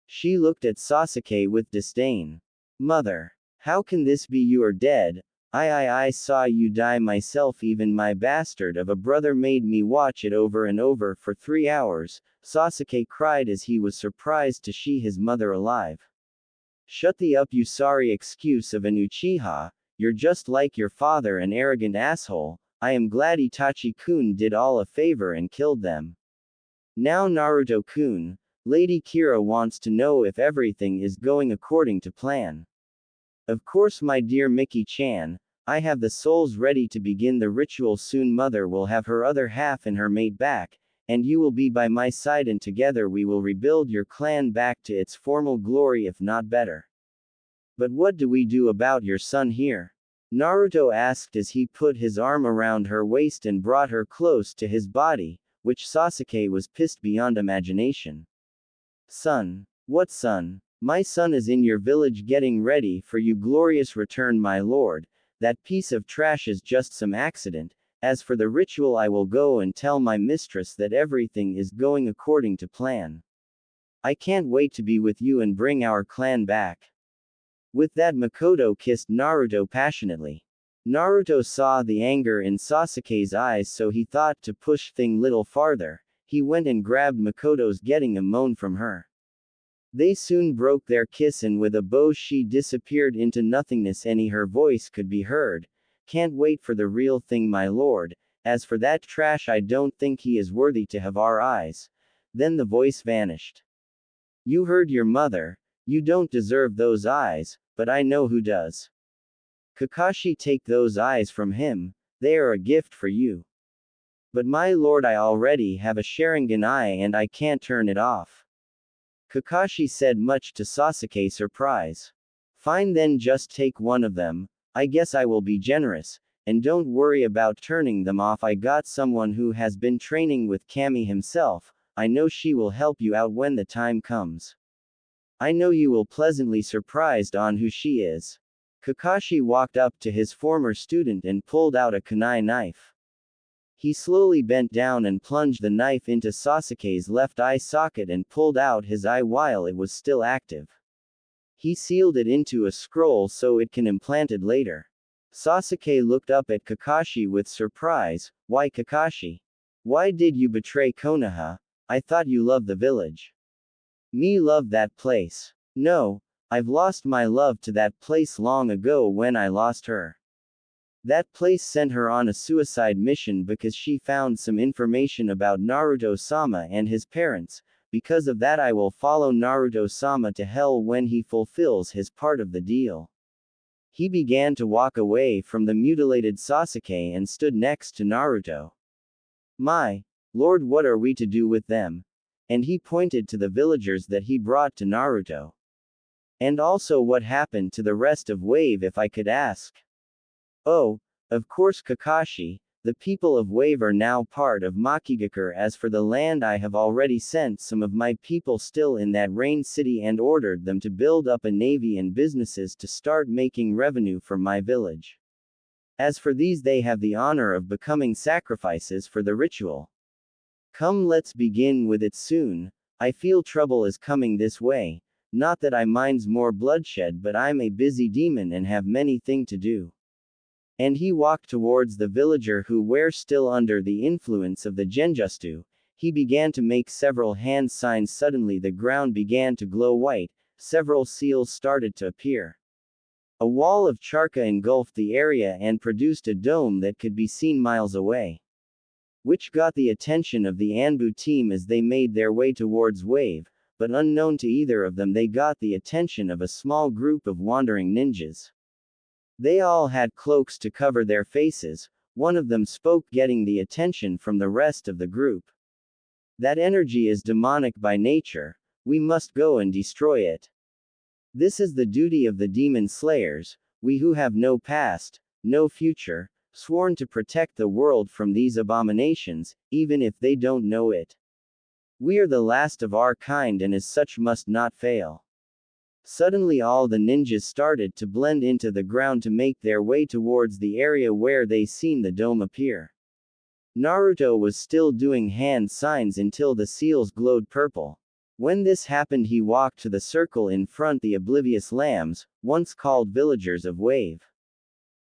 She looked at Sasuke with disdain. Mother, how can this be? You are dead. I saw you die myself, even my bastard of a brother made me watch it over and over for 3 hours, Sasuke cried as he was surprised to see his mother alive. Shut the up, you sorry excuse of an Uchiha, you're just like your father, an arrogant asshole. I am glad Itachi-kun did all a favor and killed them. Now Naruto-kun, Lady Kira wants to know if everything is going according to plan. Of course, my dear Miki-chan, I have the souls ready to begin the ritual soon. Mother will have her other half and her mate back, and you will be by my side, and together we will rebuild your clan back to its former glory, if not better. But what do we do about your son here? Naruto asked as he put his arm around her waist and brought her close to his body, which Sasuke was pissed beyond imagination. Son? What son? My son is in your village getting ready for you glorious return, my lord. That piece of trash is just some accident. As for the ritual, I will go and tell my mistress that everything is going according to plan. I can't wait to be with you and bring our clan back. With that, Mikoto kissed Naruto passionately. Naruto saw the anger in Sasuke's eyes, so he thought to push things little farther. He went and grabbed Mikoto's, getting a moan from her. They soon broke their kiss, and with a bow she disappeared into nothingness. Her voice could be heard. Can't wait for the real thing, my lord. As for that trash, I don't think he is worthy to have our eyes. Then the voice vanished. You heard your mother. You don't deserve those eyes, but I know who does. Kakashi, take those eyes from him. They are a gift for you. But my lord, I already have a Sharingan eye and I can't turn it off. Kakashi said, much to Sasuke's surprise. Fine then, just take one of them. I guess I will be generous, and don't worry about turning them off. I got someone who has been training with Kami himself. I know she will help you out when the time comes. I know you will pleasantly surprised on who she is. Kakashi walked up to his former student and pulled out a kunai knife. He slowly bent down and plunged the knife into Sasuke's left eye socket and pulled out his eye while it was still active. He sealed it into a scroll so it can implant it later. Sasuke looked up at Kakashi with surprise. Why, Kakashi? Why did you betray Konoha? I thought you loved the village. Me love that place. No, I've lost my love to that place long ago when I lost her. That place sent her on a suicide mission because she found some information about Naruto-sama and his parents. Because of that, I will follow Naruto-sama to hell when he fulfills his part of the deal. He began to walk away from the mutilated Sasuke and stood next to Naruto. My lord, what are we to do with them? And he pointed to the villagers that he brought to Naruto. And also, what happened to the rest of Wave, if I could ask? Oh, of course, Kakashi, the people of Wave are now part of Makigakure. As for the land, I have already sent some of my people still in that Rain City and ordered them to build up a navy and businesses to start making revenue from my village. As for these, they have the honor of becoming sacrifices for the ritual. Come, let's begin with it soon. I feel trouble is coming this way. Not that I minds more bloodshed, but I'm a busy demon and have many things to do. And he walked towards the villager who were still under the influence of the genjutsu. He began to make several hand signs. Suddenly the ground began to glow white, several seals started to appear. A wall of charca engulfed the area and produced a dome that could be seen miles away, which got the attention of the Anbu team as they made their way towards Wave, but unknown to either of them, they got the attention of a small group of wandering ninjas. They all had cloaks to cover their faces. One of them spoke, getting the attention from the rest of the group. That energy is demonic by nature. We must go and destroy it. This is the duty of the demon slayers, we who have no past, no future, sworn to protect the world from these abominations, even if they don't know it. We are the last of our kind and as such must not fail. Suddenly all the ninjas started to blend into the ground to make their way towards the area where they seen the dome appear. Naruto was still doing hand signs until the seals glowed purple. When this happened, he walked to the circle in front, the oblivious lambs, once called villagers of Wave.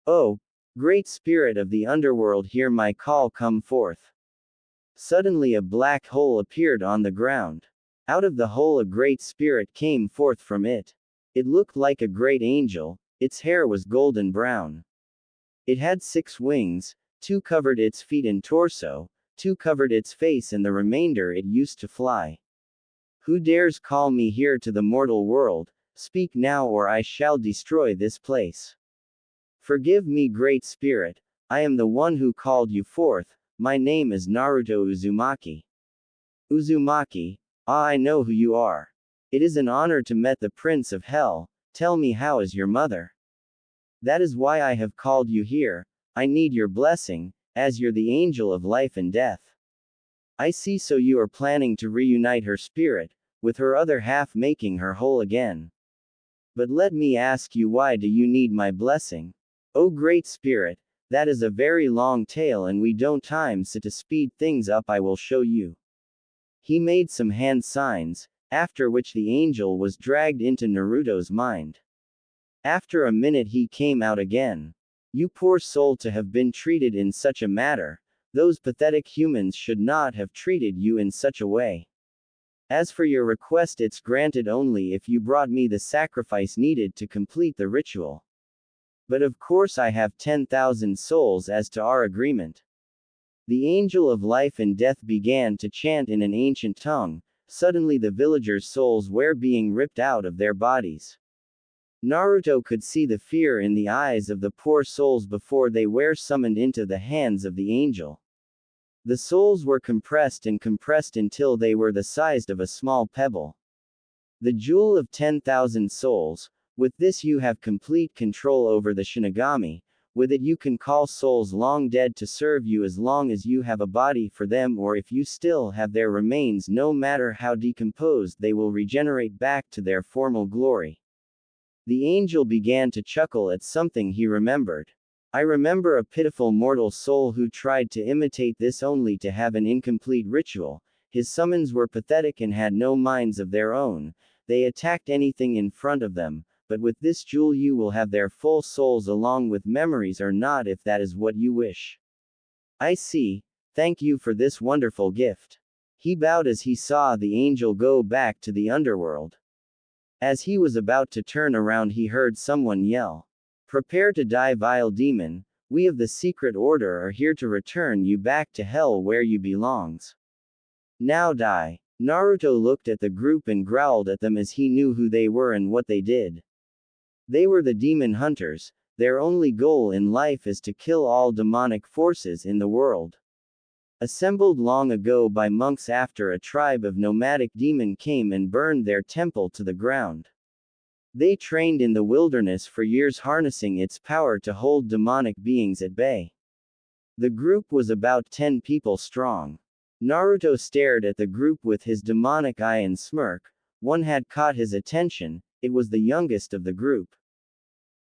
Oh, great spirit of the underworld, hear my call, come forth. Suddenly a black hole appeared on the ground. Out of the hole a great spirit came forth from it. It looked like a great angel, its hair was golden brown. It had 6 wings, 2 covered its feet and torso, 2 covered its face, and the remainder it used to fly. Who dares call me here to the mortal world? Speak now, or I shall destroy this place. Forgive me, great spirit, I am the one who called you forth, my name is Naruto Uzumaki. Uzumaki, ah, I know who you are. It is an honor to meet the Prince of Hell. Tell me, how is your mother? That is why I have called you here. I need your blessing, as you're the angel of life and death. I see, so you are planning to reunite her spirit, with her other half, making her whole again. But let me ask you, why do you need my blessing? Oh great spirit, that is a very long tale and we don't time, so to speed things up I will show you. He made some hand signs, after which the angel was dragged into Naruto's mind. After a minute he came out again. You poor soul, to have been treated in such a matter. Those pathetic humans should not have treated you in such a way. As for your request, it's granted only if you brought me the sacrifice needed to complete the ritual. But of course I have 10,000 souls as to our agreement. The angel of life and death began to chant in an ancient tongue. Suddenly the villagers' souls were being ripped out of their bodies. Naruto could see the fear in the eyes of the poor souls before they were summoned into the hands of the angel. The souls were compressed and compressed until they were the size of a small pebble. The jewel of 10,000 souls. With this you have complete control over the Shinigami. With it you can call souls long dead to serve you as long as you have a body for them, or if you still have their remains, no matter how decomposed, they will regenerate back to their former glory. The angel began to chuckle at something he remembered. I remember a pitiful mortal soul who tried to imitate this only to have an incomplete ritual. His summons were pathetic and had no minds of their own. They attacked anything in front of them. But with this jewel you will have their full souls along with memories, or not, if that is what you wish. I see. Thank you for this wonderful gift. He bowed as he saw the angel go back to the underworld. As he was about to turn around he heard someone yell. Prepare to die, vile demon. We of the secret order are here to return you back to hell where you belongs. Now die. Naruto looked at the group and growled at them as he knew who they were and what they did. They were the demon hunters. Their only goal in life is to kill all demonic forces in the world. Assembled long ago by monks after a tribe of nomadic demon came and burned their temple to the ground. They trained in the wilderness for years, harnessing its power to hold demonic beings at bay. The group was about 10 people strong. Naruto stared at the group with his demonic eye and smirk. One had caught his attention. It was the youngest of the group.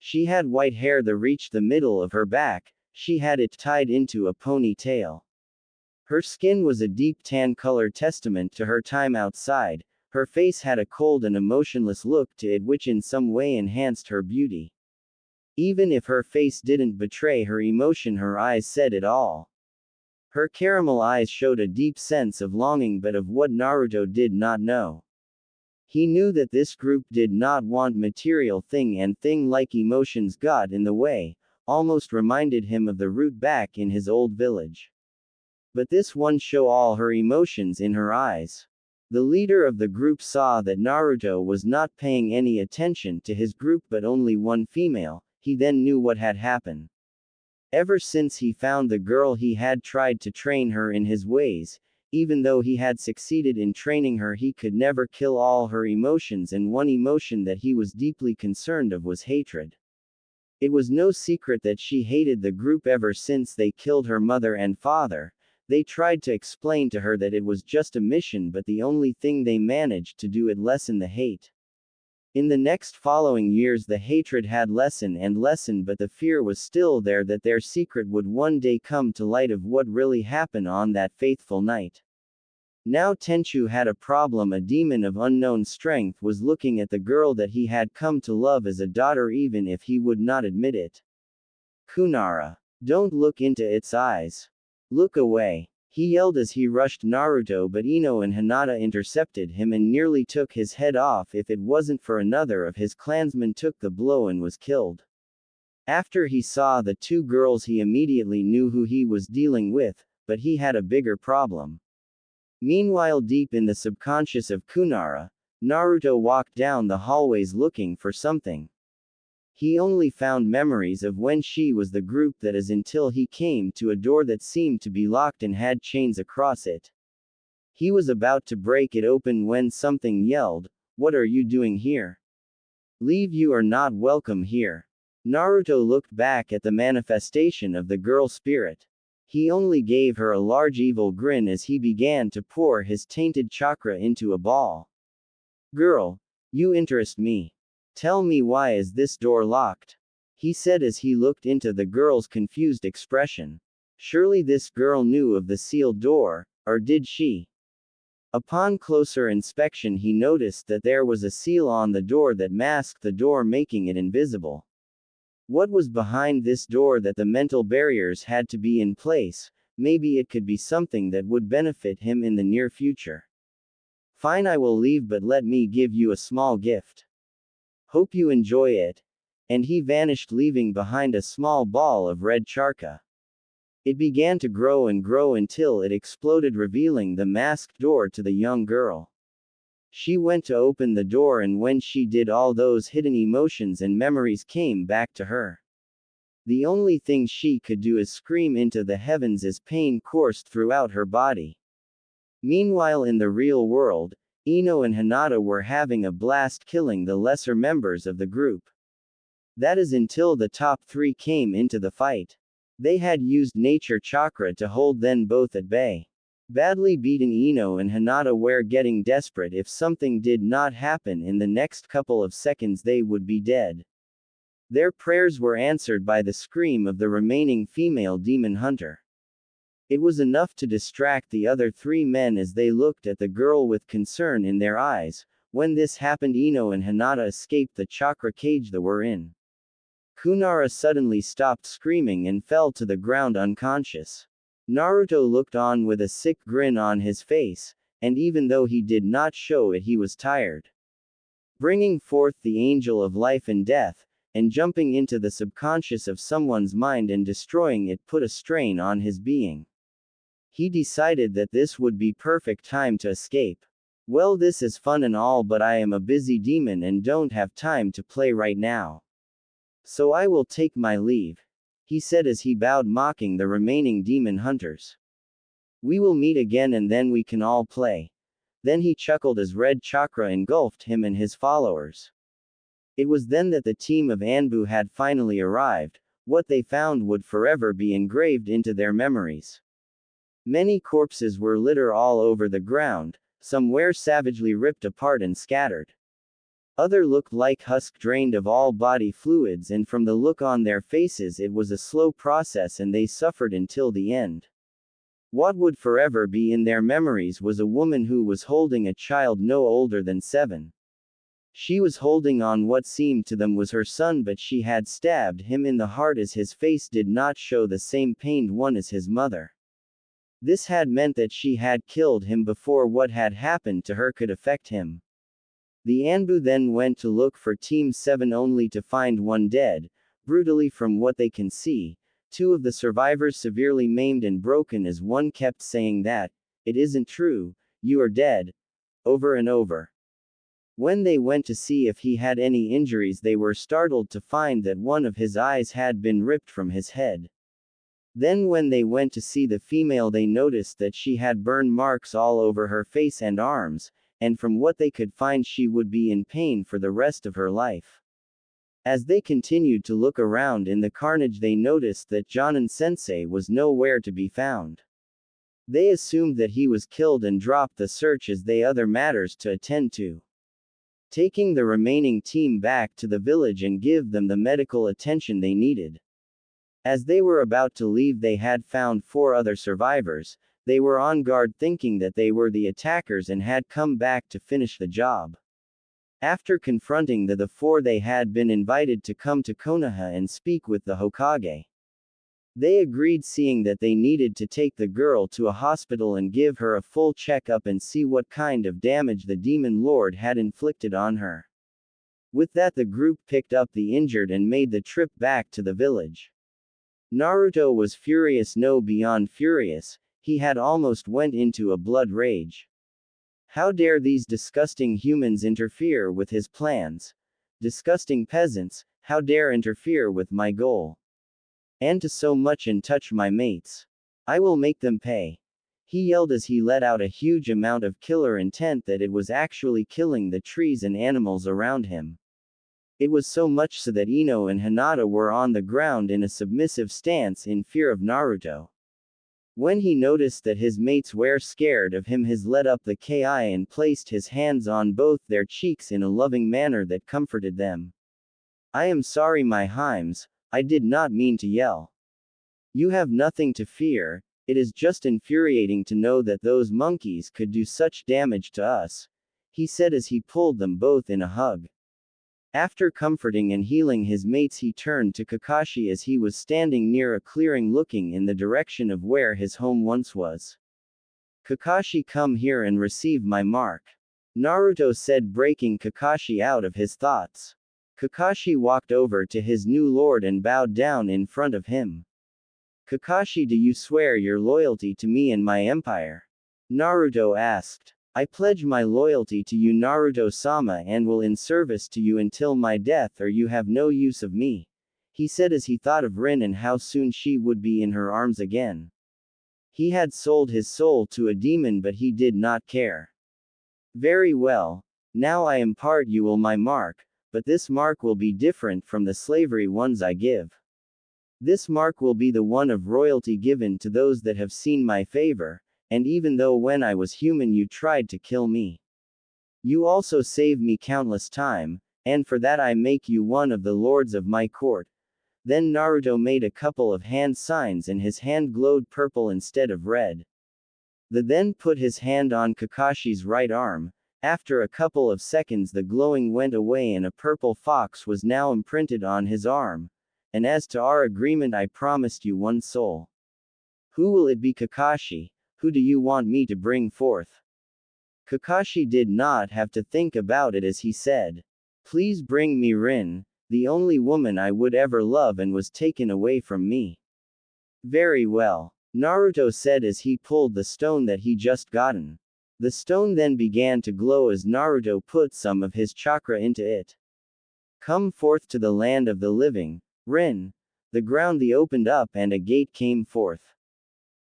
She had white hair that reached the middle of her back. She had it tied into a ponytail. Her skin was a deep tan color, testament to her time outside. Her face had a cold and emotionless look to it which in some way enhanced her beauty. Even if her face didn't betray her emotion, her eyes said it all. Her caramel eyes showed a deep sense of longing, but of what Naruto did not know. He knew that this group did not want material thing, and thing-like emotions got in the way, almost reminded him of the route back in his old village. But this one showed all her emotions in her eyes. The leader of the group saw that Naruto was not paying any attention to his group but only one female. He then knew what had happened. Ever since he found the girl, he had tried to train her in his ways. Even though he had succeeded in training her, he could never kill all her emotions, and one emotion that he was deeply concerned of was hatred. It was no secret that she hated the group ever since they killed her mother and father. They tried to explain to her that it was just a mission, but the only thing they managed to do it lessen the hate. In the next following years the hatred had lessened and lessened, but the fear was still there that their secret would one day come to light of what really happened on that fateful night. Now Tenchu had a problem. A demon of unknown strength was looking at the girl that he had come to love as a daughter, even if he would not admit it. Kunara. Don't look into its eyes. Look away. He yelled as he rushed Naruto, but Ino and Hinata intercepted him and nearly took his head off if it wasn't for another of his clansmen took the blow and was killed. After he saw the two girls he immediately knew who he was dealing with, but he had a bigger problem. Meanwhile, deep in the subconscious of Kunara, Naruto walked down the hallways looking for something. He only found memories of when she was the group that is until he came to a door that seemed to be locked and had chains across it. He was about to break it open when something yelled, "What are you doing here? Leave, you are not welcome here." Naruto looked back at the manifestation of the girl spirit. He only gave her a large evil grin as he began to pour his tainted chakra into a ball. "Girl, you interest me. Tell me, why is this door locked?" he said as he looked into the girl's confused expression. Surely this girl knew of the sealed door, or did she? Upon closer inspection, he noticed that there was a seal on the door that masked the door, making it invisible. What was behind this door that the mental barriers had to be in place? Maybe it could be something that would benefit him in the near future. "Fine, I will leave, but let me give you a small gift. Hope you enjoy it." And he vanished, leaving behind a small ball of red charca. It began to grow and grow until it exploded, revealing the masked door to the young girl. She went to open the door, and when she did, all those hidden emotions and memories came back to her. The only thing she could do is scream into the heavens as pain coursed throughout her body. Meanwhile, in the real world, Ino and Hinata were having a blast killing the lesser members of the group. That is until the top three came into the fight. They had used nature chakra to hold them both at bay. Badly beaten, Ino and Hinata were getting desperate. If something did not happen in the next couple of seconds, they would be dead. Their prayers were answered by the scream of the remaining female demon hunter. It was enough to distract the other three men as they looked at the girl with concern in their eyes. When this happened, Ino and Hinata escaped the chakra cage they were in. Kunara suddenly stopped screaming and fell to the ground unconscious. Naruto looked on with a sick grin on his face, and even though he did not show it, he was tired. Bringing forth the angel of life and death, and jumping into the subconscious of someone's mind and destroying it put a strain on his being. He decided that this would be perfect time to escape. "Well, this is fun and all, but I am a busy demon and don't have time to play right now. So I will take my leave," he said as he bowed, mocking the remaining demon hunters. "We will meet again and then we can all play." Then he chuckled as red chakra engulfed him and his followers. It was then that the team of Anbu had finally arrived. What they found would forever be engraved into their memories. Many corpses were littered all over the ground, some were savagely ripped apart and scattered. Others looked like husk drained of all body fluids, and from the look on their faces it was a slow process and they suffered until the end. What would forever be in their memories was a woman who was holding a child no older than 7. She was holding on what seemed to them was her son, but she had stabbed him in the heart as his face did not show the same pained one as his mother. This had meant that she had killed him before what had happened to her could affect him. The Anbu then went to look for Team 7 only to find one dead, brutally from what they can see, 2 of the survivors severely maimed and broken as one kept saying that, "It isn't true, you are dead," over and over. When they went to see if he had any injuries, they were startled to find that one of his eyes had been ripped from his head. Then when they went to see the female, they noticed that she had burn marks all over her face and arms, and from what they could find she would be in pain for the rest of her life. As they continued to look around in the carnage, they noticed that Jonin-sensei was nowhere to be found. They assumed that he was killed and dropped the search as they other matters to attend to. Taking the remaining team back to the village and give them the medical attention they needed. As they were about to leave, they had found 4 other survivors. They were on guard, thinking that they were the attackers and had come back to finish the job. After confronting the 4, they had been invited to come to Konoha and speak with the Hokage. They agreed, seeing that they needed to take the girl to a hospital and give her a full checkup and see what kind of damage the demon lord had inflicted on her. With that, the group picked up the injured and made the trip back to the village. Naruto was furious, no beyond furious, he had almost went into a blood rage. How dare these disgusting humans interfere with his plans? Disgusting peasants, how dare interfere with my goal? And to so much and touch my mates. I will make them pay. He yelled as he let out a huge amount of killer intent that it was actually killing the trees and animals around him. It was so much so that Ino and Hinata were on the ground in a submissive stance in fear of Naruto. When he noticed that his mates were scared of him, he let up the ki and placed his hands on both their cheeks in a loving manner that comforted them. I am sorry, my Himes, I did not mean to yell. You have nothing to fear, it is just infuriating to know that those monkeys could do such damage to us, he said as he pulled them both in a hug. After comforting and healing his mates, he turned to Kakashi as he was standing near a clearing looking in the direction of where his home once was. Kakashi, come here and receive my mark, Naruto said, breaking Kakashi out of his thoughts. Kakashi walked over to his new lord and bowed down in front of him. Kakashi, do you swear your loyalty to me and my empire? Naruto asked. I pledge my loyalty to you, Naruto-sama, and will in service to you until my death, or you have no use of me, he said as he thought of Rin and how soon she would be in her arms again. He had sold his soul to a demon, but he did not care. Very well. Now I impart you will my mark, but this mark will be different from the slavery ones I give. This mark will be the one of royalty given to those that have seen my favor, and even though when I was human you tried to kill me. You also saved me countless time, and for that I make you one of the lords of my court. Then Naruto made a couple of hand signs and his hand glowed purple instead of red. The then put his hand on Kakashi's right arm. After a couple of seconds the glowing went away and a purple fox was now imprinted on his arm. And as to our agreement, I promised you one soul. Who will it be, Kakashi? Who do you want me to bring forth? Kakashi did not have to think about it as he said. Please bring me Rin, the only woman I would ever love and was taken away from me. Very well, Naruto said as he pulled the stone that he just gotten. The stone then began to glow as Naruto put some of his chakra into it. Come forth to the land of the living, Rin. The ground opened up and a gate came forth.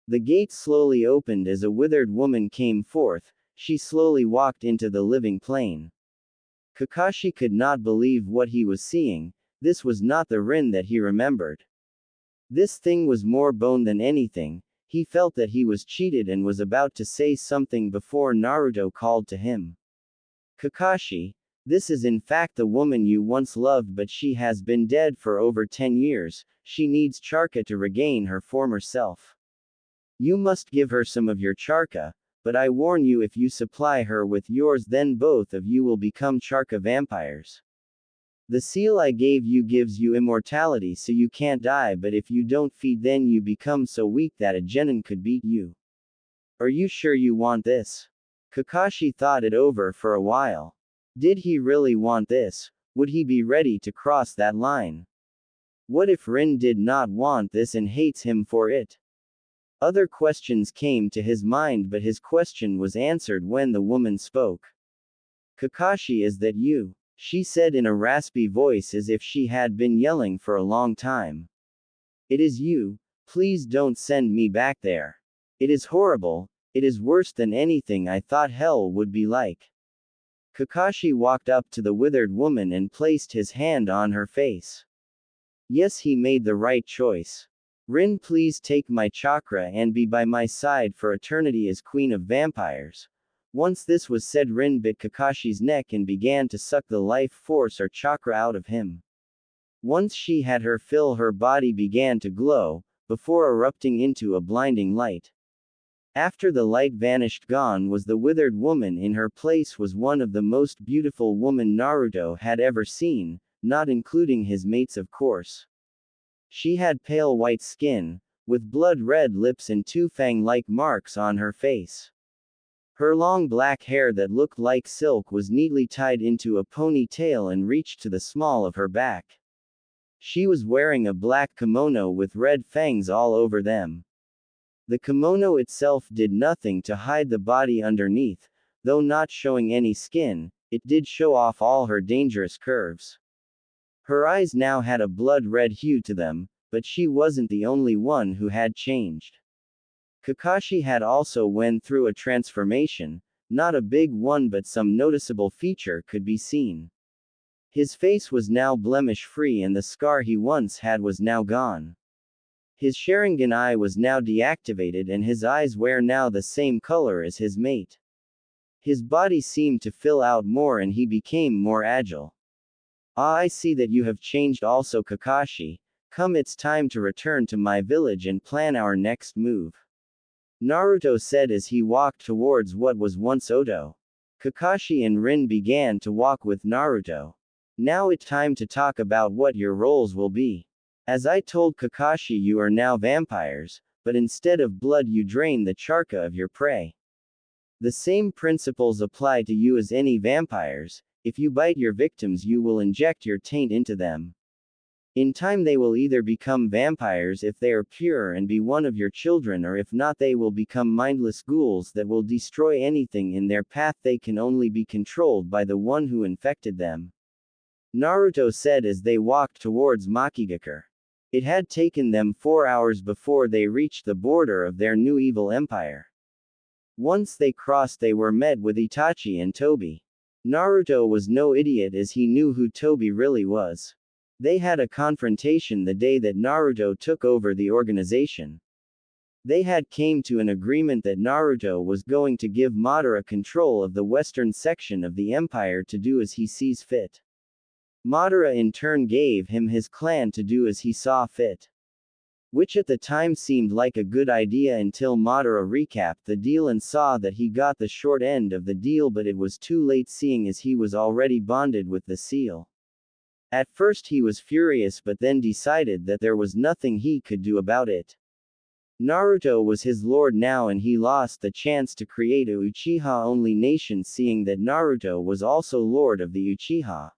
The gate slowly opened as a withered woman came forth, she slowly walked into the living plane. Kakashi could not believe what he was seeing, this was not the Rin that he remembered. This thing was more bone than anything, he felt that he was cheated and was about to say something before Naruto called to him. Kakashi, this is in fact the woman you once loved, but she has been dead for over 10 years, she needs Charka to regain her former self. You must give her some of your Charka, but I warn you, if you supply her with yours then both of you will become Charka vampires. The seal I gave you gives you immortality so you can't die, but if you don't feed then you become so weak that a genin could beat you. Are you sure you want this? Kakashi thought it over for a while. Did he really want this? Would he be ready to cross that line? What if Rin did not want this and hates him for it? Other questions came to his mind, but his question was answered when the woman spoke. Kakashi, is that you? She said in a raspy voice as if she had been yelling for a long time. It is you, please don't send me back there. It is horrible, it is worse than anything I thought hell would be like. Kakashi walked up to the withered woman and placed his hand on her face. Yes, he made the right choice. Rin, please take my chakra and be by my side for eternity as queen of vampires. Once this was said, Rin bit Kakashi's neck and began to suck the life force or chakra out of him. Once she had her fill, her body began to glow, before erupting into a blinding light. After the light vanished, gone was the withered woman. In her place was one of the most beautiful women Naruto had ever seen, not including his mates of course. She had pale white skin, with blood-red lips and two fang-like marks on her face. Her long black hair that looked like silk was neatly tied into a ponytail and reached to the small of her back. She was wearing a black kimono with red fangs all over them. The kimono itself did nothing to hide the body underneath, though not showing any skin, it did show off all her dangerous curves. Her eyes now had a blood-red hue to them, but she wasn't the only one who had changed. Kakashi had also went through a transformation, not a big one but some noticeable feature could be seen. His face was now blemish-free and the scar he once had was now gone. His Sharingan eye was now deactivated and his eyes were now the same color as his mate. His body seemed to fill out more and he became more agile. Ah, I see that you have changed also, Kakashi. Come, it's time to return to my village and plan our next move. Naruto said as he walked towards what was once Oto. Kakashi and Rin began to walk with Naruto. Now it's time to talk about what your roles will be. As I told Kakashi, you are now vampires, but instead of blood you drain the charka of your prey. The same principles apply to you as any vampires. If you bite your victims you will inject your taint into them. In time they will either become vampires if they are pure and be one of your children, or if not they will become mindless ghouls that will destroy anything in their path. They can only be controlled by the one who infected them. Naruto said as they walked towards Makigakure. It had taken them 4 hours before they reached the border of their new evil empire. Once they crossed they were met with Itachi and Tobi. Naruto was no idiot as he knew who Tobi really was. They had a confrontation the day that Naruto took over the organization. They had came to an agreement that Naruto was going to give Madara control of the western section of the empire to do as he sees fit. Madara in turn gave him his clan to do as he saw fit. Which at the time seemed like a good idea until Madara recapped the deal and saw that he got the short end of the deal, but it was too late seeing as he was already bonded with the seal. At first he was furious but then decided that there was nothing he could do about it. Naruto was his lord now and he lost the chance to create a Uchiha-only nation seeing that Naruto was also lord of the Uchiha.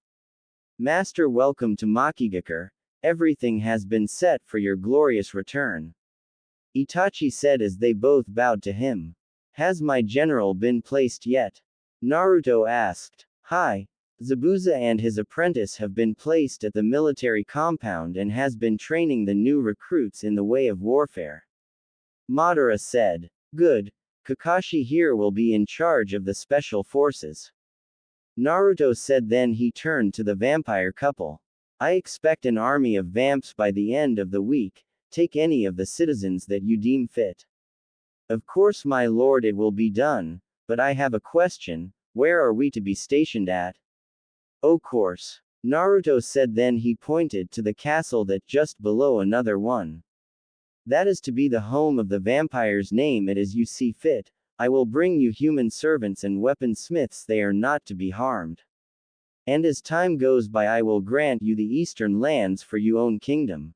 Master, welcome to Makigakure. Everything has been set for your glorious return. Itachi said as they both bowed to him. Has my general been placed yet? Naruto asked. Hi. Zabuza and his apprentice have been placed at the military compound and has been training the new recruits in the way of warfare. Madara said. Good. Kakashi here will be in charge of the special forces. Naruto said, then he turned to the vampire couple. I expect an army of vamps by the end of the week. Take any of the citizens that you deem fit. Of course, my lord, it will be done, but I have a question. Where are we to be stationed at? Of course. Naruto said, then he pointed to the castle that just below another one. That is to be the home of the vampires. Name it as you see fit. I will bring you human servants and weaponsmiths, they are not to be harmed. And as time goes by I will grant you the eastern lands for your own kingdom.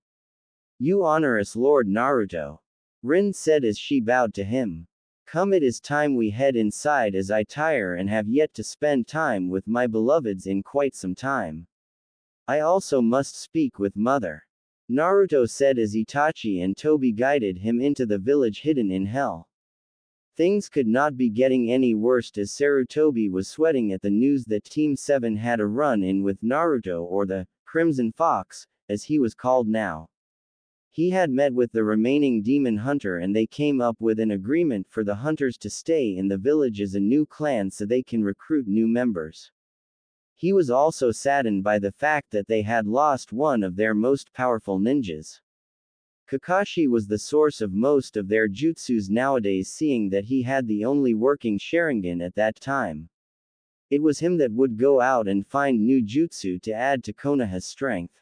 You honor us, Lord Naruto. Rin said as she bowed to him. Come, it is time we head inside as I tire and have yet to spend time with my beloveds in quite some time. I also must speak with mother. Naruto said as Itachi and Tobi guided him into the village hidden in hell. Things could not be getting any worse as Sarutobi was sweating at the news that Team 7 had a run-in with Naruto, or the Crimson Fox, as he was called now. He had met with the remaining demon hunter and they came up with an agreement for the hunters to stay in the village as a new clan so they can recruit new members. He was also saddened by the fact that they had lost one of their most powerful ninjas. Kakashi was the source of most of their jutsus nowadays, seeing that he had the only working Sharingan at that time. It was him that would go out and find new jutsu to add to Konoha's strength.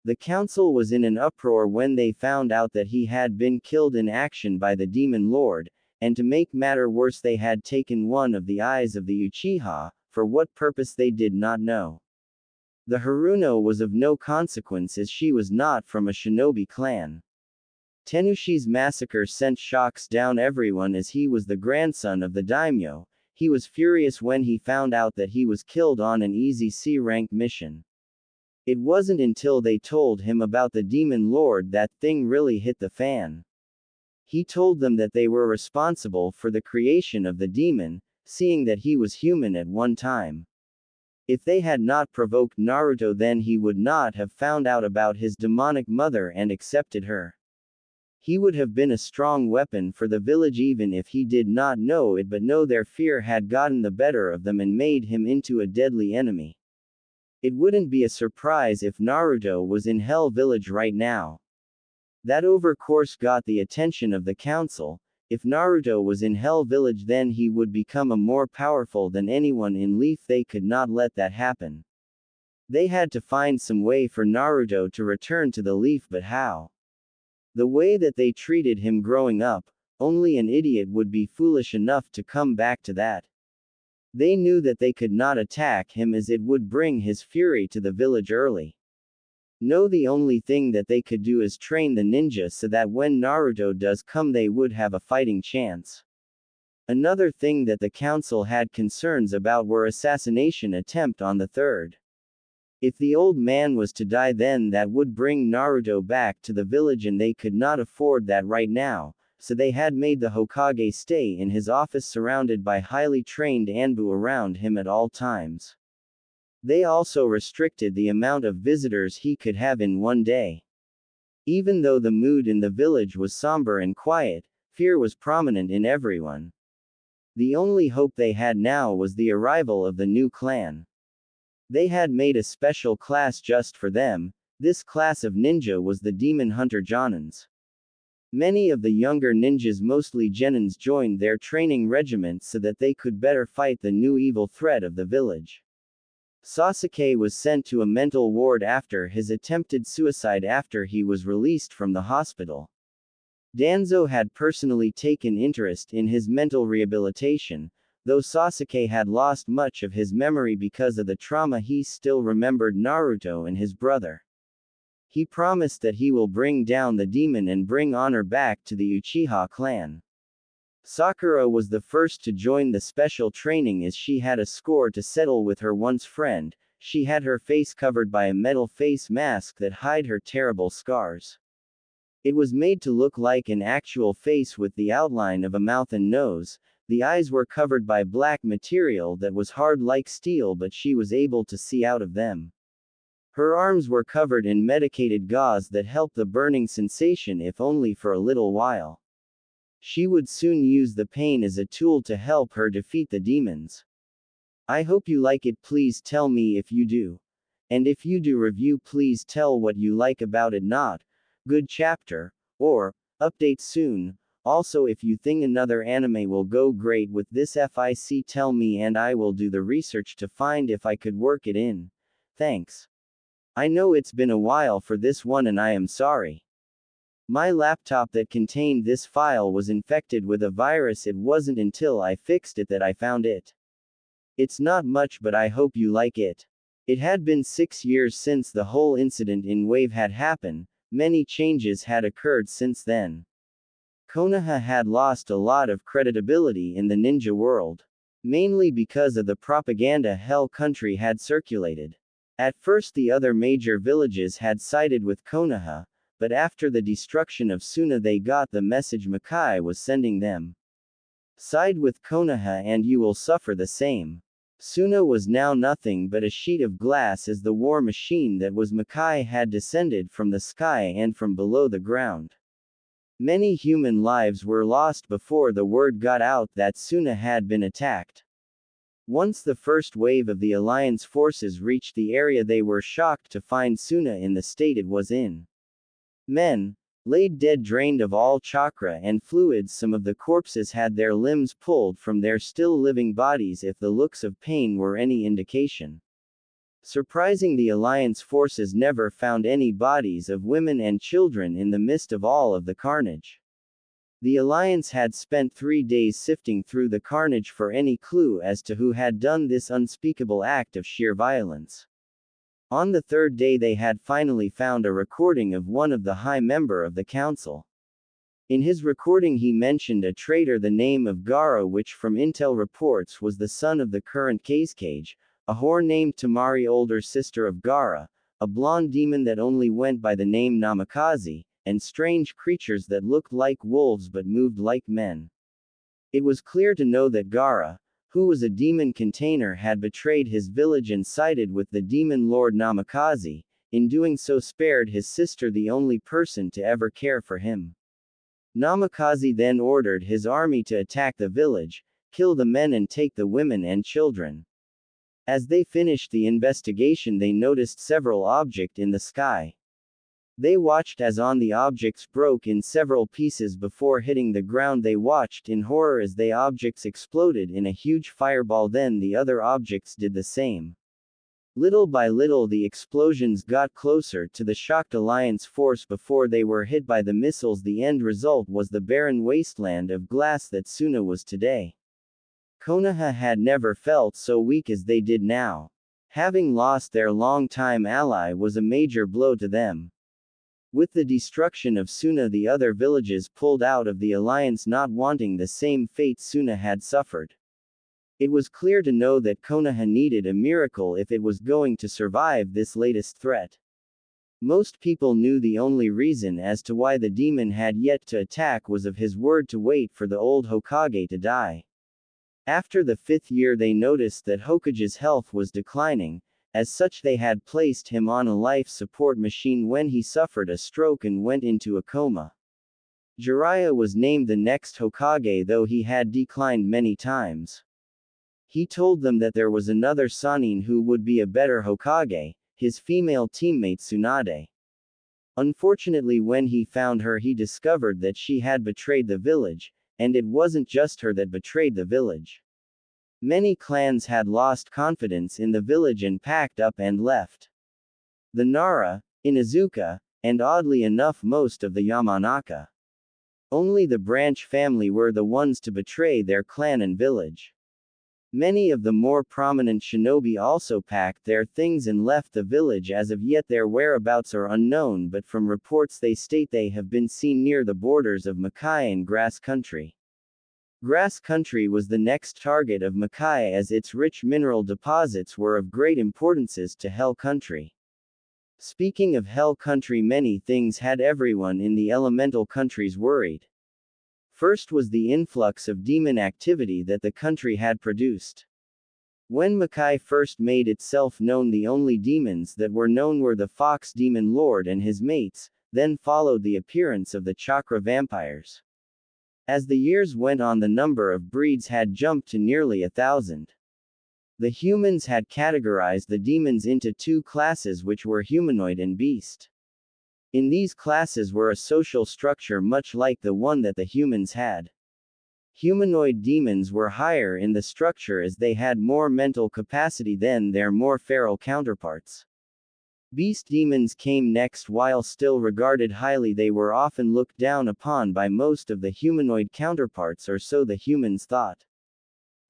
The council was in an uproar when they found out that he had been killed in action by the demon lord, and to make matter worse they had taken one of the eyes of the Uchiha, for what purpose they did not know. The Haruno was of no consequence as she was not from a shinobi clan. Tenushi's massacre sent shocks down everyone as he was the grandson of the daimyo. He was furious when he found out that he was killed on an easy C-rank mission. It wasn't until they told him about the demon lord that thing really hit the fan. He told them that they were responsible for the creation of the demon, seeing that he was human at one time. If they had not provoked Naruto, then he would not have found out about his demonic mother and accepted her. He would have been a strong weapon for the village even if he did not know it, but no, their fear had gotten the better of them and made him into a deadly enemy. It wouldn't be a surprise if Naruto was in Hell Village right now. That overcourse got the attention of the council. If Naruto was in Hell Village, then he would become a more powerful than anyone in Leaf. They could not let that happen. They had to find some way for Naruto to return to the Leaf, but how? The way that they treated him growing up, only an idiot would be foolish enough to come back to that. They knew that they could not attack him as it would bring his fury to the village early. No, the only thing that they could do is train the ninja so that when Naruto does come they would have a fighting chance. Another thing that the council had concerns about were assassination attempt on the third. If the old man was to die, then that would bring Naruto back to the village and they could not afford that right now, so they had made the Hokage stay in his office surrounded by highly trained Anbu around him at all times. They also restricted the amount of visitors he could have in one day. Even though the mood in the village was somber and quiet, fear was prominent in everyone. The only hope they had now was the arrival of the new clan. They had made a special class just for them. This class of ninja was the Demon Hunter Jonins. Many of the younger ninjas, mostly genins, joined their training regiment so that they could better fight the new evil threat of the village. Sasuke was sent to a mental ward after his attempted suicide after he was released from the hospital. Danzo had personally taken interest in his mental rehabilitation. Though Sasuke had lost much of his memory because of the trauma, he still remembered Naruto and his brother. He promised that he will bring down the demon and bring honor back to the Uchiha clan. Sakura was the first to join the special training as she had a score to settle with her once friend. She had her face covered by a metal face mask that hid her terrible scars. It was made to look like an actual face with the outline of a mouth and nose. The eyes were covered by black material that was hard like steel, but she was able to see out of them. Her arms were covered in medicated gauze that helped the burning sensation, if only for a little while. She would soon use the pain as a tool to help her defeat the demons. I hope you like it. Please tell me if you do. And if you do review, please tell what you like about it. Not good chapter, or update soon. Also, if you think another anime will go great with this FIC, tell me and I will do the research to find if I could work it in. Thanks. I know it's been a while for this one and I am sorry. My laptop that contained this file was infected with a virus. It wasn't until I fixed it that I found it. It's not much, but I hope you like it. It had been 6 years since the whole incident in Wave had happened. Many changes had occurred since then. Konoha had lost a lot of credibility in the ninja world. Mainly because of the propaganda Hell Country had circulated. At first the other major villages had sided with Konoha, but after the destruction of Suna they got the message Makai was sending them. Side with Konoha and you will suffer the same. Suna was now nothing but a sheet of glass as the war machine that was Makai had descended from the sky and from below the ground. Many human lives were lost before the word got out that Suna had been attacked. Once the first wave of the Alliance forces reached the area, they were shocked to find Suna in the state it was in. Men, laid dead, drained of all chakra and fluids. Some of the corpses had their limbs pulled from their still living bodies, if the looks of pain were any indication. Surprising, the Alliance forces never found any bodies of women and children in the midst of all of the carnage. The Alliance had spent 3 days sifting through the carnage for any clue as to who had done this unspeakable act of sheer violence. On the third day they had finally found a recording of one of the high member of the council. In his recording he mentioned a traitor the name of Gara, which from intel reports was the son of the current Kazekage, a whore named Tamari, older sister of Gara, a blonde demon that only went by the name Namikaze, and strange creatures that looked like wolves but moved like men. It was clear to know that Gara, who was a demon container, had betrayed his village and sided with the demon lord Namikaze, in doing so spared his sister, the only person to ever care for him. Namikaze then ordered his army to attack the village, kill the men and take the women and children. As they finished the investigation they noticed several objects in the sky. They watched as the objects broke in several pieces before hitting the ground. They watched in horror as the objects exploded in a huge fireball, then the other objects did the same. Little by little the explosions got closer to the shocked Alliance force before they were hit by the missiles. The end result was the barren wasteland of glass that Suna was today. Konoha had never felt so weak as they did now. Having lost their long-time ally was a major blow to them. With the destruction of Suna, the other villages pulled out of the alliance, not wanting the same fate Suna had suffered. It was clear to know that Konoha needed a miracle if it was going to survive this latest threat. Most people knew the only reason as to why the demon had yet to attack was of his word to wait for the old Hokage to die. After the 5th year they noticed that Hokage's health was declining. As such they had placed him on a life support machine when he suffered a stroke and went into a coma. Jiraiya was named the next Hokage, though he had declined many times. He told them that there was another Sannin who would be a better Hokage, his female teammate Tsunade. Unfortunately, when he found her he discovered that she had betrayed the village, and it wasn't just her that betrayed the village. Many clans had lost confidence in the village and packed up and left. The Nara, Inuzuka, and oddly enough most of the Yamanaka. Only the branch family were the ones to betray their clan and village. Many of the more prominent shinobi also packed their things and left the village. As of yet their whereabouts are unknown, but from reports they state they have been seen near the borders of Makai and Grass Country. Grass Country was the next target of Makai as its rich mineral deposits were of great importance to Hell Country. Speaking of Hell Country, many things had everyone in the elemental countries worried. First was the influx of demon activity that the country had produced. When Makai first made itself known, the only demons that were known were the Fox Demon Lord and his mates, then followed the appearance of the Chakra vampires. As the years went on, the number of breeds had jumped to nearly 1,000. The humans had categorized the demons into 2 classes, which were humanoid and beast. In these classes were a social structure much like the one that the humans had. Humanoid demons were higher in the structure as they had more mental capacity than their more feral counterparts. Beast demons came next. While still regarded highly, they were often looked down upon by most of the humanoid counterparts, or so the humans thought.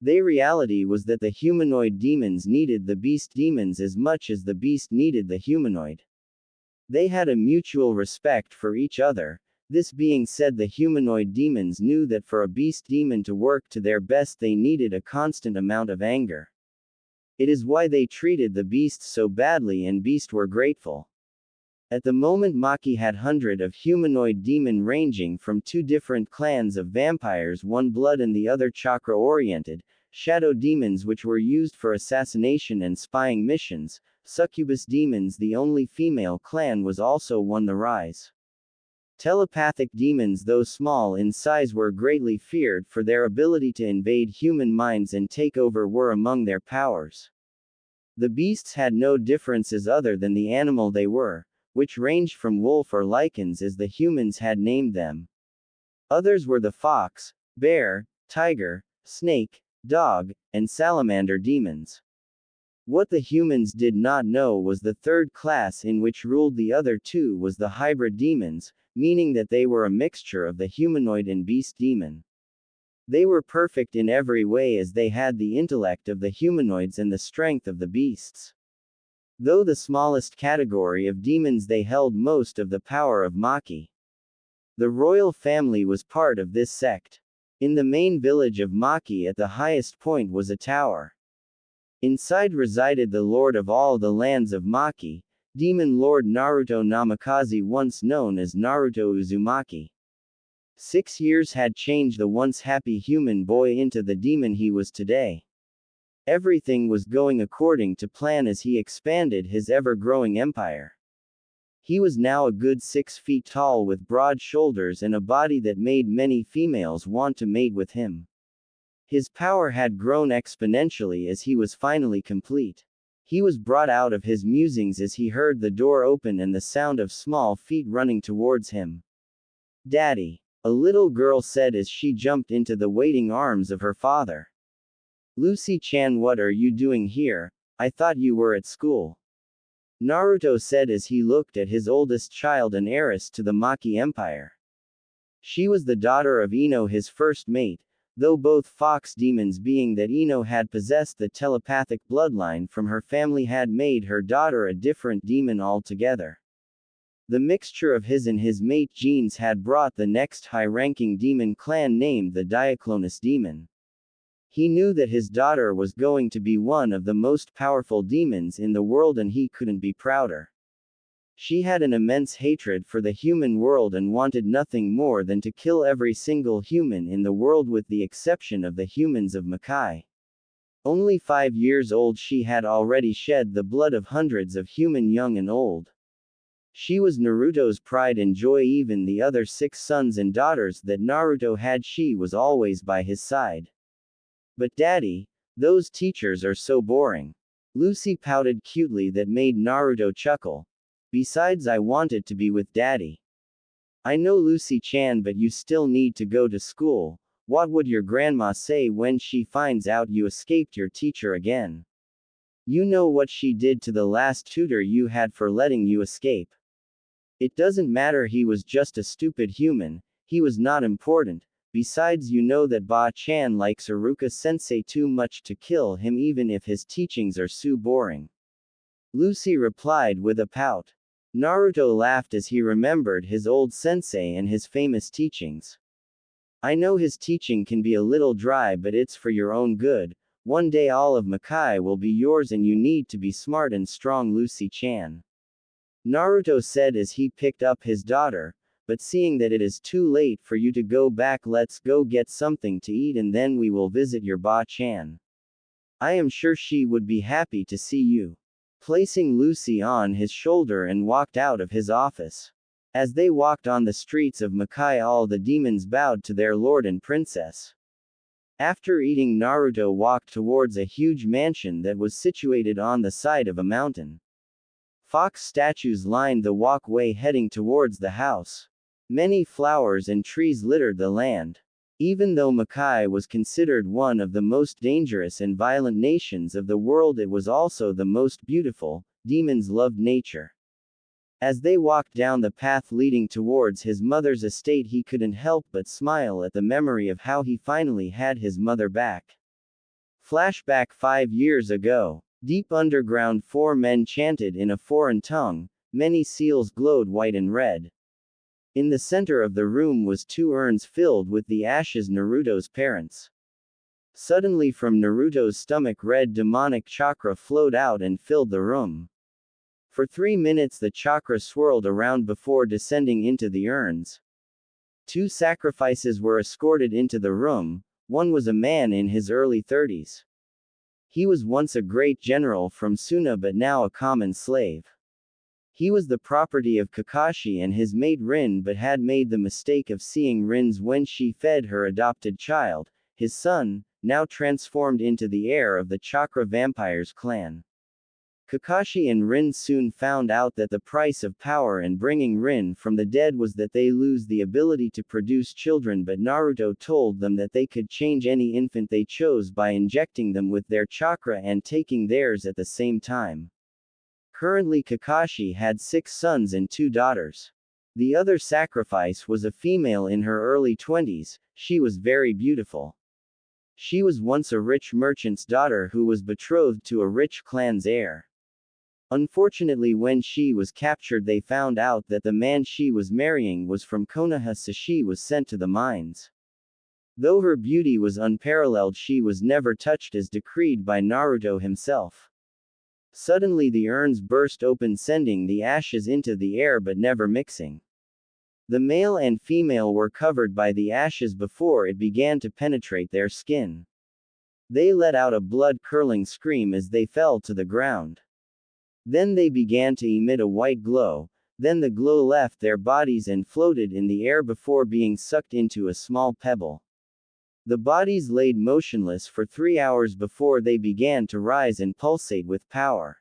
The reality was that the humanoid demons needed the beast demons as much as the beast needed the humanoid. They had a mutual respect for each other. This being said, the humanoid demons knew that for a beast demon to work to their best they needed a constant amount of anger. It is why they treated the beasts so badly, and beasts were grateful. At the moment Maki had hundreds of humanoid demon ranging from 2 different clans of vampires, one blood and the other chakra-oriented, shadow demons which were used for assassination and spying missions, succubus demons. The only female clan was also on the rise. Telepathic demons, though small in size, were greatly feared for their ability to invade human minds and take over were among their powers. The beasts had no differences other than the animal they were, which ranged from wolf or lycans as the humans had named them. Others were the fox, bear, tiger, snake, dog, and salamander demons. What the humans did not know was the 3rd class, in which ruled the other 2, was the hybrid demons, meaning that they were a mixture of the humanoid and beast demon. They were perfect in every way as they had the intellect of the humanoids and the strength of the beasts. Though the smallest category of demons, they held most of the power of Maki. The royal family was part of this sect. In the main village of Maki at the highest point was a tower. Inside resided the lord of all the lands of Maki, demon lord Naruto Namikaze, once known as Naruto Uzumaki. 6 years had changed the once happy human boy into the demon he was today. Everything was going according to plan as he expanded his ever-growing empire. He was now a good 6 feet tall with broad shoulders and a body that made many females want to mate with him. His power had grown exponentially as he was finally complete. He was brought out of his musings as he heard the door open and the sound of small feet running towards him. "Daddy," a little girl said as she jumped into the waiting arms of her father. "Lucy-chan, what are you doing here? I thought you were at school," Naruto said as he looked at his oldest child and heiress to the Maki Empire. She was the daughter of Ino, his first mate, though both fox demons, being that Ino had possessed the telepathic bloodline from her family, had made her daughter a different demon altogether. The mixture of his and his mate genes had brought the next high-ranking demon clan named the Diaclonus demon. He knew that his daughter was going to be one of the most powerful demons in the world and he couldn't be prouder. She had an immense hatred for the human world and wanted nothing more than to kill every single human in the world with the exception of the humans of Makai. Only 5 years old, she had already shed the blood of hundreds of human young and old. She was Naruto's pride and joy. Even the other 6 sons and daughters that Naruto had, she was always by his side. "But Daddy, those teachers are so boring," Lucy pouted cutely. That made Naruto chuckle. "Besides, I wanted to be with Daddy." "I know, Lucy-chan, but you still need to go to school. What would your grandma say when she finds out you escaped your teacher again? You know what she did to the last tutor you had for letting you escape." "It doesn't matter, he was just a stupid human, he was not important. Besides, you know that Ba-chan likes Iruka-sensei too much to kill him even if his teachings are so boring," Lucy replied with a pout. Naruto laughed as he remembered his old sensei and his famous teachings. "I know his teaching can be a little dry, but it's for your own good. One day all of Makai will be yours and you need to be smart and strong, Lucy-chan," Naruto said as he picked up his daughter. "But seeing that it is too late for you to go back, let's go get something to eat and then we will visit your Ba-chan. I am sure she would be happy to see you," placing Lucy on his shoulder and walked out of his office. As they walked on the streets of Makai, all the demons bowed to their lord and princess. After eating, Naruto walked towards a huge mansion that was situated on the side of a mountain. Fox statues lined the walkway heading towards the house. Many flowers and trees littered the land. Even though Makai was considered one of the most dangerous and violent nations of the world, it was also the most beautiful. Demons loved nature. As they walked down the path leading towards his mother's estate, he couldn't help but smile at the memory of how he finally had his mother back. Flashback 5 years ago. Deep underground, 4 men chanted in a foreign tongue. Many seals glowed white and red. In the center of the room was 2 urns filled with the ashes Naruto's parents. Suddenly from Naruto's stomach, red demonic chakra flowed out and filled the room. For 3 minutes the chakra swirled around before descending into the urns. 2 sacrifices were escorted into the room. One was a man in his early 30s. He was once a great general from Suna but now a common slave. He was the property of Kakashi and his mate Rin, but had made the mistake of seeing Rin's when she fed her adopted child, his son, now transformed into the heir of the Chakra Vampires clan. Kakashi and Rin soon found out that the price of power and bringing Rin from the dead was that they lose the ability to produce children, but Naruto told them that they could change any infant they chose by injecting them with their chakra and taking theirs at the same time. Currently Kakashi had 6 sons and 2 daughters. The other sacrifice was a female in her early 20s, she was very beautiful. She was once a rich merchant's daughter who was betrothed to a rich clan's heir. Unfortunately, when she was captured, they found out that the man she was marrying was from Konoha, so she was sent to the mines. Though her beauty was unparalleled, she was never touched as decreed by Naruto himself. Suddenly the urns burst open, sending the ashes into the air but never mixing. The male and female were covered by the ashes before it began to penetrate their skin. They let out a blood-curdling scream as they fell to the ground. Then they began to emit a white glow, then the glow left their bodies and floated in the air before being sucked into a small pebble. The bodies laid motionless for 3 hours before they began to rise and pulsate with power.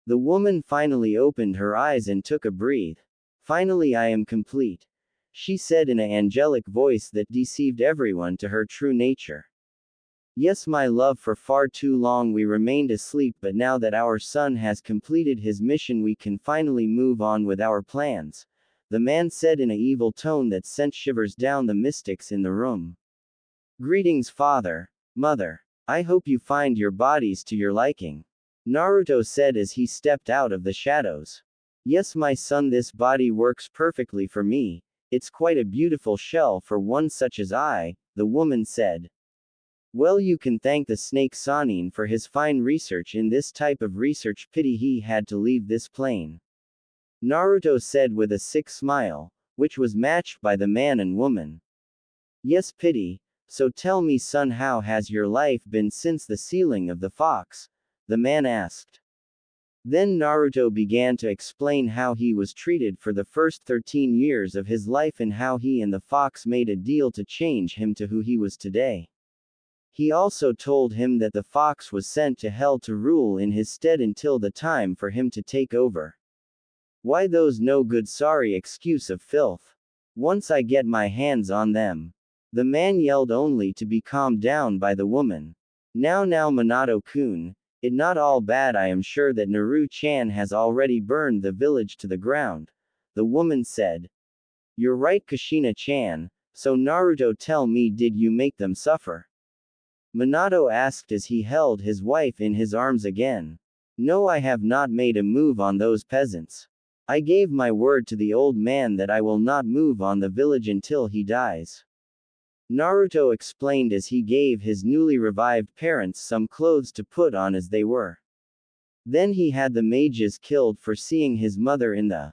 The woman finally opened her eyes and took a breath. Finally, I am complete, she said in an angelic voice that deceived everyone to her true nature. Yes, my love, for far too long we remained asleep, but now that our son has completed his mission, we can finally move on with our plans, the man said in an evil tone that sent shivers down the mystics in the room. Greetings, father, mother. I hope you find your bodies to your liking, Naruto said as he stepped out of the shadows. Yes, my son, this body works perfectly for me. It's quite a beautiful shell for one such as I, the woman said. Well, you can thank the snake Sanin for his fine research in this type of research. Pity he had to leave this plane, Naruto said with a sick smile, which was matched by the man and woman. Yes, pity. So tell me, son, how has your life been since the sealing of the fox? The man asked. Then Naruto began to explain how he was treated for the first 13 years of his life and how he and the fox made a deal to change him to who he was today. He also told him that the fox was sent to hell to rule in his stead until the time for him to take over. Why those no good sorry excuse of filth? Once I get my hands on them. The man yelled, only to be calmed down by the woman. Now Minato-kun, it not all bad. I am sure that Naru-chan has already burned the village to the ground, the woman said. You're right, Kushina-chan. So Naruto, tell me, did you make them suffer? Minato asked as he held his wife in his arms again. No, I have not made a move on those peasants. I gave my word to the old man that I will not move on the village until he dies, Naruto explained as he gave his newly revived parents some clothes to put on as they were. Then he had the mages killed for seeing his mother in the.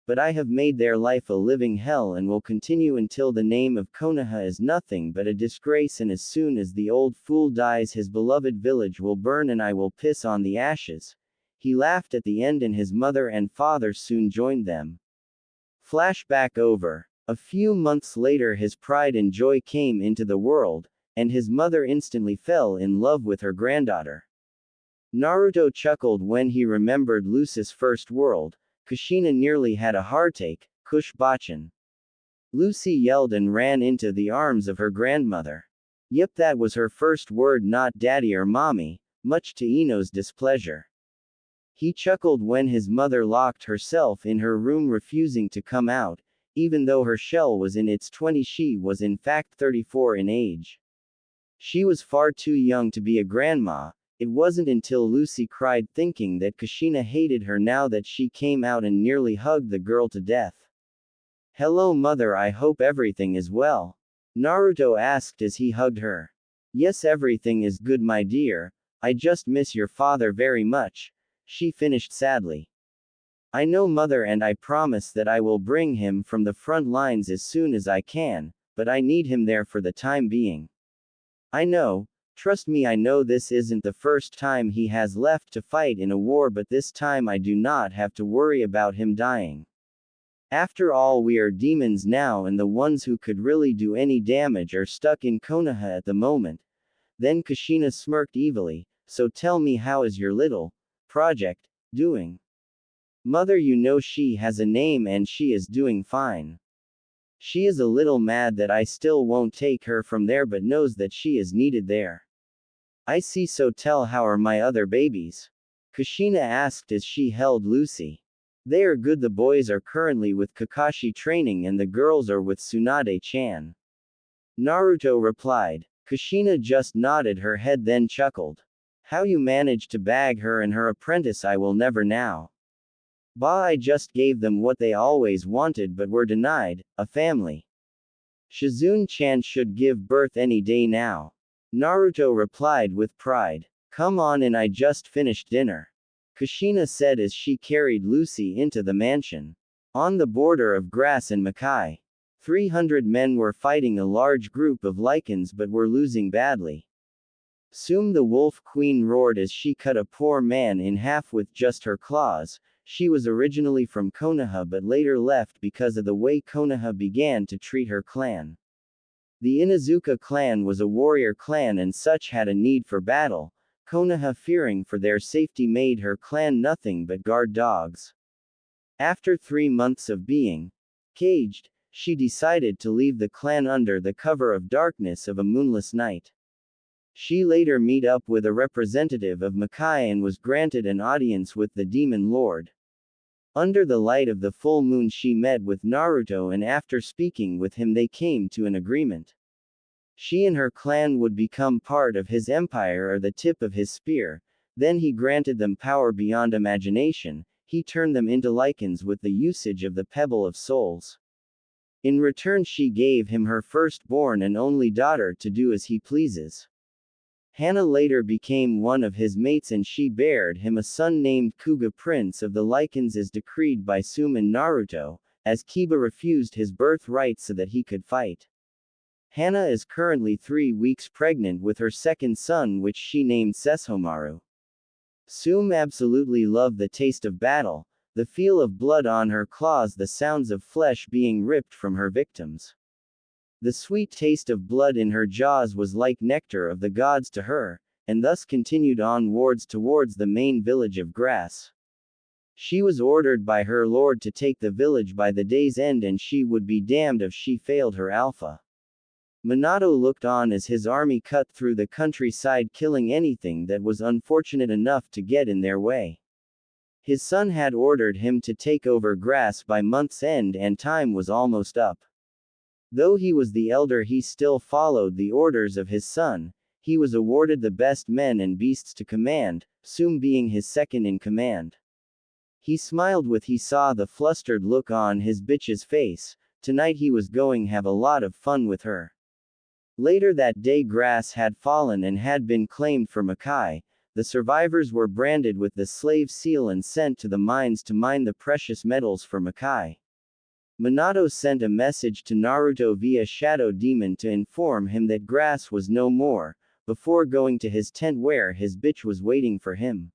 But I have made their life a living hell and will continue until the name of Konoha is nothing but a disgrace, and as soon as the old fool dies his beloved village will burn and I will piss on the ashes. He laughed at the end and his mother and father soon joined them. Flashback over. A few months later his pride and joy came into the world, and his mother instantly fell in love with her granddaughter. Naruto chuckled when he remembered Lucy's first world. Kushina nearly had a heartache, Kush Bachan. Lucy yelled and ran into the arms of her grandmother. Yep, that was her first word, not daddy or mommy, much to Ino's displeasure. He chuckled when his mother locked herself in her room, refusing to come out. Even though her shell was in its 20s, she was in fact 34 in age. She was far too young to be a grandma. It wasn't until Lucy cried, thinking that Kushina hated her now, that she came out and nearly hugged the girl to death. Hello mother, I hope everything is well, Naruto asked as he hugged her. Yes, everything is good my dear, I just miss your father very much, she finished sadly. I know mother, and I promise that I will bring him from the front lines as soon as I can, but I need him there for the time being. I know, trust me, I know this isn't the first time he has left to fight in a war, but this time I do not have to worry about him dying. After all, we are demons now, and the ones who could really do any damage are stuck in Konoha at the moment. Then Kushina smirked evilly. So tell me, how is your little project doing? Mother, you know she has a name and she is doing fine. She is a little mad that I still won't take her from there, but knows that she is needed there. I see, so tell, how are my other babies? Kushina asked as she held Lucy. They are good, the boys are currently with Kakashi training and the girls are with Tsunade-chan, Naruto replied. Kushina just nodded her head then chuckled. How you managed to bag her and her apprentice I will never know. Bah, I just gave them what they always wanted but were denied, a family. Shizune-chan should give birth any day now. Naruto replied with pride. Come on in, I just finished dinner. Kushina said as she carried Lucy into the mansion. On the border of grass and Makai, 300 men were fighting a large group of lichens but were losing badly. Soon the wolf queen roared as she cut a poor man in half with just her claws. She was originally from Konoha but later left because of the way Konoha began to treat her clan. The Inuzuka clan was a warrior clan and such had a need for battle. Konoha, fearing for their safety, made her clan nothing but guard dogs. After 3 months of being caged, she decided to leave the clan under the cover of darkness of a moonless night. She later met up with a representative of Makai and was granted an audience with the demon lord. Under the light of the full moon she met with Naruto and after speaking with him they came to an agreement. She and her clan would become part of his empire or the tip of his spear. Then he granted them power beyond imagination. He turned them into lichens with the usage of the pebble of souls. In return she gave him her firstborn and only daughter to do as he pleases. Hana later became one of his mates and she bared him a son named Kuga, Prince of the Lichens, as decreed by Tsume and Naruto, as Kiba refused his birthright so that he could fight. Hana is currently 3 weeks pregnant with her second son, which she named Sesshomaru. Tsume absolutely loved the taste of battle, the feel of blood on her claws, the sounds of flesh being ripped from her victims. The sweet taste of blood in her jaws was like nectar of the gods to her, and thus continued onwards towards the main village of grass. She was ordered by her lord to take the village by the day's end and she would be damned if she failed her alpha. Minato looked on as his army cut through the countryside, killing anything that was unfortunate enough to get in their way. His son had ordered him to take over grass by month's end and time was almost up. Though he was the elder, he still followed the orders of his son. He was awarded the best men and beasts to command, Tsume being his second in command. He smiled with he saw the flustered look on his bitch's face. Tonight he was going have a lot of fun with her. Later that day grass had fallen and had been claimed for Makai. The survivors were branded with the slave seal and sent to the mines to mine the precious metals for Makai. Minato sent a message to Naruto via Shadow Demon to inform him that grass was no more, before going to his tent where his bitch was waiting for him.